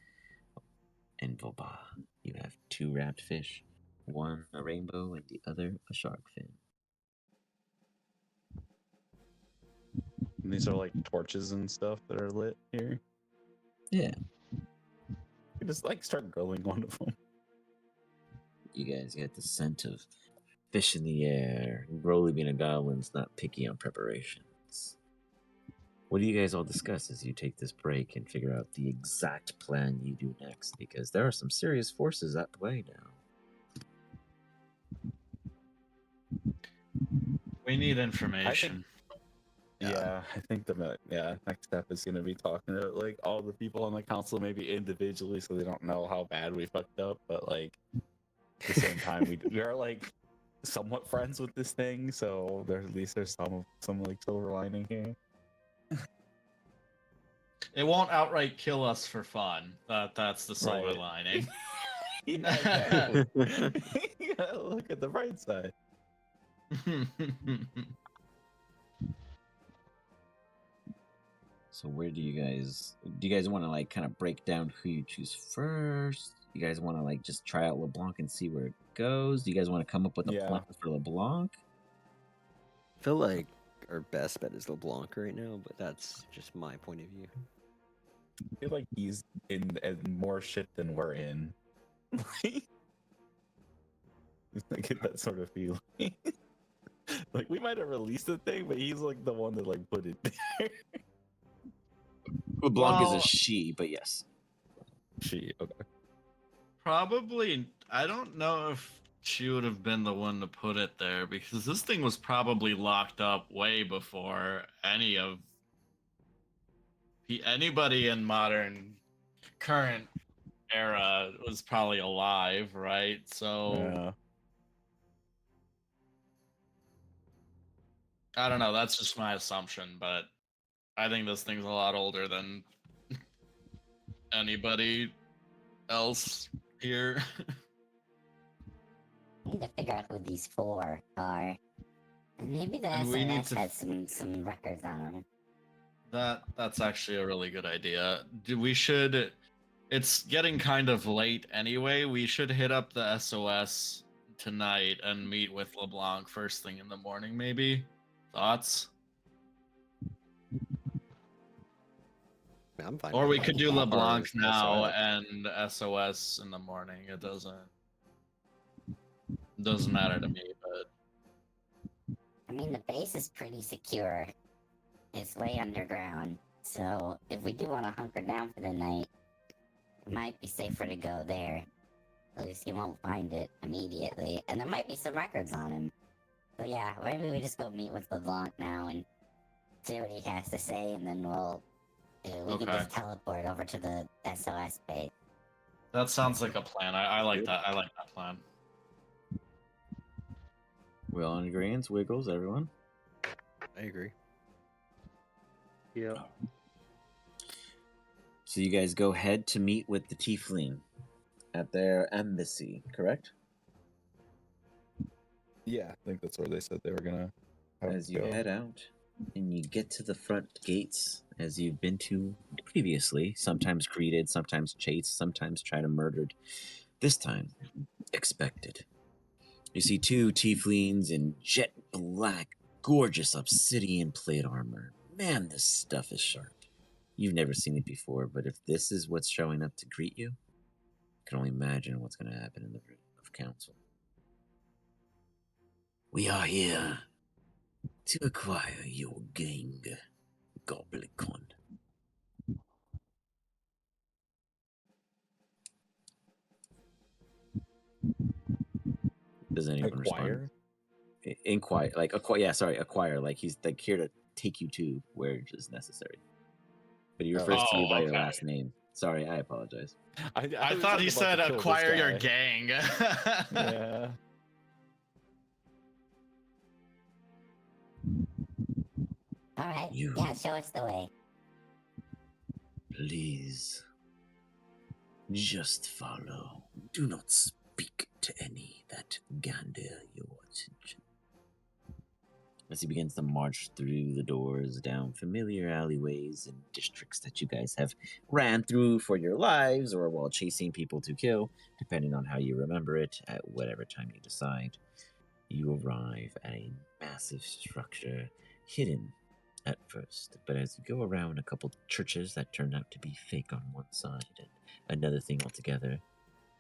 And voila, you have 2 wrapped fish, one a rainbow and the other a shark fin. And these are like torches and stuff that are lit here. Yeah, You just like start grilling one of them. you guys get the scent of fish in the air. Broly being a goblin's not picky on preparations. What do you guys all discuss as you take this break and figure out the exact plan you do next? Because there are some serious forces at play now. We need information. Yeah, I think the next step is going to be talking to like all the people on the council, maybe individually, so they don't know how bad we fucked up. But like at the same time, we are like somewhat friends with this thing, so there's at least there's some like silver lining here. It won't outright kill us for fun. That's the silver Right. lining. Yeah, exactly. You gotta look at the bright side. So where do you guys want to like kind of break down who you choose first? You guys want to like just try out LeBlanc and see where it goes? Do you guys want to come up with a Yeah. plan for LeBlanc? I feel like our best bet is LeBlanc right now, but that's just my point of view. I feel like he's in more shit than we're in. I get that sort of feeling. Like we might have released the thing, but he's like the one that like put it there. LeBlanc is Well- a she, but yes. She okay. Probably, I don't know if she would have been the one to put it there because this thing was probably locked up way before anybody in modern current era was probably alive, right? So Yeah. I don't know. That's just my assumption, but I think this thing's a lot older than anybody else here. I need to figure out who these 4 are. Maybe the And we need SRS to- has some records on them. That's actually a really good idea. We should. It's getting kind of late anyway. We should hit up the SOS tonight and meet with LeBlanc first thing in the morning. Maybe thoughts? I'm fine. Or with we it. could do Or LeBlanc now SOS. and SOS in the morning. It doesn't matter to me, but I mean, the base is pretty secure. It's way underground, so if we do want to hunker down for the night, it might be safer to go there. At least he won't find it immediately, and there might be some records on him. So yeah, maybe we just go meet with LeBlanc now and see what he has to say, and then we can Okay. just teleport over to the SOS base. that sounds like a plan. I like that. I like that plan. We're all in agreement. Wiggles, everyone. I agree. Yep. So you guys go head to meet with the Tiefling at their embassy, correct? Yeah, I think that's where they said they were gonna have As us you go. head out and you get to the front gates, as you've been to previously, sometimes greeted, sometimes chased, sometimes tried and murdered. This time, expected. You see two tieflings in jet black, gorgeous obsidian plate armor. Man, this stuff is sharp. You've never seen it before, but if this is what's showing up to greet you, I can only imagine what's going to happen in the room of council. We are here to acquire your gang, Goblicon. Does anyone Acquire? respond? Inquire, like acquire. Yeah, sorry, acquire. Like he's like here to take you to where it is necessary. But he refers to you by your okay. last name. Sorry, I apologize. I was, thought like, he about said to kill this acquire your guy. gang. Yeah. Alright, You- yeah, show us the way. Please, just follow. Do not speak to any that gander your attention. As he begins to march through the doors down familiar alleyways and districts that you guys have ran through for your lives or while chasing people to kill, depending on how you remember it at whatever time you decide, you arrive at a massive structure hidden at first, but as you go around a couple churches that turn out to be fake on one side and another thing altogether,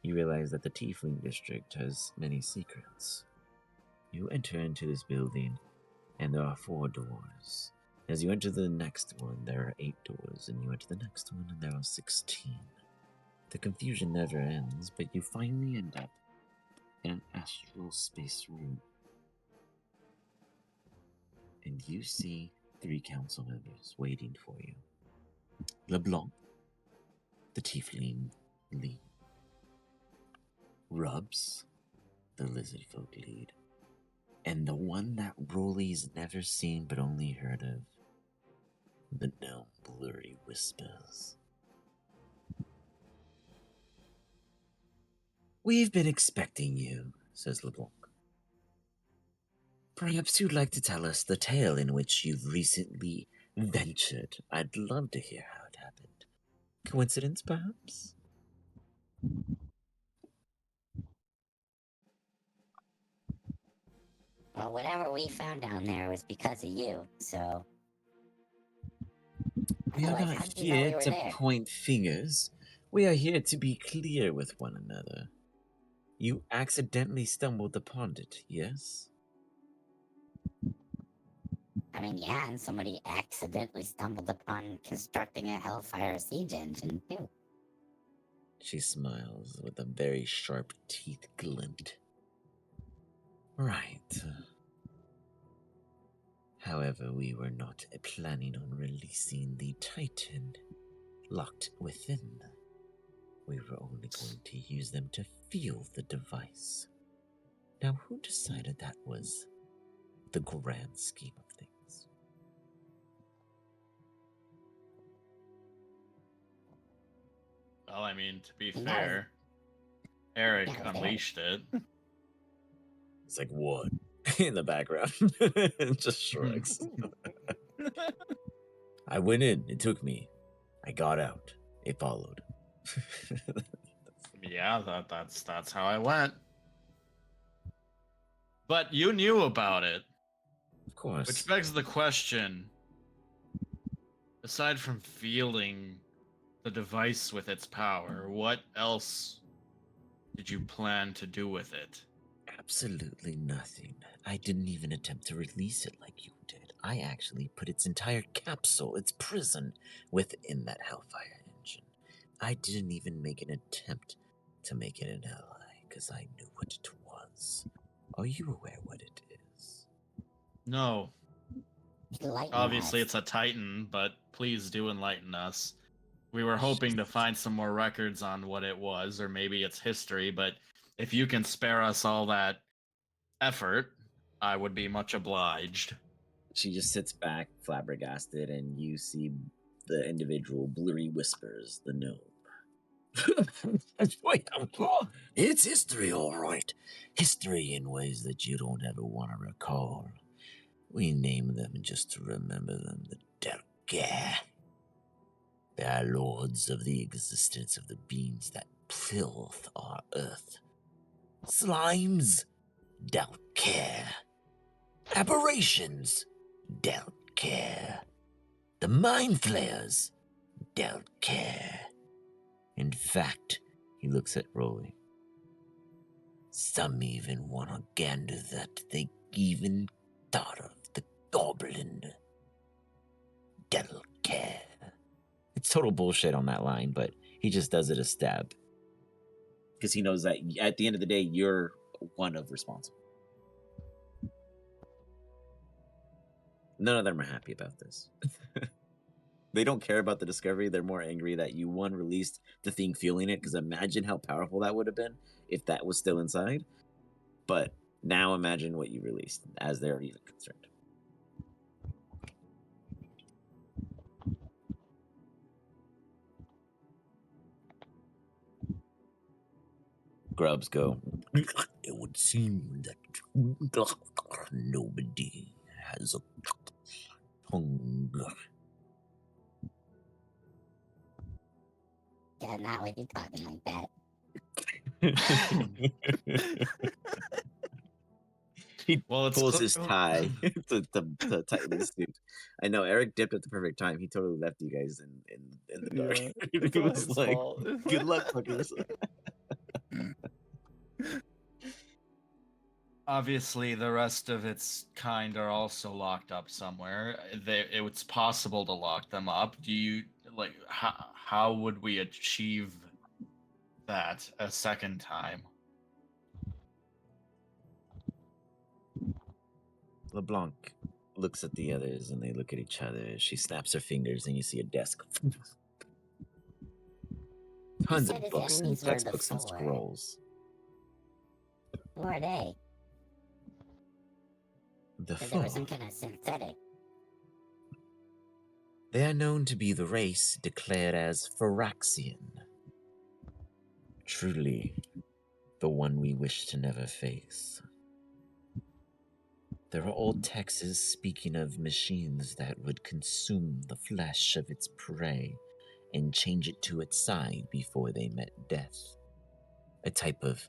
you realize that the Tiefling district has many secrets. You enter into this building, and there are 4 doors. As you enter the next one, there are 8 doors, and you enter the next one, and there are 16. The confusion never ends, but you finally end up in an astral space room. And you see 3 council members waiting for you. LeBlanc, the Tiefling lead. Rubs, the lizard folk lead. And the one that Rolly's never seen but only heard of, the gnome Blurry Whispers. We've been expecting you, says LeBlanc. Perhaps you'd like to tell us the tale in which you've recently ventured. I'd love to hear how it happened. Coincidence, perhaps? Well, whatever we found down there was because of you, so... We are Otherwise, not how did you know we here were to there? point fingers. We are here to be clear with one another. You accidentally stumbled upon it, yes? I mean, yeah, and somebody accidentally stumbled upon constructing a Hellfire siege engine, too. She smiles with a very sharp teeth glint. Right. However, we were not planning on releasing the Titan locked within. We were only going to use them to feel the device. Now, who decided that was the grand scheme of things? Well, I mean, to be No. fair, Eric Yeah, it's unleashed it. It's like, what? In the background. Just shrugs. I went in. It took me. I got out. It followed. Yeah, that's how I went. But you knew about it, Of course. which begs the question: aside from feeling the device with its power. What else did you plan to do with it? Absolutely nothing. I didn't even attempt to release it like you did. I actually put its entire capsule, its prison, within that Hellfire engine. I didn't even make an attempt to make it an ally, because I knew what it was. Are you aware what it is? No. Enlighten Obviously, us. it's a Titan, but please do enlighten us. We were hoping to find some more records on what it was, or maybe its history, but if you can spare us all that effort, I would be much obliged. She just sits back, flabbergasted, and you see the individual blurry whispers, the gnome. It's history, all right. History in ways that you don't ever want to recall. We name them just to remember them. The Delcair. They are lords of the existence of the beings that filth our earth. Slimes, Delcair. Aberrations, Delcair. The mind flayers, Delcair. In fact, he looks at Rolly. Some even want to gander that they even thought of the goblin. Delcair. It's total bullshit on that line, but he just does it a stab. Because he knows that at the end of the day, you're one of responsible. None of them are happy about this. They don't care about the discovery. They're more angry that you, one, released the thing feeling it, because imagine how powerful that would have been if that was still inside. But now imagine what you released, as they're even concerned. Grubs go. It would seem that nobody has a tongue. Yeah, not with you talking like that. He Well, it's pulls his tie to tighten his suit. I know Eric dipped at the perfect time. He totally left you guys in the dark. It's He all was his like, fault. "Good luck, fuckers." obviously the rest of its kind are also locked up somewhere. It's possible to lock them up. Do you like how would we achieve that a second time? LeBlanc looks at the others, and they look at each other. She snaps her fingers, and you see a desk. Tons said of his books and enemies were textbooks and before. scrolls. Who are they? The Said there was some Four. kind of synthetic. They are known to be the race declared as Phyraxian. Truly, the one we wish to never face. There are old texts speaking of machines that would consume the flesh of its prey and change it to its side before they met death. A type of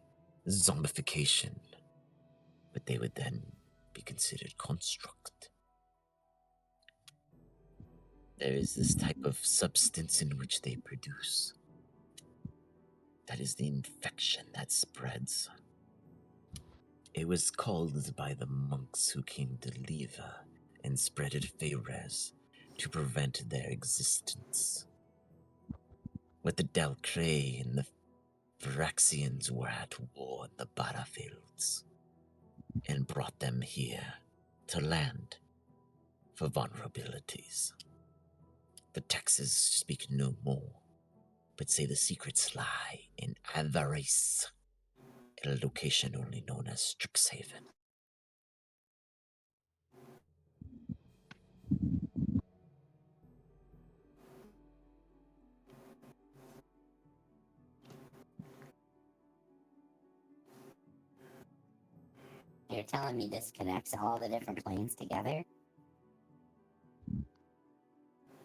zombification, but they would then be considered construct. There is this type of substance in which they produce. That is the infection that spreads. It was called by the monks who came to Leva and spread it Phares to prevent their existence. With the Delcrae and the Phyraxians were at war in the battlefields and brought them here to land for vulnerabilities. The texts speak no more, but say the secrets lie in Avarice, at a location only known as Strixhaven. You're telling me this connects all the different planes together?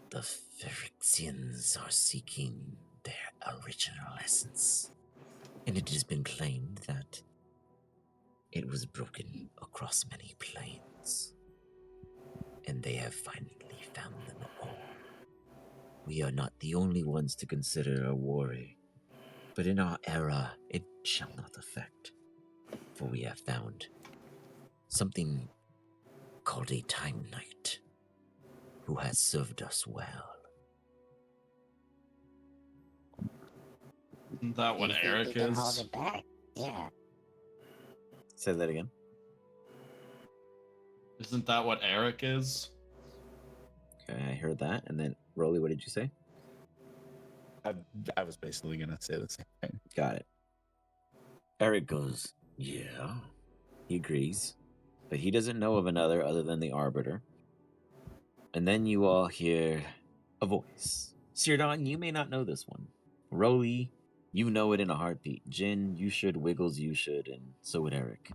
The Phyrexians are seeking their original essence, and it has been claimed that it was broken across many planes, and they have finally found them all. We are not the only ones to consider a worry, but in our era it shall not affect, for we have found something called a Time Knight, who has served us well. Isn't that what You think Eric we can hold is? it back? Yeah. Say that again. Isn't that what Eric is? Okay, I heard that. And then, Rolly, what did you say? I was basically gonna say the same thing. Got it. Eric goes, yeah. He agrees, but he doesn't know of another other than the Arbiter. And then you all hear a voice. Sirdon, you may not know this one. Rolly, you know it in a heartbeat. Jin, you should. Wiggles, you should. And so would Eric.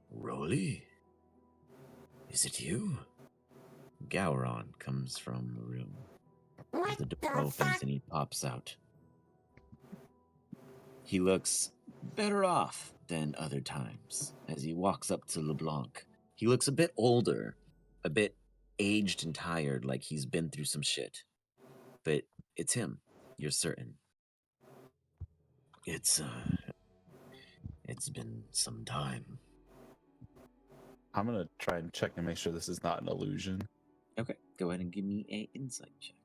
Rolly? Is it you? Gowron comes from the room. What The the door opens fuck? and he pops out. He looks better off than other times as he walks up to LeBlanc. He looks a bit older, a bit aged and tired, like he's been through some shit. But it's him, you're certain. It's been some time. I'm gonna try and check and make sure this is not an illusion. Okay, go ahead and give me an insight check.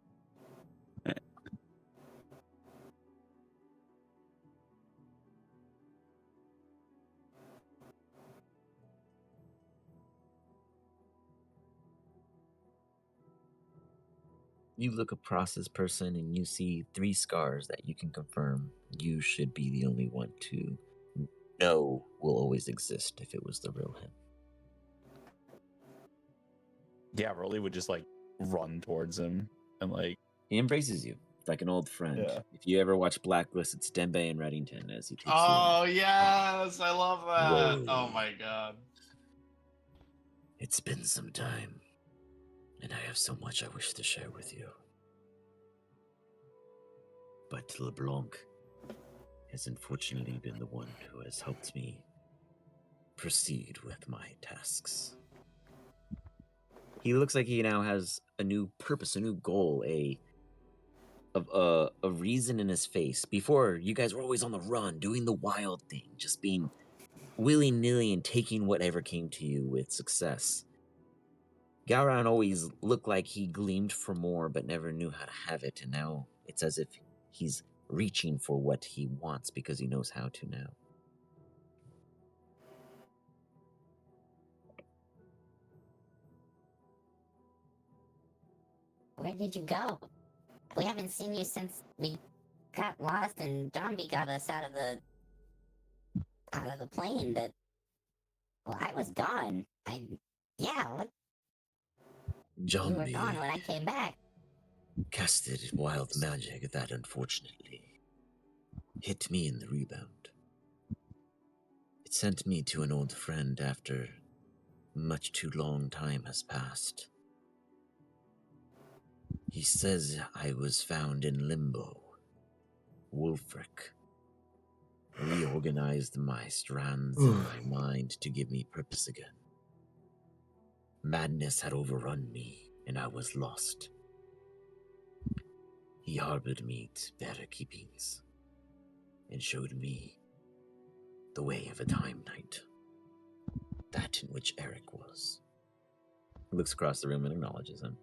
You look across this person and you see 3 scars that you can confirm you should be the only one to know will always exist if it was the real him. Yeah, Rolly would just like run towards him and like He embraces you like an old friend. Yeah. If you ever watch Blacklist, it's Dembe and Reddington as he takes Oh yes, I love that. Oh Whoa. my god. It's been some time, and I have so much I wish to share with you. But LeBlanc has unfortunately been the one who has helped me proceed with my tasks. He looks like he now has a new purpose, a new goal, a reason in his face. Before, you guys were always on the run, doing the wild thing, just being willy-nilly and taking whatever came to you with success. Gowron always looked like he gleamed for more but never knew how to have it, and now it's as if he's reaching for what he wants because he knows how to now. Where did you go? We haven't seen you since we got lost and Zombie got us out of the plane. But well, I was gone. What? You were Zombie gone when I came back. casted wild magic that unfortunately hit me in the rebound. It sent me to an old friend after much too long time has passed. He says I was found in limbo. Wulfric reorganized my strands in my mind to give me purpose again. Madness had overrun me, and I was lost. He harbored me to better keepings, and showed me the way of a Time Knight, that in which Eric was. He looks across the room and acknowledges him.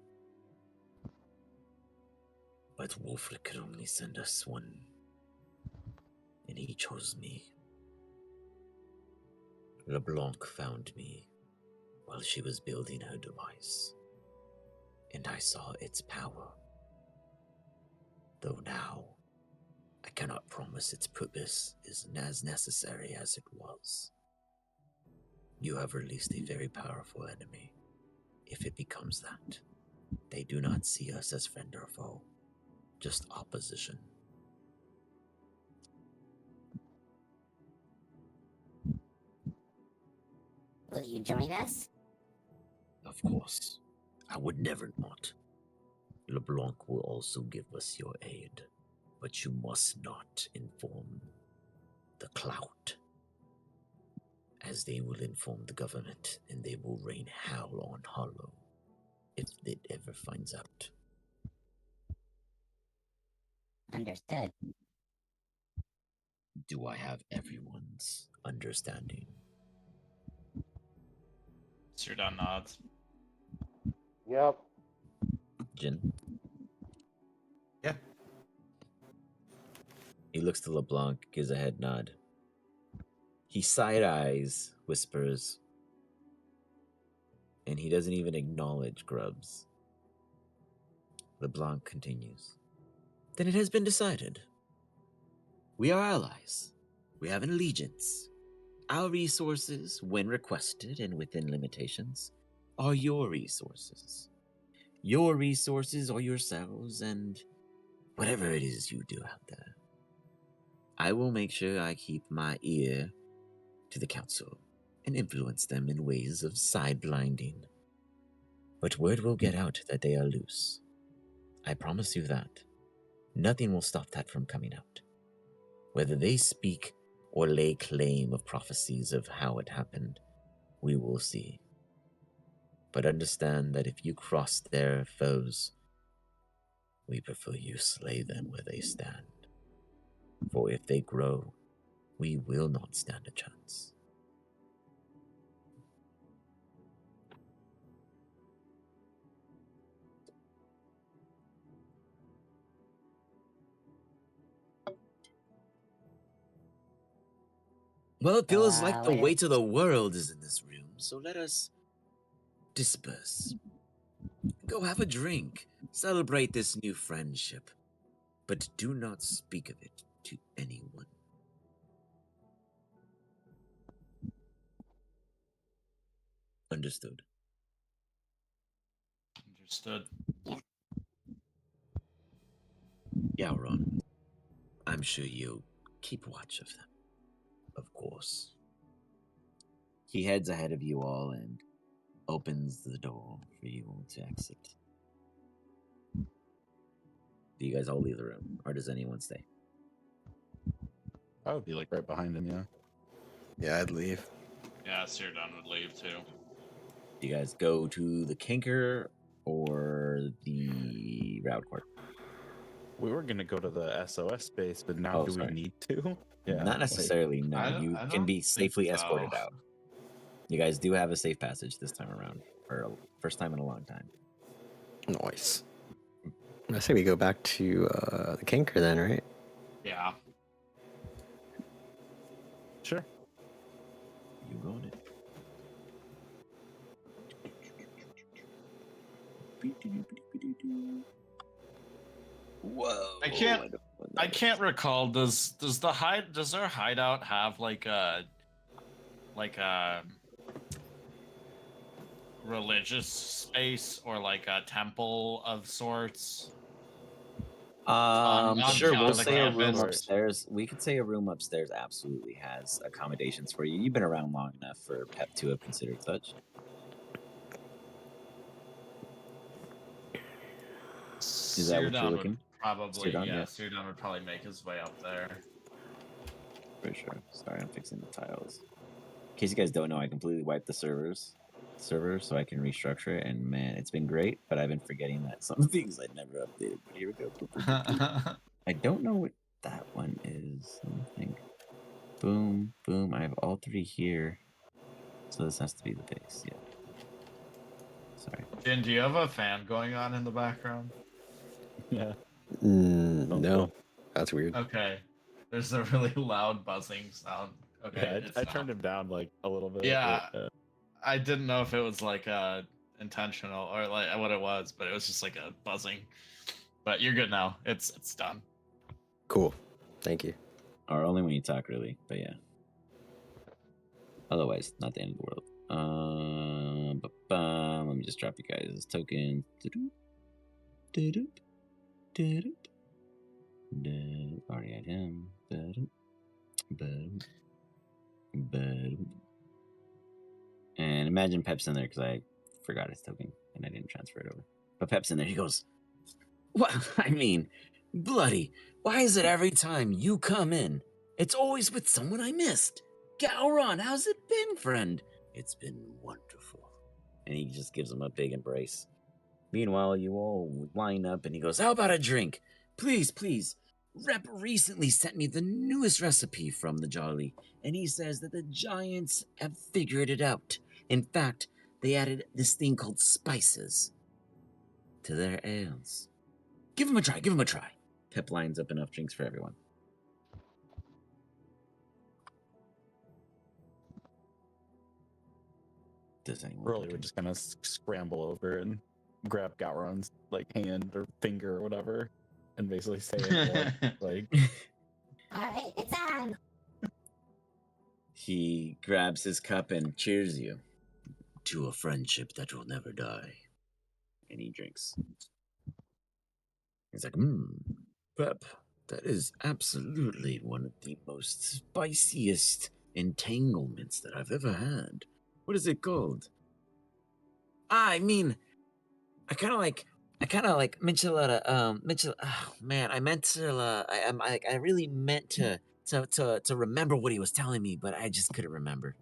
But Wulfric could only send us one, and he chose me. LeBlanc found me while she was building her device, and I saw its power. Though now, I cannot promise its purpose is as necessary as it was. You have released a very powerful enemy. If it becomes that, they do not see us as friend or foe, just opposition. Will you join us? Of course, I would never not. LeBlanc will also give us your aid, but you must not inform the clout, as they will inform the government and they will rain hell on Hollow if it ever finds out. Understood. Do I have everyone's understanding? Sir Don nods. Yep. Jin? Yeah. He looks to LeBlanc, gives a head nod. He side eyes, whispers, and he doesn't even acknowledge Grubbs. LeBlanc continues. Then it has been decided. We are allies. We have an allegiance. Our resources, when requested and within limitations, are your resources. Your resources are yourselves and whatever it is you do out there. I will make sure I keep my ear to the council and influence them in ways of side-blinding. But word will get out that they are loose. I promise you that. Nothing will stop that from coming out. Whether they speak or lay claim of prophecies of how it happened, we will see. But understand that if you cross their foes, we prefer you slay them where they stand. For if they grow, we will not stand a chance. Well, it feels like the wait a- weight of the world is in this room, so let us disperse. Go have a drink, celebrate this new friendship, but do not speak of it to anyone. Understood. Understood. Yeah, Ron. I'm sure you'll keep watch of them. Of course. He heads ahead of you all and opens the door for you all to exit. Do you guys all leave the room, or does anyone stay? I would be like right behind him, yeah. Yeah, I'd leave. Yeah, Sir Don would leave too. Do you guys go to the Kinker or the Route Court? We were gonna go to the SOS space, but now Oh, do sorry. we need to? Not like- necessarily, no. I You don't can be think safely so. escorted out. You guys do have a safe passage this time around, for first time in a long time. Nice. I say we go back to the Kinker then, right? Yeah. Sure. You got it. Whoa! I can't- don't know what I that can't is. recall. Does their hideout have like a religious space or like a temple of sorts? on Sure. We'll the say a room campus. upstairs. We could say a room upstairs absolutely has accommodations for you. You've been around long enough for Pep to have considered such. Is that what you're looking? Would probably, Sirdon, yeah. Sirdon would probably make his way up there. For sure. Sorry, I'm fixing the tiles. In case you guys don't know, I completely wiped the server so I can restructure it, and man, it's been great, but I've been forgetting that some things I never updated. But here we go. Boop, boop, boop, boop. I don't know what that one is. Let me think. Boom, boom. I have all three here. So this has to be the base, yeah. Sorry. Jin, do you have a fan going on in the background? Yeah. No, that's weird. Okay. There's a really loud buzzing sound. Okay. Yeah, it's I not. turned him down like a little bit. Yeah. but, I didn't know if it was like intentional or like what it was, but it was just like a buzzing. But you're good now. It's done. Cool. Thank you. Or only when you talk, really. But yeah. Otherwise, not the end of the world. Let me just drop you guys this token. Already had him. And imagine Pep's in there because I forgot his token and I didn't transfer it over. But Pep's in there. He goes, "What? I mean, bloody, why is it every time you come in, it's always with someone I missed? Gowron, how's it been, friend? It's been wonderful." And he just gives him a big embrace. Meanwhile, you all line up and he goes, "How about a drink? Please, please. Rep recently sent me the newest recipe from the Jolly, and he says that the giants have figured it out. In fact, they added this thing called spices to their ales. Give them a try, give them a try. Pep lines up enough drinks for everyone. Does anyone Really want would to? just kind of scramble over and grab Gowron's like hand or finger or whatever, and basically say it like Alright, it's on! He grabs his cup and cheers you to a friendship that will never die. And he drinks. He's like, Pep, that is absolutely one of the most spiciest entanglements that I've ever had. What is it called? I mean, I kind of like Michelada. Oh man, I meant to. I really meant to remember what he was telling me, but I just couldn't remember.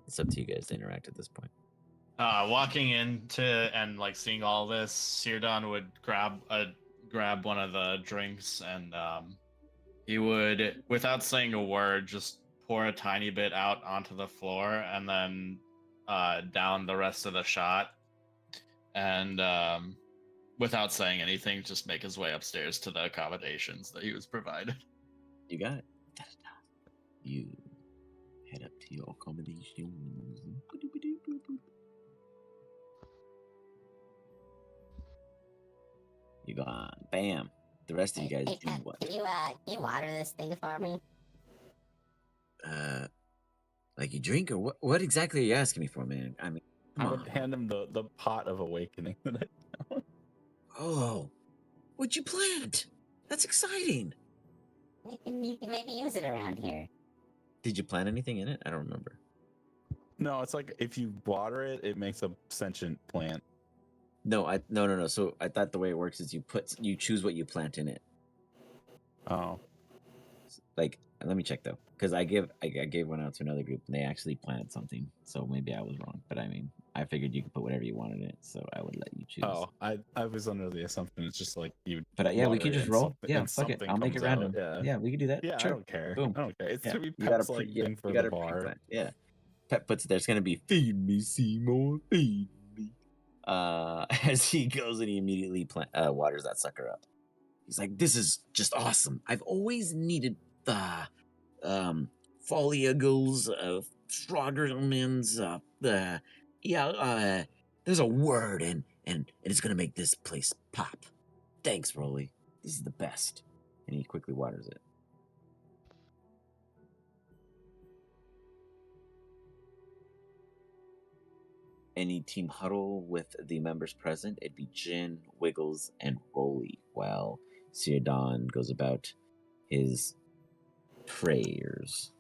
It's up to you guys to interact at this point. Walking into and like seeing all this, Sirdon would grab one of the drinks and he would, without saying a word, just pour a tiny bit out onto the floor and then down the rest of the shot. And without saying anything, just make his way upstairs to the accommodations that he was provided. You got it. You head up to your accommodations. You go on. Bam. The rest of you guys Hey, do Pep, what? can you water this thing for me? Like you drink, or what exactly are you asking me for, man? I mean, I come would on. hand him the pot of awakening that I found. Oh, what'd you plant? That's exciting. You can maybe use it around here. Did you plant anything in it? I don't remember. No, it's like if you water it, it makes a sentient plant. No. So I thought the way it works is you choose what you plant in it. Oh, Like, let me check though, because I gave one out to another group and they actually planted something. So maybe I was wrong, but I mean, I figured you could put whatever you wanted in it, so I would let you choose. oh, I was under the assumption it's just like you. But yeah, we water can it just and roll. something- Yeah, and fuck it. something I'll make it comes out, random. Yeah, we can do that. Yeah, Sure. I don't care. Boom. I don't care. It's Yeah, gonna be you got Pep's a like thing for you the got a bar. pre-plant. Yeah. Pep puts it there. It's gonna be feed me, Seymour, feed me. As he goes and he immediately waters that sucker up. He's like, "This is just awesome. I've always needed the foliagles, strawberries, there's a word and it's gonna make this place pop. Thanks, Rolly. This is the best." And he quickly waters it. Any team huddle with the members present, it'd be Jin, Wiggles, and Rolly, while Sirdon goes about his prayers.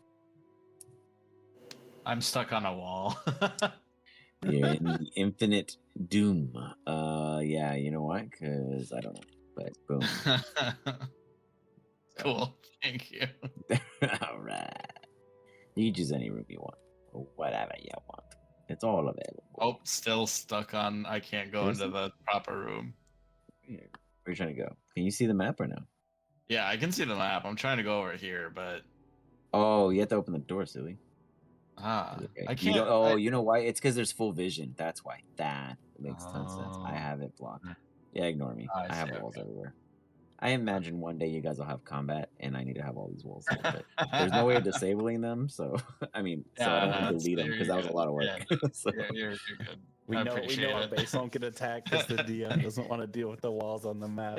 I'm stuck on a wall. You're in the infinite doom. Yeah, you know what? Because I don't know. But boom. Cool. Thank you. All right. You can choose any room you want, or whatever you want. It's all available. Oh, still stuck on. I can't go into Seriously? the proper room. Here. Where are you trying to go? Can you see the map or no? Yeah, I can see the map. I'm trying to go over here, but Oh, you have to open the door, silly. I You can't. don't. Oh, you know why? It's because there's full vision. That's why. That makes ton of sense. I Oh. have it blocked. Yeah, ignore me. I I have see, walls okay. everywhere. I imagine one day you guys will have combat, and I need to have all these walls. But there's no way of disabling them, so I mean, so I don't want to that's- delete them because that was a you're lot of good. work. So, Yeah, you're good. We I know appreciate our it. base won't get attacked because the DM doesn't want to deal with the walls on the map.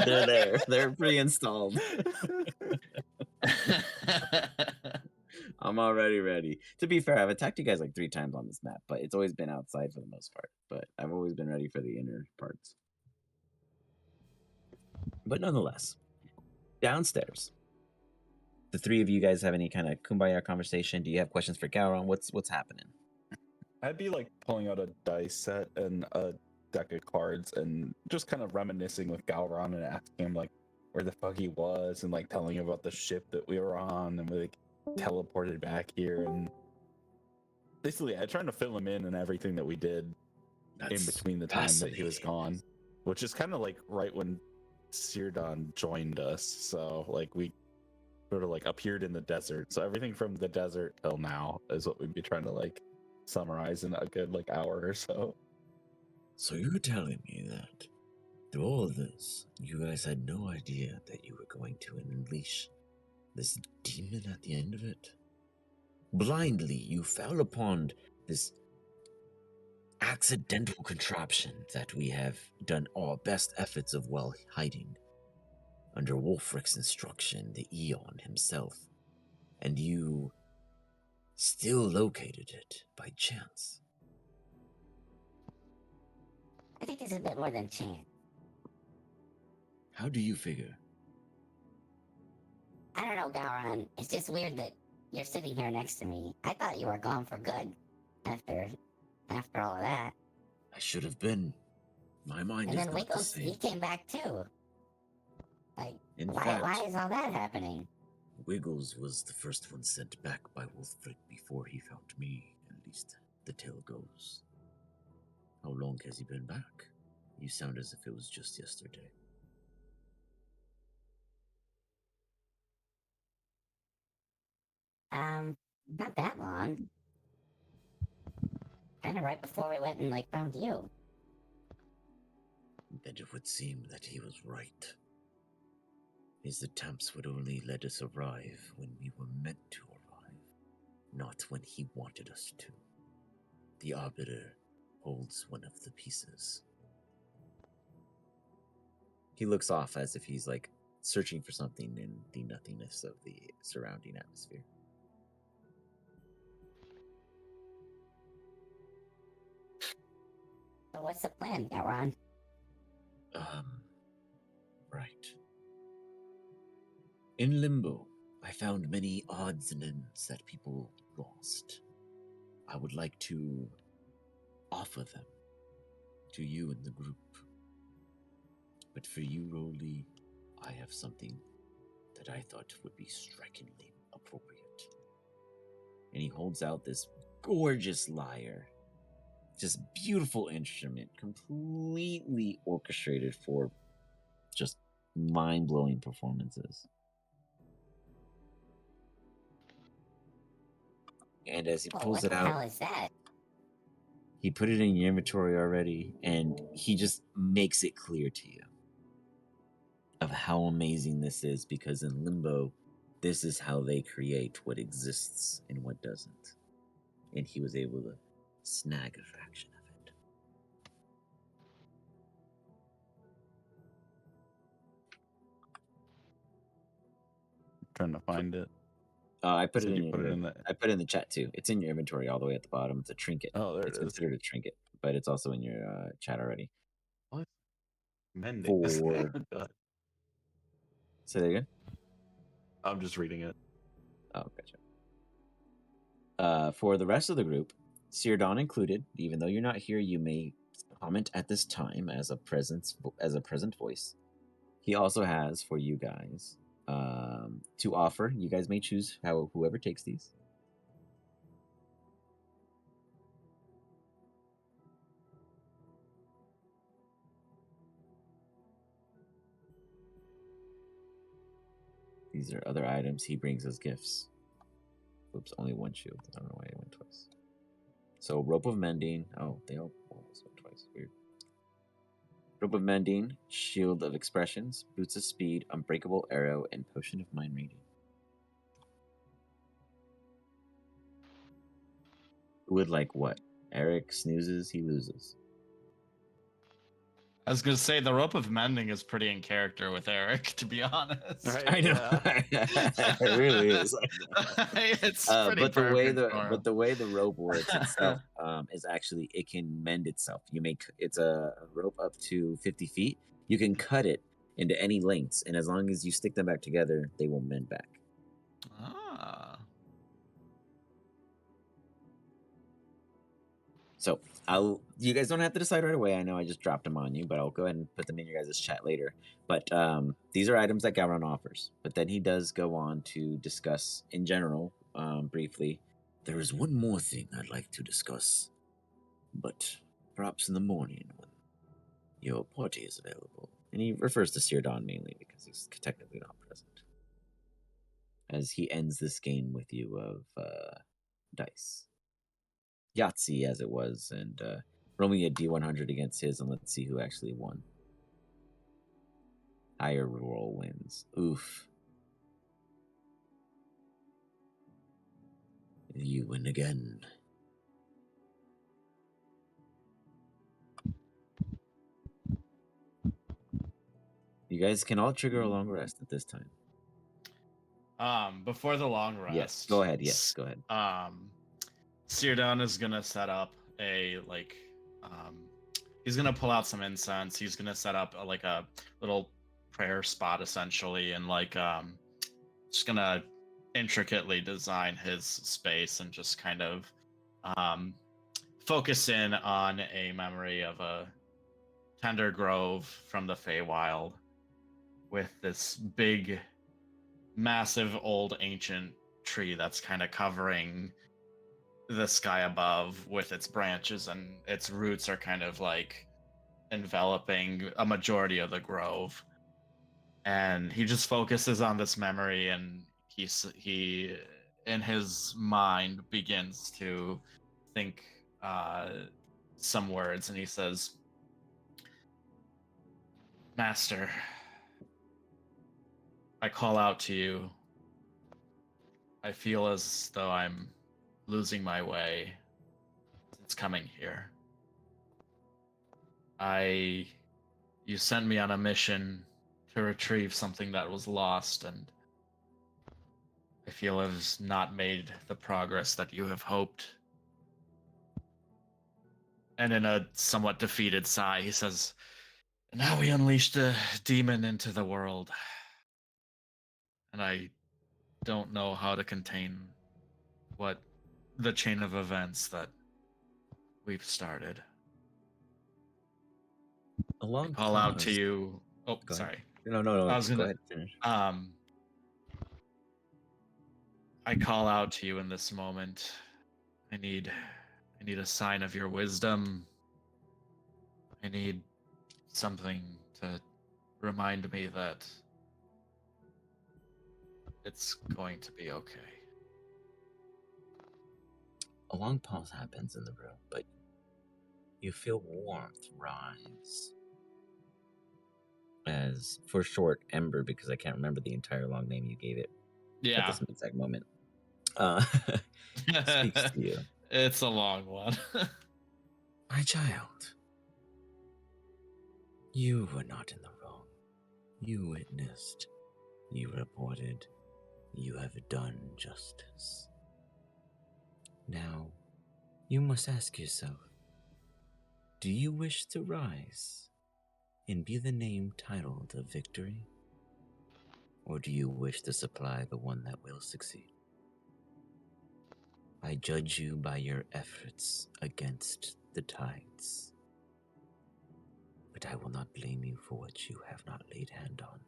they're there. They're pre-installed. I'm already ready. To be fair, I've attacked you guys like 3 times on this map, but it's always been outside for the most part. But I've always been ready for the inner parts. But nonetheless, downstairs, the 3 of you guys have any kind of kumbaya conversation? Do you have questions for Gowron? What's happening? I'd be like pulling out a dice set and a deck of cards and just kind of reminiscing with Gowron and asking him like where the fuck he was and like telling him about the ship that we were on and we like teleported back here and basically I trying to fill him in and everything that we did. in between the time that he was gone, which is kind of like right when Sirdon joined us. So like we sort of like appeared in the desert. So everything from the desert till now is what we'd be trying to like summarize in a good like hour or so. So you're telling me that through all of this, you guys had no idea that you were going to unleash this demon at the end of it? Blindly, you fell upon this accidental contraption that we have done our best efforts of well hiding under Wolfric's instruction, the Eon himself, and you still located it by chance. I think it's a bit more than chance. How do you figure? I don't know, Gowron. It's just weird that you're sitting here next to me. I thought you were gone for good after all of that. I should have been. My mind And is then not the Wiggles, he same. came back too. Like, In why fact, is all that happening? Wiggles was the first one sent back by Wolfric before he found me, at least the tale goes. How long has he been back? You sound as if it was just yesterday. Not that long. Kinda right before we went and, like, found you. Then it would seem that he was right. His attempts would only let us arrive when we were meant to arrive, not when he wanted us to. The Arbiter holds one of the pieces. He looks off as if he's like searching for something in the nothingness of the surrounding atmosphere. So what's the plan, Gowron? Right. In Limbo, I found many odds and ends that people lost. I would like to offer them to you and the group. But for you, Rolly, I have something that I thought would be strikingly appropriate. And he holds out this gorgeous lyre. Just beautiful instrument, completely orchestrated for just mind-blowing performances. And as he pulls What it the out, hell is that? he put it in your inventory already, and he just makes it clear to you of how amazing this is, because in Limbo, this is how they create what exists and what doesn't. And he was able to snag a fraction of it. Trying to find it. I put So it in you put it in the. I put it in the chat too. It's in your inventory all the way at the bottom. It's a trinket. Oh, there It's it is. considered a trinket, but it's also in your chat already. What? Mending. For God. Say that again. I'm just reading it. Oh, gotcha. For the rest of the group, Sirdon included, even though you're not here, you may comment at this time as a present voice. He also has for you guys to offer. You guys may choose whoever takes these. These are other items he brings as gifts. Oops, only one shield. I don't know why it went twice. So rope of mending. Oh, they all almost went twice. Weird. Rope of mending, shield of expressions, boots of speed, unbreakable arrow, and potion of mind reading. Who would like what? Eric snoozes, he loses. I was gonna say the rope of mending is pretty in character with Eric, to be honest. Right, I know. It really is. It's pretty but the way perfect the way the rope works itself is actually it can mend itself. It's a rope up to 50 feet. You can cut it into any lengths, and as long as you stick them back together, they will mend back. Ah. So you guys don't have to decide right away. I know I just dropped them on you, but I'll go ahead and put them in your guys' chat later. But these are items that Gowron offers. But then he does go on to discuss in general, briefly. There is one more thing I'd like to discuss, but perhaps in the morning when your party is available. And he refers to Sirdon mainly because he's technically not present. As he ends this game with you of dice. Yahtzee as it was, and roll me a D100 against his, and let's see who actually won. Higher roll wins. Oof. You win again. You guys can all trigger a long rest at this time. Before the long rest. Yes, go ahead. Yes, go ahead. Sirdon is gonna set up a he's gonna pull out some incense. He's gonna set up a little prayer spot essentially, and just gonna intricately design his space and just kind of focus in on a memory of a tender grove from the Feywild with this big, massive, old, ancient tree that's kind of covering the sky above with its branches, and its roots are kind of enveloping a majority of the grove. And he just focuses on this memory, and he in his mind begins to think some words, and he says, "Master, I call out to you. I feel as though I'm losing my way since coming here. You sent me on a mission to retrieve something that was lost, and I feel I've not made the progress that you have hoped." And in a somewhat defeated sigh, he says, "Now we unleashed a demon into the world, and I don't know how to contain what the chain of events that we've started. A long Call out to pause. you." Oh, Go ahead. sorry. No. I was Go gonna. ahead. Finish. I call out to you in this moment. I need a sign of your wisdom. I need something to remind me that it's going to be okay. A long pause happens in the room, but you feel warmth rise. As, for short, Ember, because I can't remember the entire long name you gave it at Yeah. this exact moment, speaks to you. It's a long one. My child, you were not in the wrong. You witnessed, you reported, you have done justice. Now, you must ask yourself, do you wish to rise and be the name titled of victory? Or do you wish to supply the one that will succeed? I judge you by your efforts against the tides, but I will not blame you for what you have not laid hand on.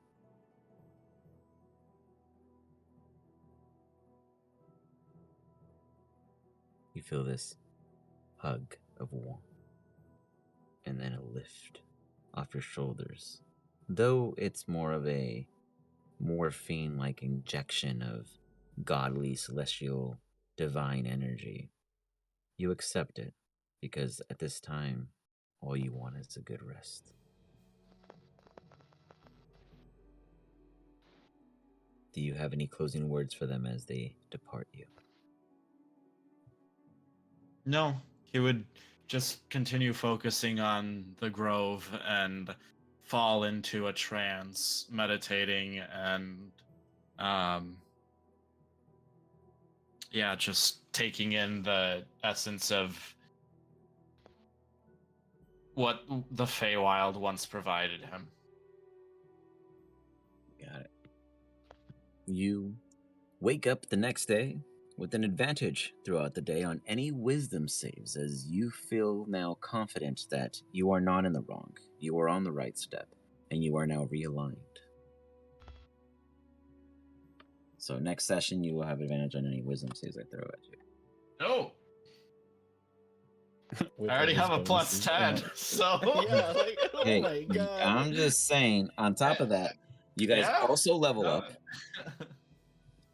You feel this hug of warmth, and then a lift off your shoulders. Though it's more of a morphine-like injection of godly, celestial, divine energy, you accept it, because at this time, all you want is a good rest. Do you have any closing words for them as they depart you? No, he would just continue focusing on the grove and fall into a trance, meditating and just taking in the essence of what the Feywild once provided him. Got it. You wake up the next day with an advantage throughout the day on any wisdom saves, as you feel now confident that you are not in the wrong, you are on the right step, and you are now realigned. So next session, you will have advantage on any wisdom saves I throw at you. Oh! With I already his have a plus bonuses. 10, so Yeah, like, oh Hey, my god. I'm just saying. On top of that, you guys Yeah. also level No. up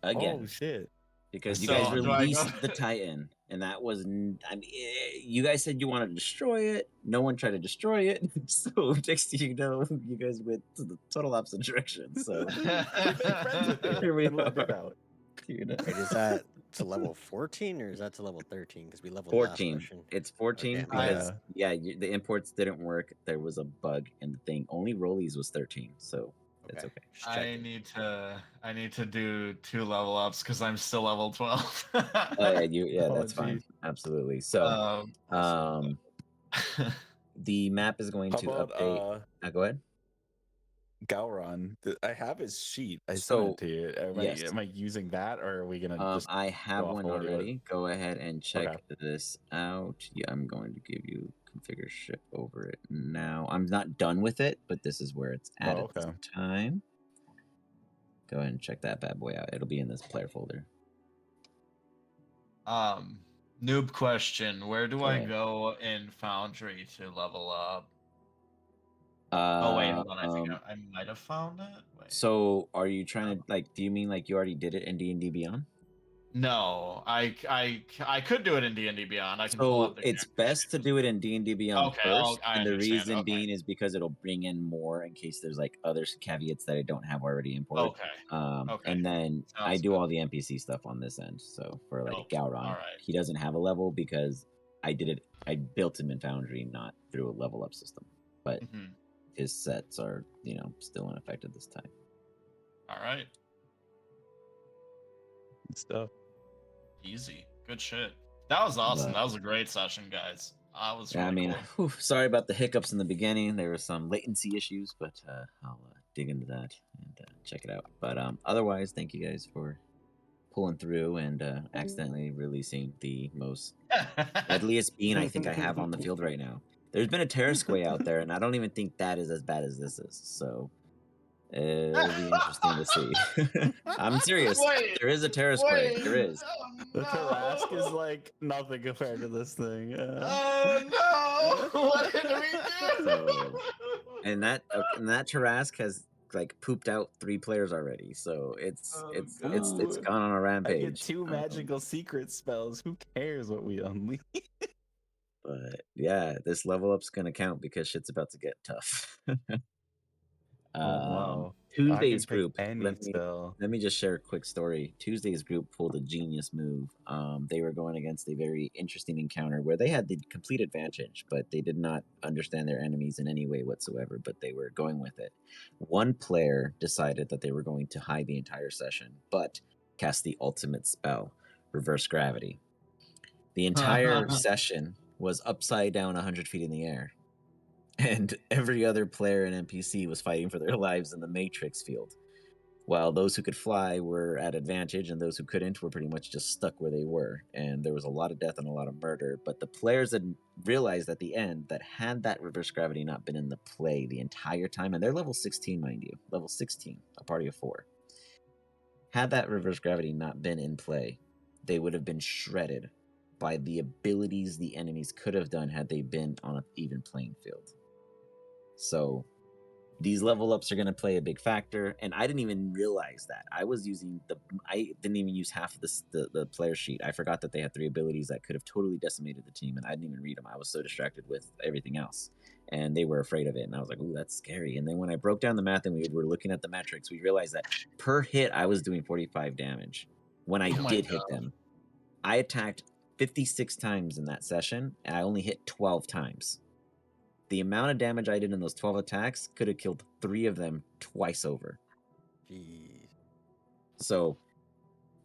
again Oh shit. because you So, guys do I go- released the Titan, and that was. I mean, you guys said you wanted to destroy it. No one tried to destroy it. So next thing you know, you guys went to the total opposite direction. So We made friends with it. here we and let it are. out. You know? Wait, is that to level 14 or is that to level 13? Because we leveled last 14. session. It's 14 Okay, my because bad. the imports didn't work. There was a bug in the thing. Only Rollies was 13, so it's okay. Just I checking. need to do 2 level ups because I'm still level 12. Oh yeah, Oh, that's fine. geez. Absolutely. So, Awesome. the map is going How to about update. Go ahead. Gowron? I have his sheet. I sent So, it to you. yes. Am I using that, or are we gonna just? I have off one of what he was- already. Go ahead and check Okay. this out. Yeah, I'm going to give you configure ship over it now. I'm not done with it, but this is where it's at Oh, this okay. time. Go ahead and check that bad boy out. It'll be in this player folder. Noob question: where do Go I ahead. go in Foundry to level up? Oh wait, hold on. I think I might have found it. Wait. So, are you trying to like? Do you mean like you already did it in D&D Beyond? No, I could do it in D&D Beyond. I can pull So up the it's character best sheet. to do it in D&D Beyond Okay, first, I and the understand. reason Okay. being is because it'll bring in more in case there's like other caveats that I don't have already imported. Okay. Okay. And then I Sounds do good. all the NPC stuff on this end. So for like Okay, Gowron, alright. he doesn't have a level because I built him in Foundry, not through a level up system. But Mhm. his sets are still in effect at this time. All right. Good stuff. Easy. Good shit. That was awesome. But- That was a great session, guys. That was Yeah, really I mean, cool. sorry about the hiccups in the beginning. There were some latency issues, but I'll dig into that and check it out. But otherwise, thank you guys for pulling through and accidentally releasing the most deadliest bean I think I have on the field right now. There's been a Terrasquay out there, and I don't even think that is as bad as this is. So it'll be interesting to see. I'm serious. Wait, There is a Terrasquay. There is. The Tarask is like nothing compared to this thing. Oh no! What did we do? So, and that Tarask has like pooped out 3 players already. So it's Ooh, gone on a I rampage. get 2 magical secret spells. Who cares what we unleash? But yeah, this level up's gonna count because shit's about to get tough. Wow. Tuesday's I can group. pick any spell. Let me just share a quick story. Tuesday's group pulled a genius move. They were going against a very interesting encounter where they had the complete advantage, but they did not understand their enemies in any way whatsoever, but they were going with it. One player decided that they were going to hide the entire session, but cast the ultimate spell, Reverse Gravity. The entire session was upside down 100 feet in the air. And every other player and NPC was fighting for their lives in the Matrix field. While those who could fly were at advantage and those who couldn't were pretty much just stuck where they were. And there was a lot of death and a lot of murder. But the players had realized at the end that had that reverse gravity not been in the play the entire time, and they're level 16, mind you, level 16, a party of 4. Had that reverse gravity not been in play, they would have been shredded by the abilities the enemies could have done had they been on an even playing field. So these level ups are going to play a big factor, and I didn't even realize that. I didn't even use half of the player sheet. I forgot that they had 3 abilities that could have totally decimated the team, and I didn't even read them. I was so distracted with everything else, and they were afraid of it, and I was like, ooh, that's scary. And then when I broke down the math and we were looking at the metrics, we realized that per hit, I was doing 45 damage when I did hit them. I attacked 56 times in that session, and I only hit 12 times. The amount of damage I did in those 12 attacks could have killed 3 of them twice over. Jeez. So,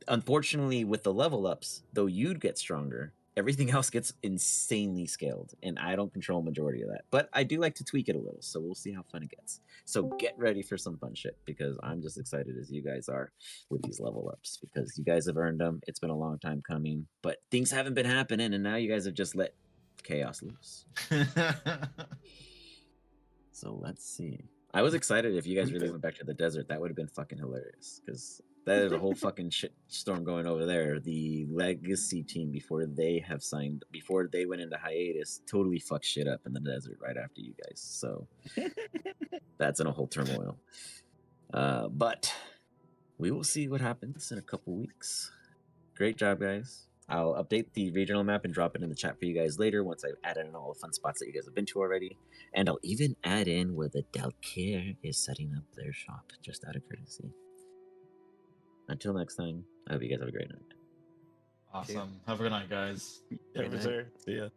unfortunately, with the level ups, though you'd get stronger, everything else gets insanely scaled, and I don't control a majority of that. But I do like to tweak it a little, so we'll see how fun it gets. So get ready for some fun shit, because I'm just excited as you guys are with these level ups, because you guys have earned them. It's been a long time coming, but things haven't been happening, and now you guys have just let chaos loose. So let's see. I was excited if you guys really went back to the desert. That would have been fucking hilarious because that is a whole fucking shit storm going over there. The legacy team before they went into hiatus totally fucked shit up in the desert right after you guys. So that's in a whole turmoil. But we will see what happens in a couple weeks. Great job, guys. I'll update the regional map and drop it in the chat for you guys later once I've added in all the fun spots that you guys have been to already. And I'll even add in where the Dalkir is setting up their shop, just out of courtesy. Until next time, I hope you guys have a great night. Awesome. Have a good night, guys. Yeah, Good for night. sure. See ya.